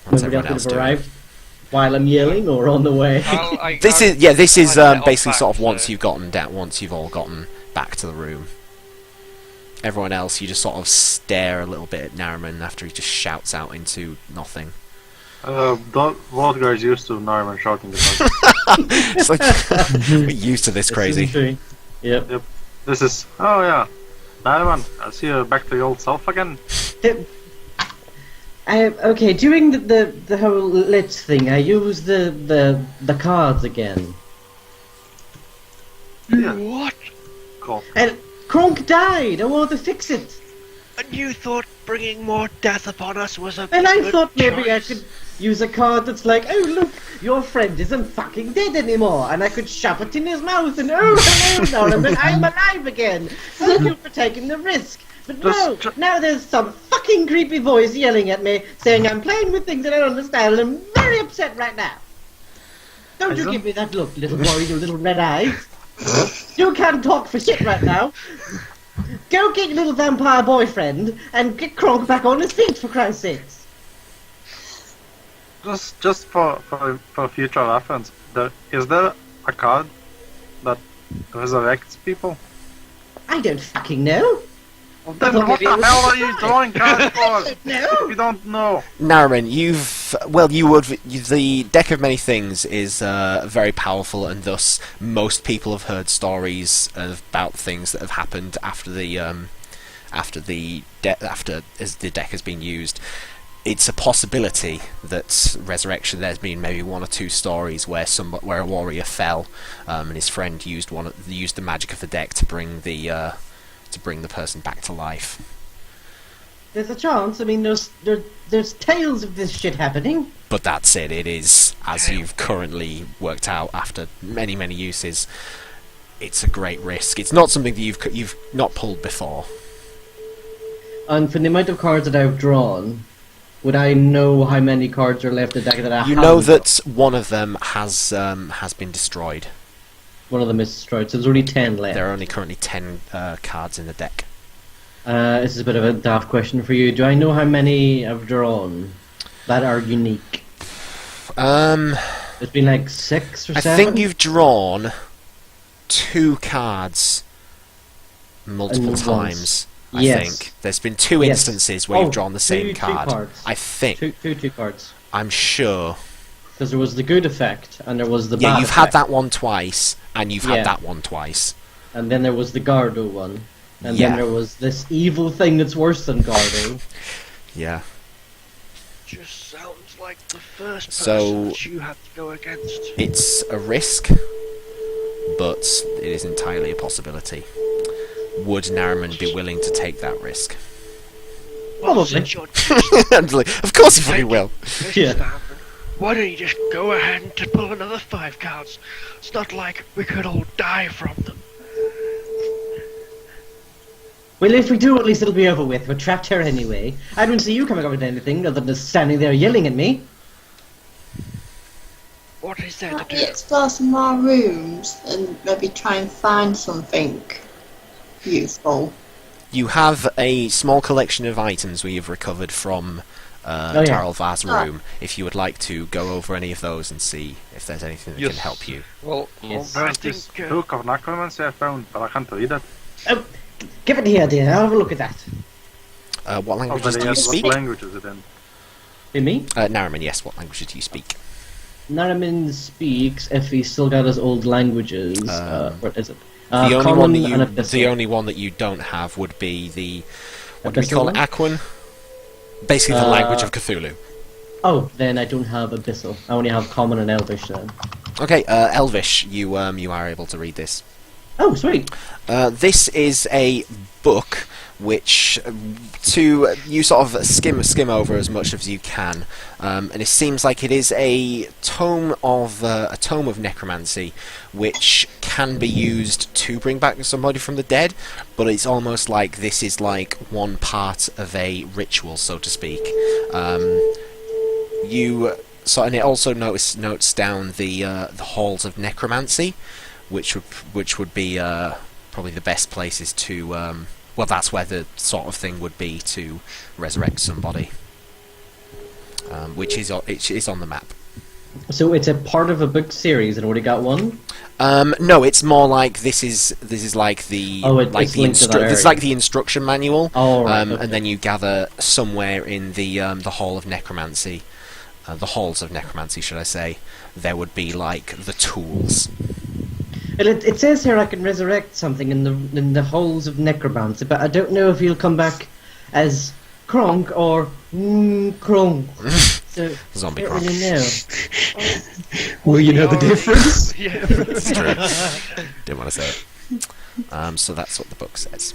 What's Nobody everyone else else have doing? arrived while I'm yelling or on the way. This is basically back, sort of once so- you've gotten down, once you've all gotten back to the room. Everyone else, you just sort of stare a little bit at Nariman after he just shouts out into nothing. Vodgar is used to Nariman shouting the It's like we're used to this crazy. Yep. This is, oh yeah, Nariman, I see you back to your old self again. Okay, during the whole lich thing, I used the cards again. Yeah. What? Cool. And Kronk died. I wanted to fix it. And you thought bringing more death upon us was a And I good thought maybe I choice? could use a card that's like, oh look, your friend isn't fucking dead anymore, and I could shove it in his mouth and oh hello Norman, I'm alive again. Thank you for taking the risk. But no, now there's some fucking creepy voice yelling at me, saying I'm playing with things I don't understand, and I'm very upset right now. Don't you give me that look, little boy, you little red eyes. You can't talk for shit right now. Go get your little vampire boyfriend and get Kronk back on his feet, for Christ's sakes. Just for future reference, is there a card that resurrects people? I don't fucking know. Well, then what the hell are you drawing cards for? If you don't know. Naraman, the Deck of Many Things is very powerful, and thus most people have heard stories about things that have happened after as the deck has been used. It's a possibility that resurrection. There's been maybe one or two stories where a warrior fell, and his friend used the magic of the deck to bring the person back to life. There's a chance. I mean, there's tales of this shit happening. But that's it. It is, as you've currently worked out after many, many uses, it's a great risk. It's not something that you've not pulled before. And for the amount of cards that I've drawn, would I know how many cards are left in the deck that I have? You know that one of them has been destroyed. One of them is destroyed, so there's only 10 left. There are only currently 10 cards in the deck. This is a bit of a daft question for you. Do I know how many I've drawn that are unique? There's been like 6 or 7? I think you've drawn 2 cards multiple times. I think there's been 2 instances where you've drawn the same card. Cards. I think. Two cards. I'm sure. Because there was the good effect and there was the bad Yeah, you've effect. had that one twice, and you've had that one twice. And then there was the Gardo one. And then there was this evil thing that's worse than Gardo. Yeah. Just sounds like the first person So that you had to go against. it's a risk, but it is entirely a possibility. Would Naraman be willing to take that risk? Well, Probably. since you're Of course he fucking will. Yeah. Why don't you just go ahead and to pull another 5 cards? It's not like we could all die from them. Well, if we do, at least it'll be over with. We're trapped here anyway. I don't see you coming up with anything other than just standing there yelling at me. What is there to Can't do? we explore some more rooms and maybe try and find something useful? You have a small collection of items we have recovered from Darrell Vaz room. If you would like to go over any of those and see if there's anything that can help you. Well, Yes. I There's this think book of necromancy I found, but I can't read it. Give it here, dear. I'll have a look at that. What languages but do you what speak? language is it in? In me? Naraman, yes. What languages do you speak? Naraman speaks, if he's still got his old languages. What is it? The only Common one that and you, Abyssal. the only one that you don't have would be the what do we Abyssal call it? one? Aquan. Basically, the language of Cthulhu. Oh, then I don't have Abyssal. I only have Common and Elvish then. Okay, Elvish, you are able to read this. Oh, sweet. This is a book which you sort of skim over as much as you can, and it seems like it is a tome of necromancy, which can be used to bring back somebody from the dead. But it's almost like this is like one part of a ritual, so to speak. And it also notes down the halls of necromancy, which would be probably the best places to. Well, that's where the sort of thing would be to resurrect somebody, which is on the map. So it's a part of a book series and already got one? No, it's more like this is like the it's linked to that it's area. like the instruction manual. Oh, right, okay. And then you gather somewhere in the hall of necromancy, the halls of necromancy, should I say? There would be like the tools. Well, it says here I can resurrect something in the halls of necromancy, but I don't know if he'll come back as Kronk or Kronk. So, Zombie I don't Kronk. really know. Will you know the difference? Yeah. It's true. Didn't want to say it. So that's what the book says.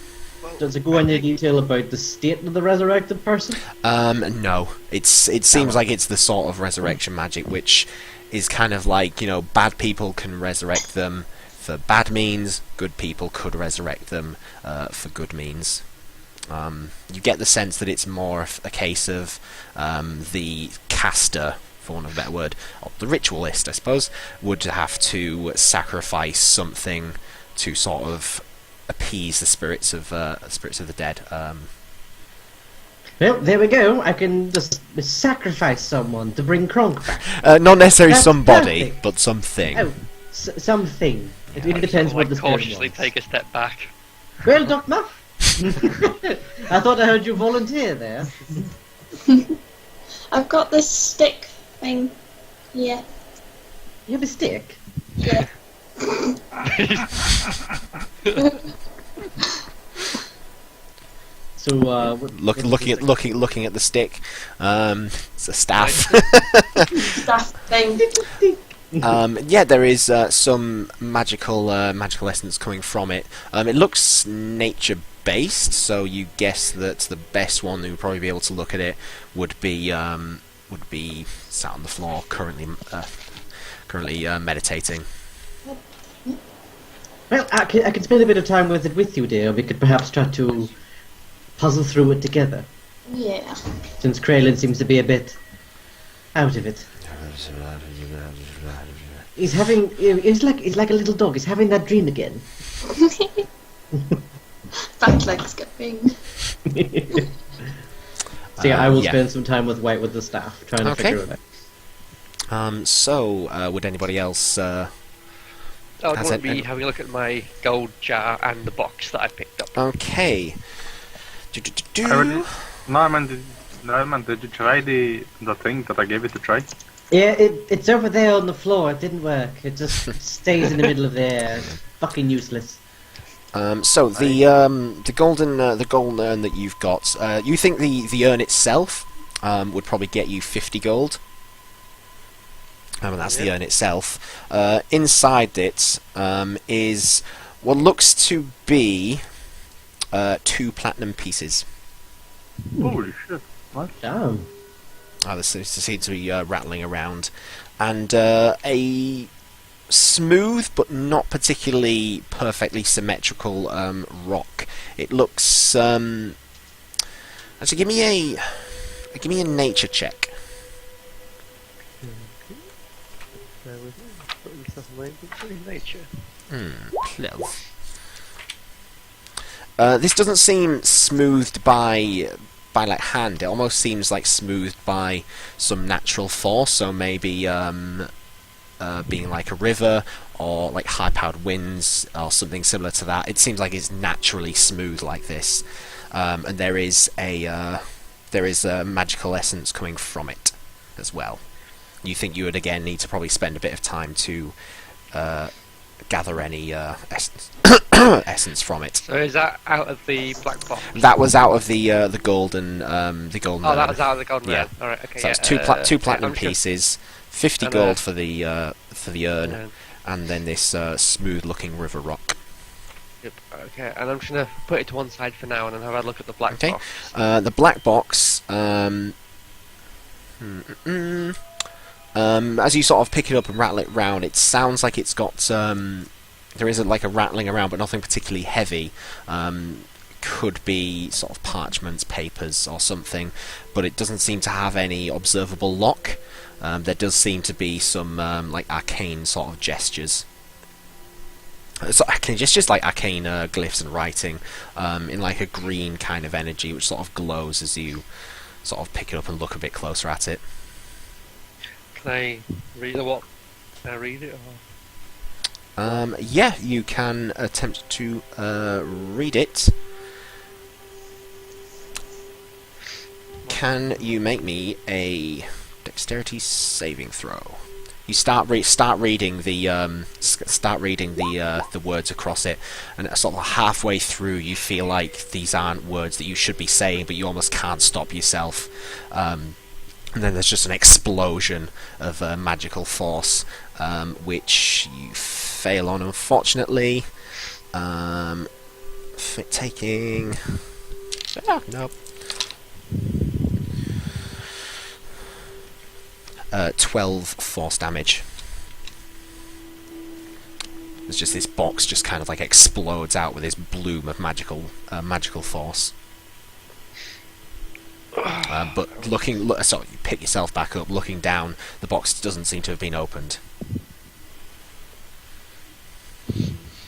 Does it go into detail about the state of the resurrected person? No. It seems like it's the sort of resurrection magic which is kind of like, bad people can resurrect them for bad means, good people could resurrect them for good means. You get the sense that it's more a case of the caster, for want of a better word, or the ritualist, I suppose, would have to sacrifice something to sort of appease the spirits of the dead. Well, there we go. I can just sacrifice someone to bring Kronk back. Not necessarily That's somebody, perfect. but something. Oh, something. It really I depends just what the spirit cautiously wants. take a step back. Well, Doc Muff. I thought I heard you volunteer there. I've got this stick thing. Yeah. You have a stick? Yeah. So, Looking at the stick. It's a staff. Staff thing. Yeah, there is some magical essence coming from it. It looks nature based, so you guess that the best one who would probably be able to look at it would be sat on the floor currently meditating. Well, I can spend a bit of time with it with you, dear. We could perhaps try to puzzle through it together. Yeah. Since Kraylin seems to be a bit out of it. He's like a little dog. He's having that dream again. Back legs going. So yeah, I will yeah. spend some time with White with the staff, trying to figure it out. So, would anybody else? I would Has want it to be been- having a look at my gold jar and the box that I picked up. Okay. Norman, did you try the thing that I gave it to try? Yeah, it's over there on the floor. It didn't work. It just stays in the middle of there. It's fucking useless. So the golden urn that you've got, you think the urn itself would probably get you 50 gold. And that's the urn itself. Inside it is what looks to be 2 platinum pieces. Holy shit! What? Damn. This seems to be rattling around, and a smooth but not particularly perfectly symmetrical rock. It looks. Actually, give me a nature check. Nature. Please. This doesn't seem smoothed by like hand. It almost seems like smoothed by some natural force. So maybe being like a river or like high-powered winds or something similar to that. It seems like it's naturally smooth like this, and there is a magical essence coming from it as well. You think you would again need to probably spend a bit of time to gather any essence from it. So is that out of the black box? That was out of the golden Oh, that was out of the golden yeah. urn. All right, okay. So yeah. it's two platinum I'm sure- pieces, 50 And, gold for the urn, Yeah. and then this smooth-looking river rock. Yep, okay, and I'm just gonna put it to one side for now, and then have a look at the black Okay. box. The black box. As you sort of pick it up and rattle it round, it sounds like it's got there is like a rattling around, but nothing particularly heavy. Could be sort of parchments, papers, or something, but it doesn't seem to have any observable lock. There does seem to be some like arcane sort of gestures. So just like arcane glyphs and writing in like a green kind of energy, which sort of glows as you sort of pick it up and look a bit closer at it. Can I read it? What? Can I read it? Or? Yeah, you can attempt to read it. Can you make me a dexterity saving throw? You start reading the words across it, and sort of halfway through, you feel like these aren't words that you should be saying, but you almost can't stop yourself. And then there's just an explosion of magical force, which you fail on, unfortunately. Taking... nope. 12 force damage. There's just this box just kind of like explodes out with this bloom of magical force. But so you pick yourself back up, looking down, the box doesn't seem to have been opened.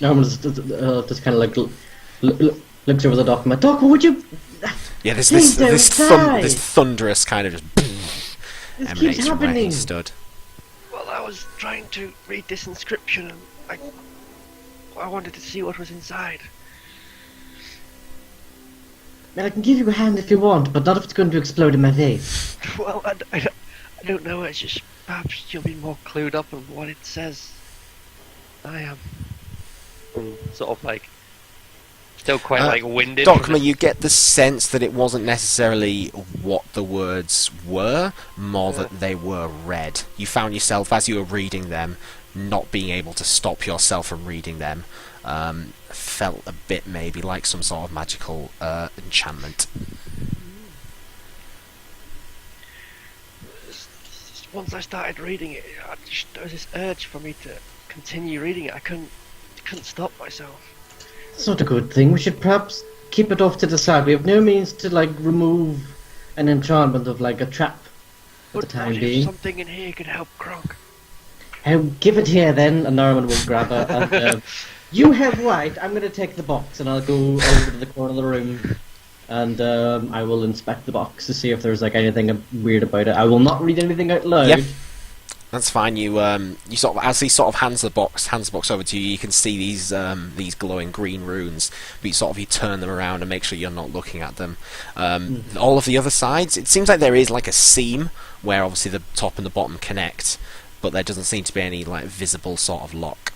Norman just kind of like looks over the document. Doc, would you? Yeah, Please don't die. this thunderous kind of just This emanates keeps from where he happening. stood. Well, I was trying to read this inscription, and I wanted to see what was inside. Well, I can give you a hand if you want, but not if it's going to explode in my face. Well, I don't know. It's just perhaps you'll be more clued up on what it says. I am. Sort of like still quite like winded. Docma, you get the sense that it wasn't necessarily what the words were, more that they were read. You found yourself, as you were reading them, not being able to stop yourself from reading them. Felt a bit maybe like some sort of magical enchantment. Once I started reading it, there was this urge for me to continue reading it. I couldn't stop myself. It's not a good thing. We should perhaps keep it off to the side. We have no means to like remove an enchantment of like a trap at the time what if being. something in here could help Kronk? Give it here then, and Norman will grab it. And, you have right. I'm going to take the box, and I'll go over to the corner of the room, and I will inspect the box to see if there's like anything weird about it. I will not read anything out loud. Yep. That's fine. You sort of, as he sort of hands the box over to you, you can see these glowing green runes. But you turn them around and make sure you're not looking at them. All of the other sides, it seems like there is like a seam where obviously the top and the bottom connect, but there doesn't seem to be any like visible sort of lock.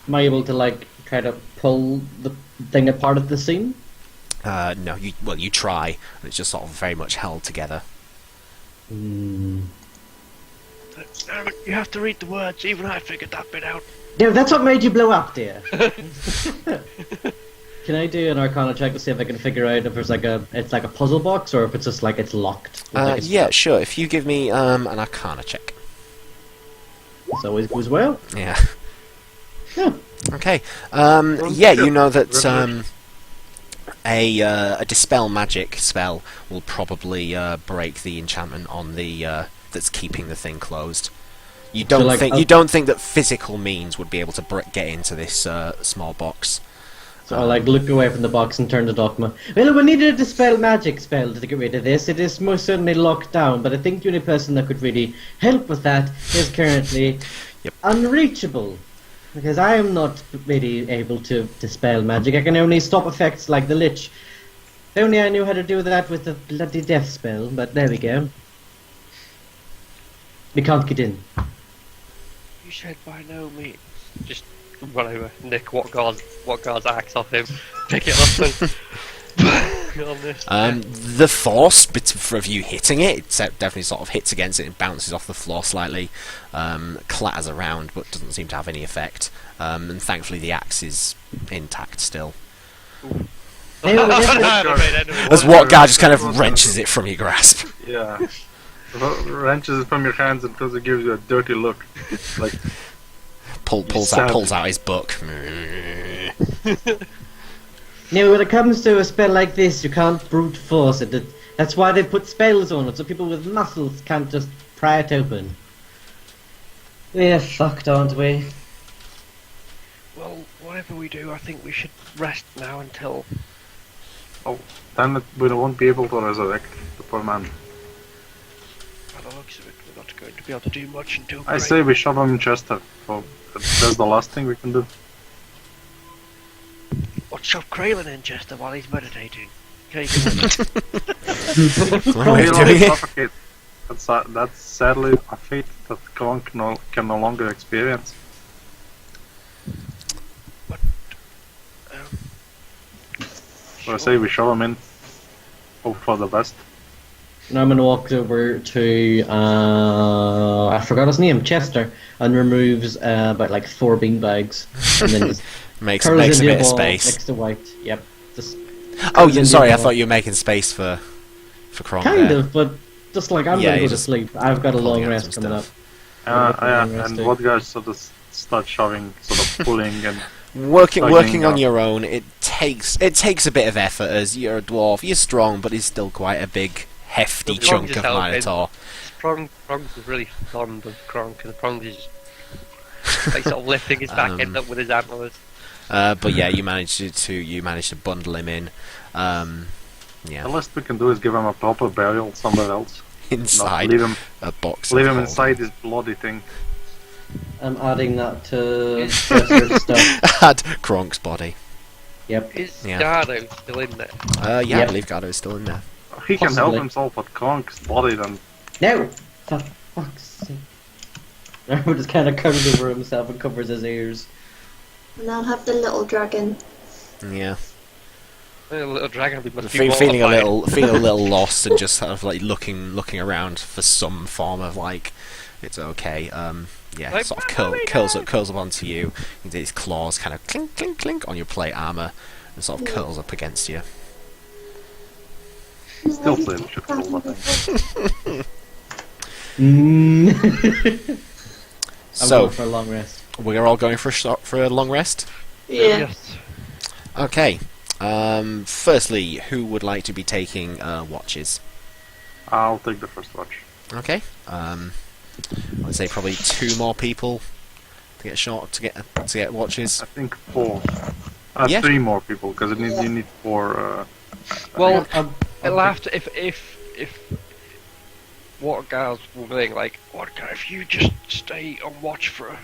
Am I able to like try to pull the thing apart of the seam? No, you try, and it's just sort of very much held together. You have to read the words. Even I figured that bit out. No, that's what made you blow up, dear. Can I do an Arcana check to see if I can figure out if there's it's like a puzzle box or if it's just like it's locked? Yeah, sure. If you give me an Arcana check. This always goes well. Yeah. Yeah. Okay. Yeah, you know that a dispel magic spell will probably break the enchantment on the that's keeping the thing closed. You don't think that physical means would be able to get into this small box. So I like look away from the box and turn to Dogma. Well, we needed a dispel magic spell to get rid of this. It is most certainly locked down, but I think the only person that could really help with that is currently unreachable. Because I am not really able to dispel magic. I can only stop effects like the Lich. If only I knew how to do that with the bloody death spell, but there we go. We can't get in. You said by no means. Just run over, nick what guard's axe off him, pick it up and on this. The force of you hitting it definitely sort of hits against it and bounces off the floor slightly, clatters around but doesn't seem to have any effect, and thankfully the axe is intact still. As Watgar just kind of wrenches it from your grasp. Yeah. Wrenches it from your hands until it gives you a dirty look. Like pulls out his book. Now, when it comes to a spell like this, you can't brute force it. That's why they put spells on it, so people with muscles can't just pry it open. We're fucked, aren't we? Well, whatever we do, I think we should rest now until... Oh, then we won't be able to resurrect the poor man. By the looks of it, we're not going to be able to do much until... I say we shove him in Chester. So that's the last thing we can do. Or shove Kraylin in Chester while he's meditating. Okay, suffocate. That's sadly a fate that Kronk can no longer experience. But, so I say we shove him in. Hope for the best. Norman walks over to, I forgot his name, Chester, and removes about like 4 beanbags. And then just makes a bit of space. Next to White, yep. Just sorry, I thought you were making space for Kronk. Kind of, but just like I'm going to go to sleep. I've got a long rest coming up. And what guys sort of start shoving, sort of pulling and... Working on your own, it takes a bit of effort as you're a dwarf. You're strong, but it's still quite a big, hefty chunk of Minotaur. Prongs is really fond of Kronk, and Prongs is Like sort of lifting his back end up with his antlers. But yeah, you managed to bundle him in. Yeah, The least we can do is give him a proper burial somewhere else. inside leave him, a box. leave of him holding. inside his bloody thing. I'm adding that to Chester's stuff. Add Kronk's body. Yep. Is Yeah. Dardo still in there? Yeah, I Yep. believe Gardo is still in there. He can help Possibly. himself with Kronk's body then. No! For fuck's sake. Narbo just kind of covers over himself and covers his ears. And I'll have the little dragon. Yeah, The little dragon must be feeling a mortified. little lost and just sort of like looking around for some form of like, it's okay. Yeah, Like, sort of "Mommy, curls up onto you. His claws kind of clink clink clink on your plate armor and sort of curls up against you. Still playing shit for nothing. I'm So going for a long rest. we're all going for a long rest. Yeah. Yes. Okay. Firstly, who would like to be taking watches? I'll take the first watch. Okay. I'd say probably 2 more people to get watches. I think 4. Yeah. 3 more people, because you need 4. Well, I'll it'll have to if what guys will think like, what guy? If you just stay on watch for a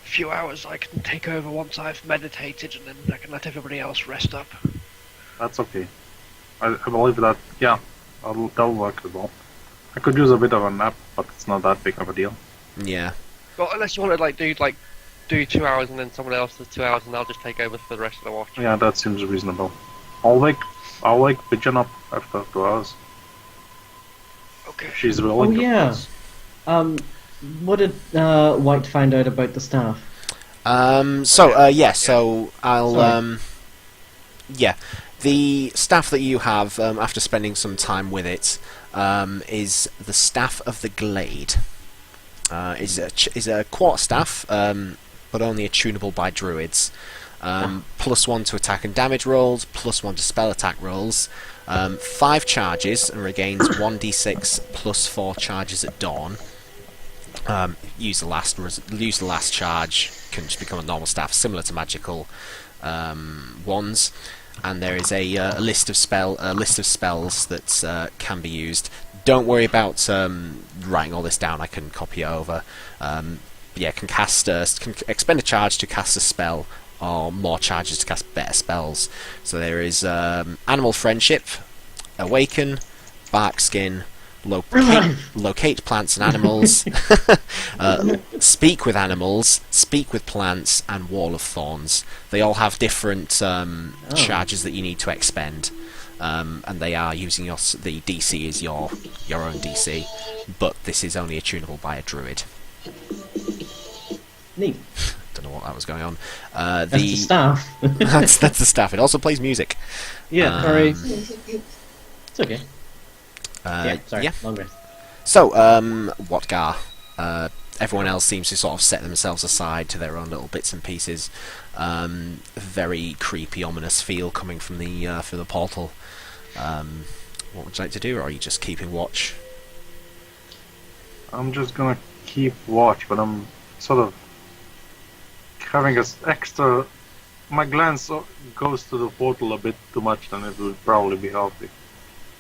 few hours, I can take over once I've meditated, and then I can let everybody else rest up. That's okay. I believe that, yeah, that'll work as well. I could use a bit of a nap, but it's not that big of a deal. Yeah. Well, unless you want to do 2 hours and then someone else does 2 hours, and I'll just take over for the rest of the watch. Yeah, that seems reasonable. I'll wake Pigeon up after 2 hours. Okay. She's Oh willing to yeah. pass. What did White find out about the staff? So I'll Sorry. yeah, the staff that you have after spending some time with it is the staff of the Glade. Is a quarter staff, but only attunable by druids. +1 to attack and damage rolls, +1 to spell attack rolls. 5 charges and regains 1d6 +4 charges at dawn. Use the last charge, can just become a normal staff, similar to magical wands. And there is a list of spells that can be used. Don't worry about writing all this down. I can copy it over. Yeah, can expend a charge to cast a spell, or more charges to cast better spells. So there is Animal Friendship, Awaken, Bark Skin, locate plants and animals, speak with animals, speak with plants, and Wall of Thorns. They all have different charges that you need to expend, and they are using the DC is your own DC, but this is only attunable by a druid. Neat. Don't know what that was going on. That's the staff. that's the staff. It also plays music. Yeah, Sorry. it's okay. Yeah, sorry. Yeah. Long rest. So, Watgar. Everyone else seems to sort of set themselves aside to their own little bits and pieces. Very creepy, ominous feel coming from the portal. What would you like to do, or are you just keeping watch? I'm just gonna keep watch, but I'm sort of having a extra. My glance goes to the portal a bit too much, then it would probably be healthy.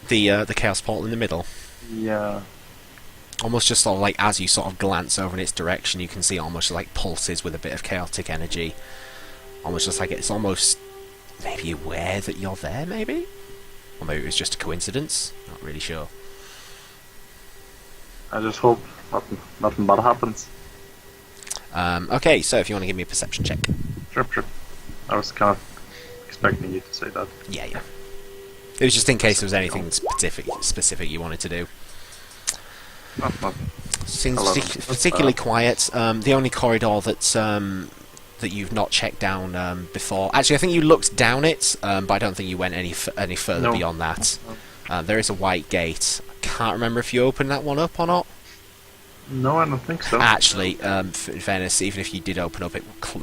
The chaos portal in the middle. Yeah. Almost just sort of like as you sort of glance over in its direction, you can see almost like pulses with a bit of chaotic energy. Almost just like it's almost maybe aware that you're there, maybe? Or maybe it was just a coincidence. Not really sure. I just hope nothing bad happens. Okay, so if you want to give me a perception check. Sure. I was kind of expecting you to say that. Yeah. It was just in case there was anything specific you wanted to do. Not. Seems 11. particularly quiet. The only corridor that you've not checked down before. Actually, I think you looked down it, but I don't think you went any further No. beyond that. There is a white gate. I can't remember if you opened that one up or not. No, I don't think so. Actually, in fairness, even if you did open up,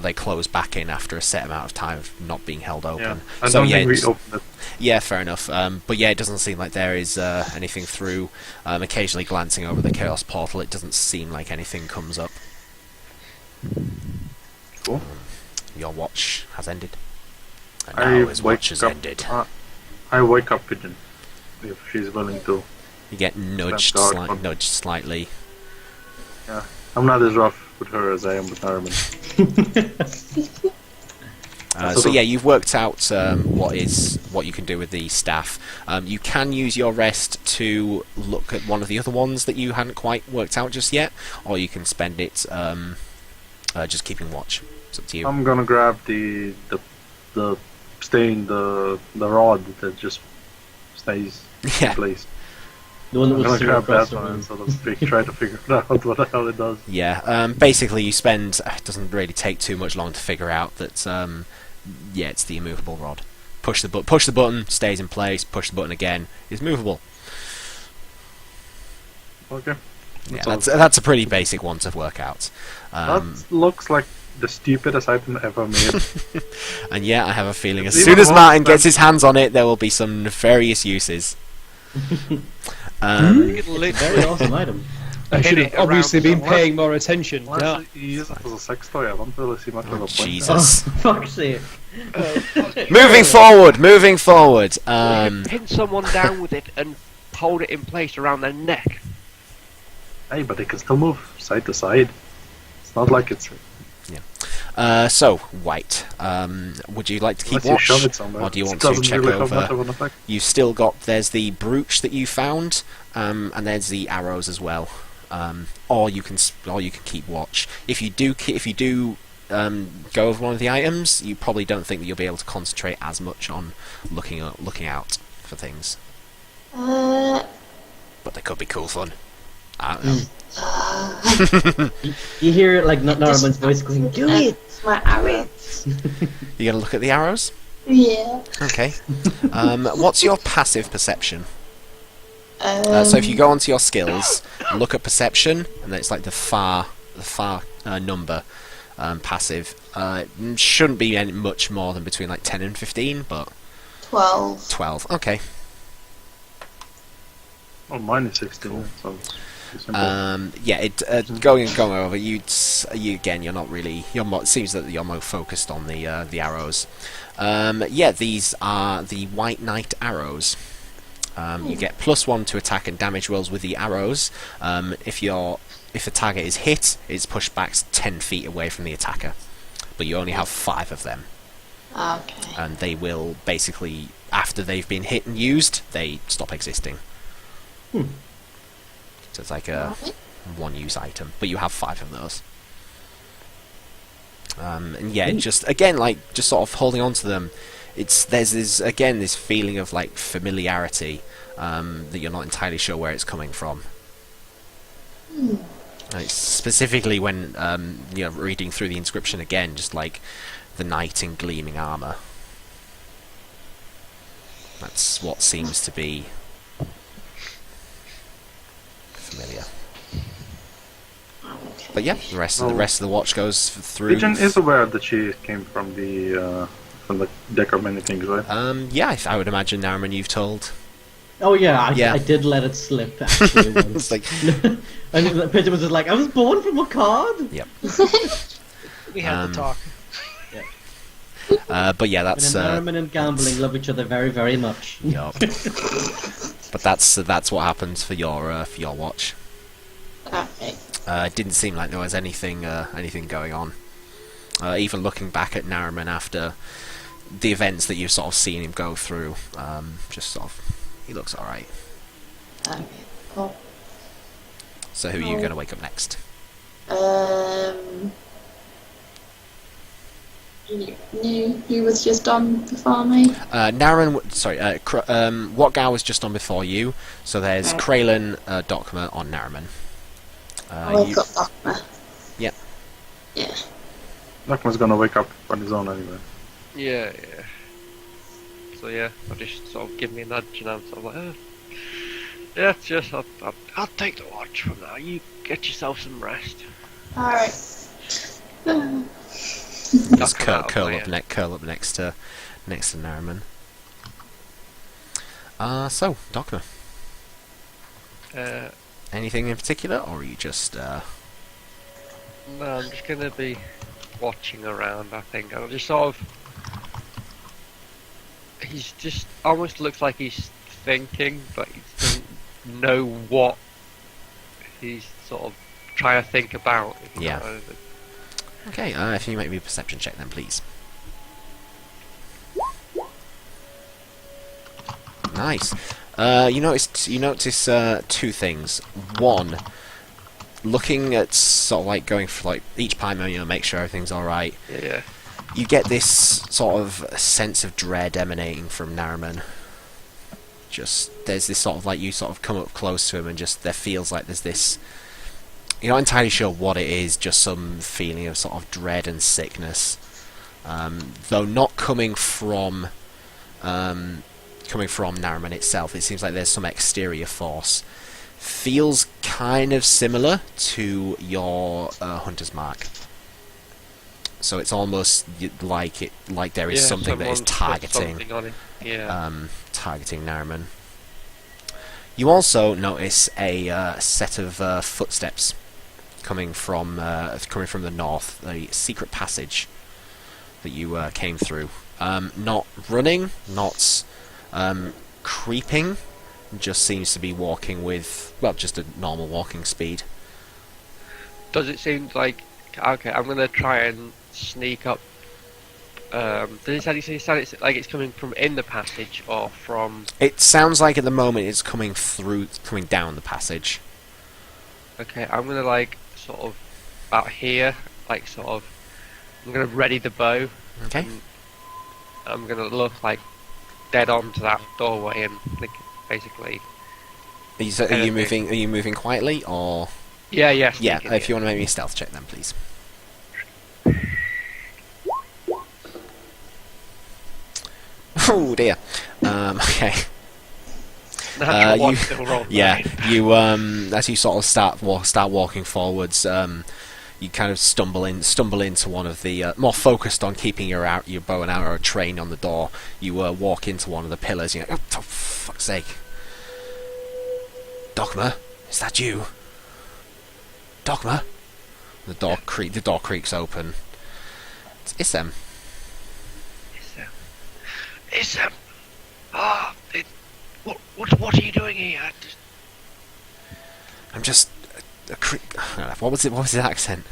they close back in after a set amount of time of not being held open. Yeah. I So don't yeah, think we it's- opened it. Yeah, fair enough. But yeah, it doesn't seem like there is anything through. Occasionally glancing over the chaos portal, it doesn't seem like anything comes up. your watch has ended. And I now his watch has wake up- ended. I wake up Pigeon if she's willing to. You get nudged, That's dark. nudged slightly. I'm not as rough with her as I am with Narman. So yeah, you've worked out what you can do with the staff. You can use your rest to look at one of the other ones that you hadn't quite worked out just yet, or you can spend it just keeping watch. It's up to you. I'm gonna grab the rod that just stays Yeah. in place. The one that I'm was gonna through grab across that the one room. and sort of try to figure out what the hell it does. Yeah. Basically, you spend. It doesn't really take too much long to figure out that. Yeah, it's the immovable rod. Push the button, stays in place. Push the button again, is movable. Okay. Yeah, all. that's a pretty basic one to work out. That looks like the stupidest item ever made. And yeah, I have a feeling as Even soon as more Martin gets expensive. his hands on it, there will be some nefarious uses. You could Very literally awesome item. I Hit should it have obviously around been somewhere. paying more attention. Yeah. Unless you use it as a sex toy, I don't really see much of a Oh, point. Jesus. Oh, fuck's sake. Moving forward. pin someone down with it and hold it in place around their neck. Hey, but it can still move side to side. It's not like it's. So, White, would you like to keep Unless you watch, shove it somewhere. or do you It want to doesn't check really have much over? of an effect. You've still got. There's the brooch that you found, and there's the arrows as well. Or you can keep watch. If you do go over one of the items, you probably don't think that you'll be able to concentrate as much on looking out for things. Uh, But they could be cool fun. I don't know. You hear like Norman's voice going, "Do it!" my arrows. You gonna look at the arrows? Yeah. Okay. What's your passive perception? So if you go onto your skills, and look at perception, and then it's like the far number passive. It shouldn't be any much more than between like 10 and 15, but 12. 12. Okay. Oh, mine is 16. So it's simple. Yeah. Going over. You again. You're not really. It seems that you're more focused on the arrows. Yeah. These are the White Knight arrows. You get +1 to attack and damage rolls with the arrows. If the target is hit, it's pushed back 10 feet away from the attacker. But you only have 5 of them, Okay. and they will basically, after they've been hit and used, they stop existing. So it's like a Right. one-use item, but you have 5 of those. And yeah, just again, like just sort of holding on to them. There's this feeling of like familiarity that you're not entirely sure where it's coming from. It's specifically when reading through the inscription again, just like the knight in gleaming armor. That's what seems to be familiar. Okay. But yeah, the rest of the watch goes through. Pigeon is aware that she came from the deck of many things, right? Yeah, I would imagine Nariman you've told. Oh yeah, Yeah. I did let it slip actually once. It's like, And the pigeon was just like, "I was born from a card." yep. We had to talk. But yeah, that's And Norman and gambling love each other very, very much. yup. But that's what happens for your watch. Okay. It didn't seem like there was anything going on. Even looking back at Nariman after the events that you've sort of seen him go through, just sort of, he looks all right. Okay. Cool. So who are you going to wake up next? Who was just on before me? Naren, sorry, Watgow was just on before you. So there's Right. Kraylin, Dokma on Nariman. I'll wake up Dogma. Yep. Yeah. Luckman's gonna wake up on his own anyway. Yeah. So yeah, I'll just sort of give me a nudge and I'm sort of like, yeah, just I'll take the watch from now. You get yourself some rest. Alright. Just Knock him out of curl my up next to Nariman. So Dokma, No, anything in particular, or are you just I'm just gonna be watching around, I think. And I just sort of... He's just almost looks like he's thinking, but he doesn't know what he's sort of trying to think about. Yeah. Okay, if you make me a perception check then, please. Nice. You notice two things. One, looking at sort of like going for like each pipe, make sure everything's all right. Yeah. You get this sort of sense of dread emanating from Nariman. Just there's this sort of like you sort of come up close to him, and just there feels like there's this. You're not entirely sure what it is, just some feeling of sort of dread and sickness, though not coming from Nariman itself. It seems like there's some exterior force. Feels kind of similar to your hunter's mark. So it's almost like there is something that is targeting targeting Nariman. You also notice a set of footsteps coming from the north, a secret passage that you came through. Not running, not creeping, just seems to be walking with, well, just a normal walking speed. Does it seem like... Okay, I'm going to try and sneak up. Does it sound like it's coming from in the passage or from... It sounds like at the moment it's coming down the passage. Okay, I'm going to like sort of out here, like sort of... I'm going to ready the bow. Okay. I'm going to look like dead on to that doorway and basically... Are you moving quietly or... Yeah. Yeah, if you want to make me a stealth check then, please. Oh dear. Okay. You as you sort of start walking forwards, you kind of stumble into one of the more focused on keeping your bow and arrow trained on the door. You walk into one of the pillars. You know, oh, for fuck's sake, Dogma, is that you? Dogma. The door creaks open. It's them. It's what are you doing here? I'm just what was his accent?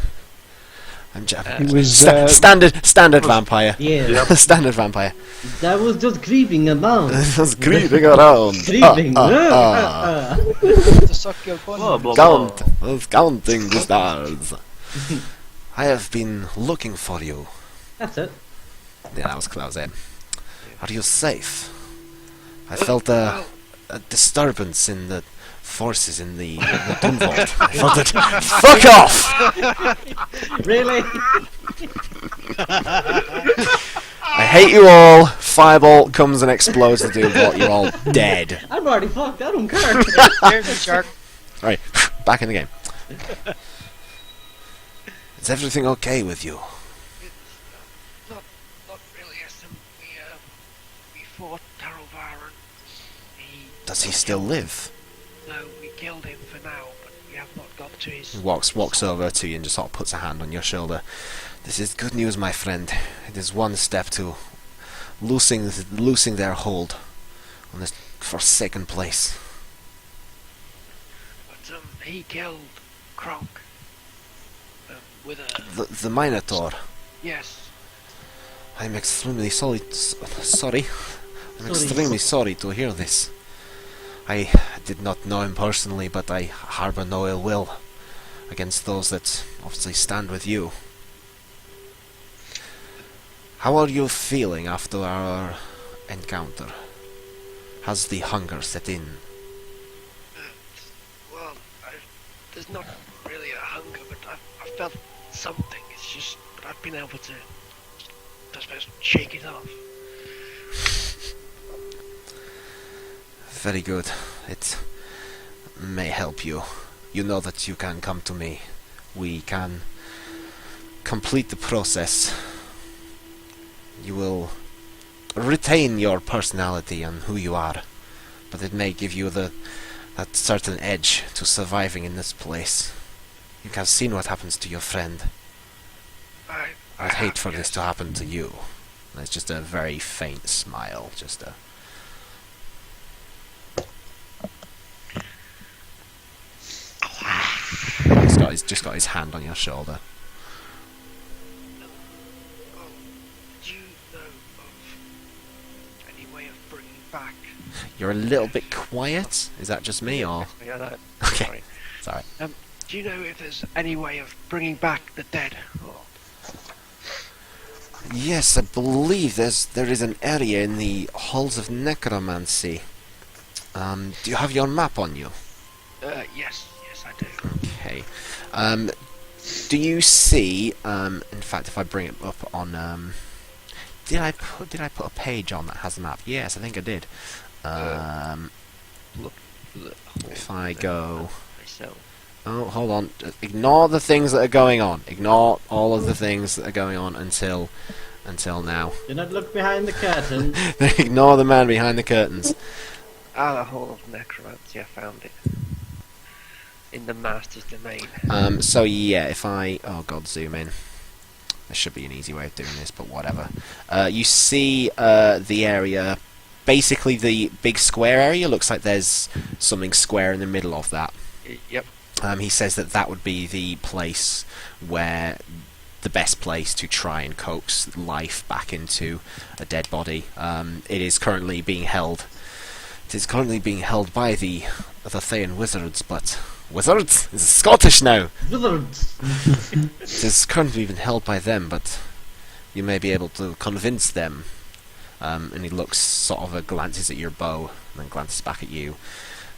It was standard vampire. Yeah. Standard vampire. I was just creeping around. Just creeping around. Creeping. To suck your bun. Counting the stars. I have been looking for you. That's it. Yeah, that was it. Are you safe? I felt a disturbance in the forces in the Doom Vault. I felt it. Fuck off! Really? I hate you all. Firebolt comes and explodes the Doom Vault. You're all dead. I'm already fucked. I don't care. Here's the shark. Alright, back in the game. Is everything okay with you? Not really. We fought Tarovar. Does he still live? No, we killed him for now, but we have not got to his... He walks over to you and just sort of puts a hand on your shoulder. This is good news, my friend. It is one step to loosing their hold on this forsaken place. But he killed Kronk. With a... The Minotaur. Yes. I'm extremely sorry. I'm extremely sorry to hear this. I did not know him personally, but I harbour no ill will against those that obviously stand with you. How are you feeling after our encounter? Has the hunger set in? Well, there's not really a hunger, but I felt something. It's just I've been able to, I suppose, shake it off. Very good. It may help you. You know that you can come to me. We can complete the process. You will retain your personality and who you are, but it may give you that certain edge to surviving in this place. You have seen what happens to your friend. I'd hate for this to happen to you. And it's just a very faint smile, just a... He's just got his hand on your shoulder. Do you know of any way of bringing back? You're a little bit quiet. Is that just me, or...? Yeah, that. Okay. Sorry. Do you know if there's any way of bringing back the dead? Or... Yes, I believe there is an area in the halls of necromancy. Do you have your map on you? Yes, I do. Okay. Do you see? In fact, if I bring it up on, did I put a page on that has a map? Yes, I think I did. If I go. Oh, hold on. Ignore the things that are going on. Ignore all of the things that are going on until now. Do not look behind the curtain. Ignore the man behind the curtains. The Hall of Necromancy, I found it. In the Master's Domain. So yeah, if I... Oh god, zoom in. There should be an easy way of doing this, but whatever. You see the area... Basically, the big square area looks like there's something square in the middle of that. Yep. He says that would be the place where... the best place to try and coax life back into a dead body. It is currently being held... It is currently being held by the Thayan wizards, but... Wizards? It's Scottish now! Wizards! It is currently being held by them, but... You may be able to convince them. And he looks, sort of, glances at your bow, and then glances back at you.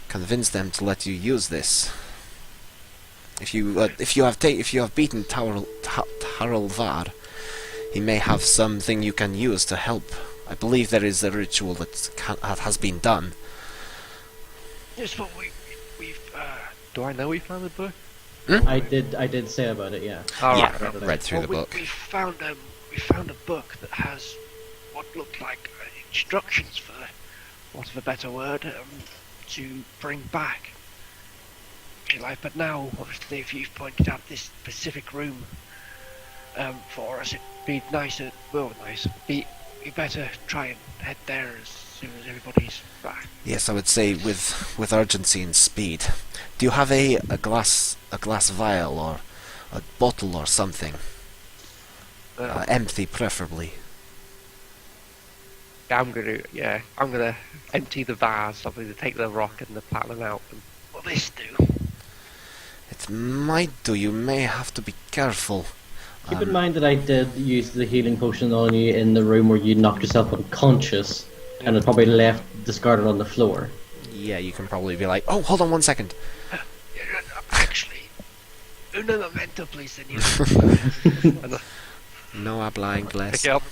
Convince them to let you use this. If you have beaten Tarulvar, he may have something you can use to help. I believe there is a ritual that has been done. Yes, but we've do I know we found the book? I did say about it, yeah. Yeah, read through the book. We found a book that has what looked like instructions, for want of a better word, to bring back. If you like, but now, obviously, if you've pointed out this specific room for us, it'd be nicer. Well, nice. Be better try and head there as soon as everybody's back. Yes, I would say with urgency and speed. Do you have a glass vial or a bottle or something? Empty, preferably. I'm gonna empty the vase. I'm gonna take the rock and the platinum out. And what will this do? It might do. You may have to be careful. Keep in mind that I did use the healing potion on you in the room where you knocked yourself unconscious, and it probably left discarded on the floor. Yeah, you can probably be like, oh, hold on 1 second. Actually, una momento, please, senor. No habla inglés. Pick it up.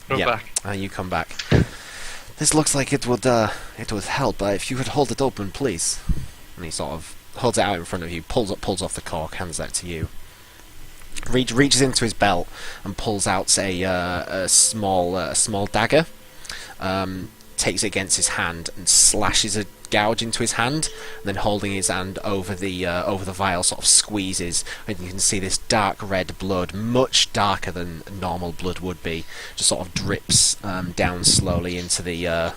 Go back. You come back. This looks like it would help. If you could hold it open, please. And he sort of holds it out in front of you, pulls off the cork, hands that to you. Reaches into his belt and pulls out a small dagger. Takes it against his hand and slashes a gouge into his hand, and then holding his hand over the vial, sort of squeezes, and you can see this dark red blood, much darker than normal blood would be, just sort of drips down slowly into the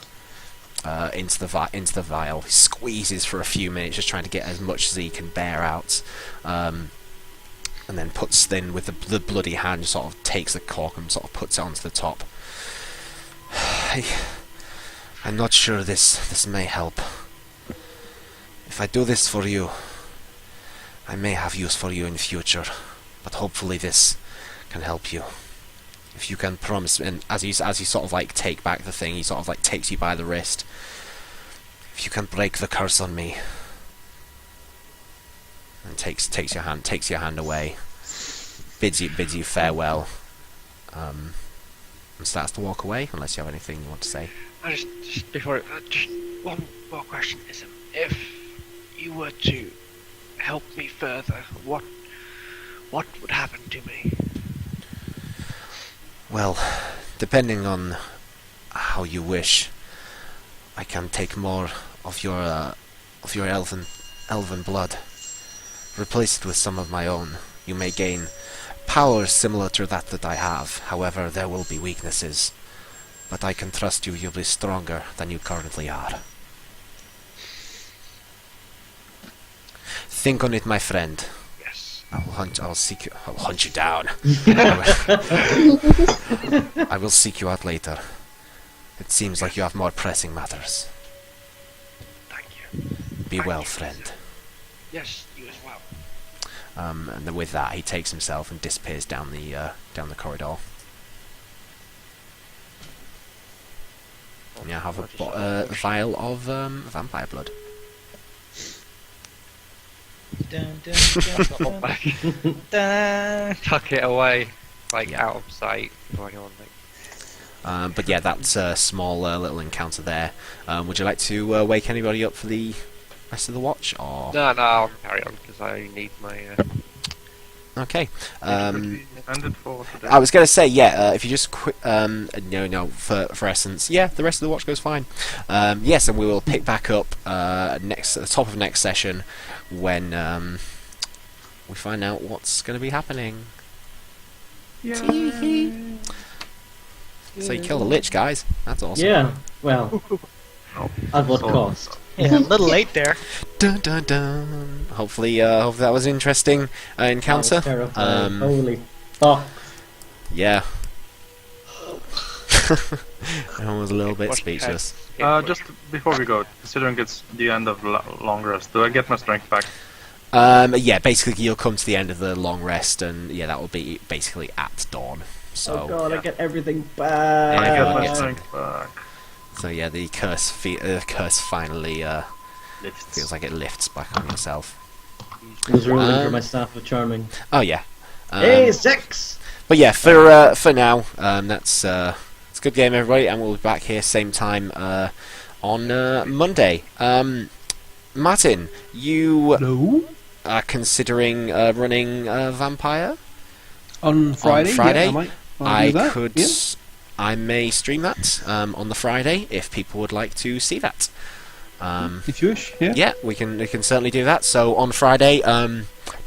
vial. He squeezes for a few minutes, just trying to get as much as he can bear out, and then with the bloody hand, sort of takes the cork and sort of puts it onto the top. I'm not sure this may help. If I do this for you, I may have use for you in future, but hopefully this can help you. If you can promise, and as you sort of like take back the thing, he sort of like takes you by the wrist. If you can break the curse on me, and takes your hand away, bids you farewell, and starts to walk away. Unless you have anything you want to say. Just before, just one more question. If you were to help me further, what would happen to me? Well, depending on how you wish, I can take more of your elven blood, replace it with some of my own. You may gain powers similar to that I have. However, there will be weaknesses. But I can trust you'll be stronger than you currently are. Think on it, my friend. Yes. I'll hunt you down. I will seek you out later. It seems like you have more pressing matters. Thank you. Be well, friend. Yes, you as well. And then with that, he takes himself and disappears down the corridor. And you have a vial of vampire blood. Dun, dun, dun, dun, dun. Tuck it away, like out of sight for anyone. But yeah, that's a small little encounter there. Would you like to wake anybody up for the rest of the watch, or? No, I'll carry on because I only need my. Okay. Ended for today. I was going to say, yeah, if you just quit, no, for Essence, yeah, the rest of the watch goes fine. Yes, and we will pick back up at the top of next session when we find out what's going to be happening. Tee-hee. So you killed a lich, guys. That's awesome. Yeah, well, at what cost? Yeah, a little late there. Dun dun dun. Hopefully that was an interesting encounter. That was terrifying. Holy fuck. Yeah. I was a little bit speechless. Just before we go, considering it's the end of long rest, do I get my strength back? Yeah, basically you'll come to the end of the long rest, and yeah, that will be basically at dawn. So. Oh god, I get everything I back. get Yeah, my yeah. strength back. So yeah, the curse finally Lifts. feels like it lifts back on yourself. I was rolling for my staff of charming. Oh yeah. Hey, 6! But yeah, for now, it's a good game, everybody, and we'll be back here same time on Monday. Martin, you are considering running Vampire On Friday? On Friday, Yeah, I might do that. could. Yeah. I may stream that on the Friday if people would like to see that. If you wish, yeah. Yeah, we can certainly do that. So on Friday,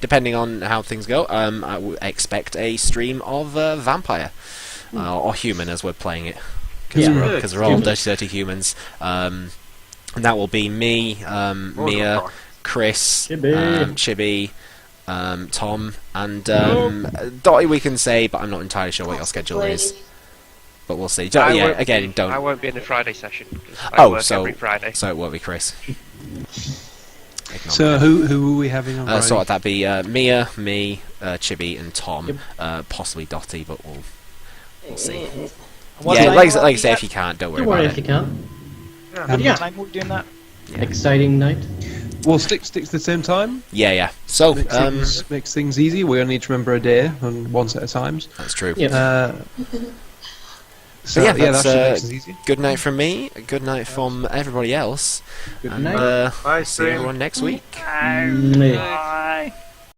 depending on how things go, I would expect a stream of Vampire or Human as we're playing it, because we're all dirty humans. And that will be me, Mia, Chris, Chibi, Tom, and Dottie. We can say, but I'm not entirely sure what your schedule is. But we'll see. I won't be in the Friday session. 'Cause I work every Friday. So it won't be Chris. Ignore So me. who are we having on Friday? So that'd be Mia, me, Chibi, and Tom. Possibly Dottie, but we'll see. What Yeah, time like will I it be say, at? if you can't, don't worry Don't worry about if it. you can. What Yeah. time are we doing that? Yeah. Exciting night. We'll stick to the same time. Yeah. So Makes things easy. We only need to remember a day and one set of times. that's true. Yeah. So yeah, that that's, should make things easy. Good night from me. Good night from everybody else. Good And night. see Bye, stream. everyone next week. Mwah. Bye.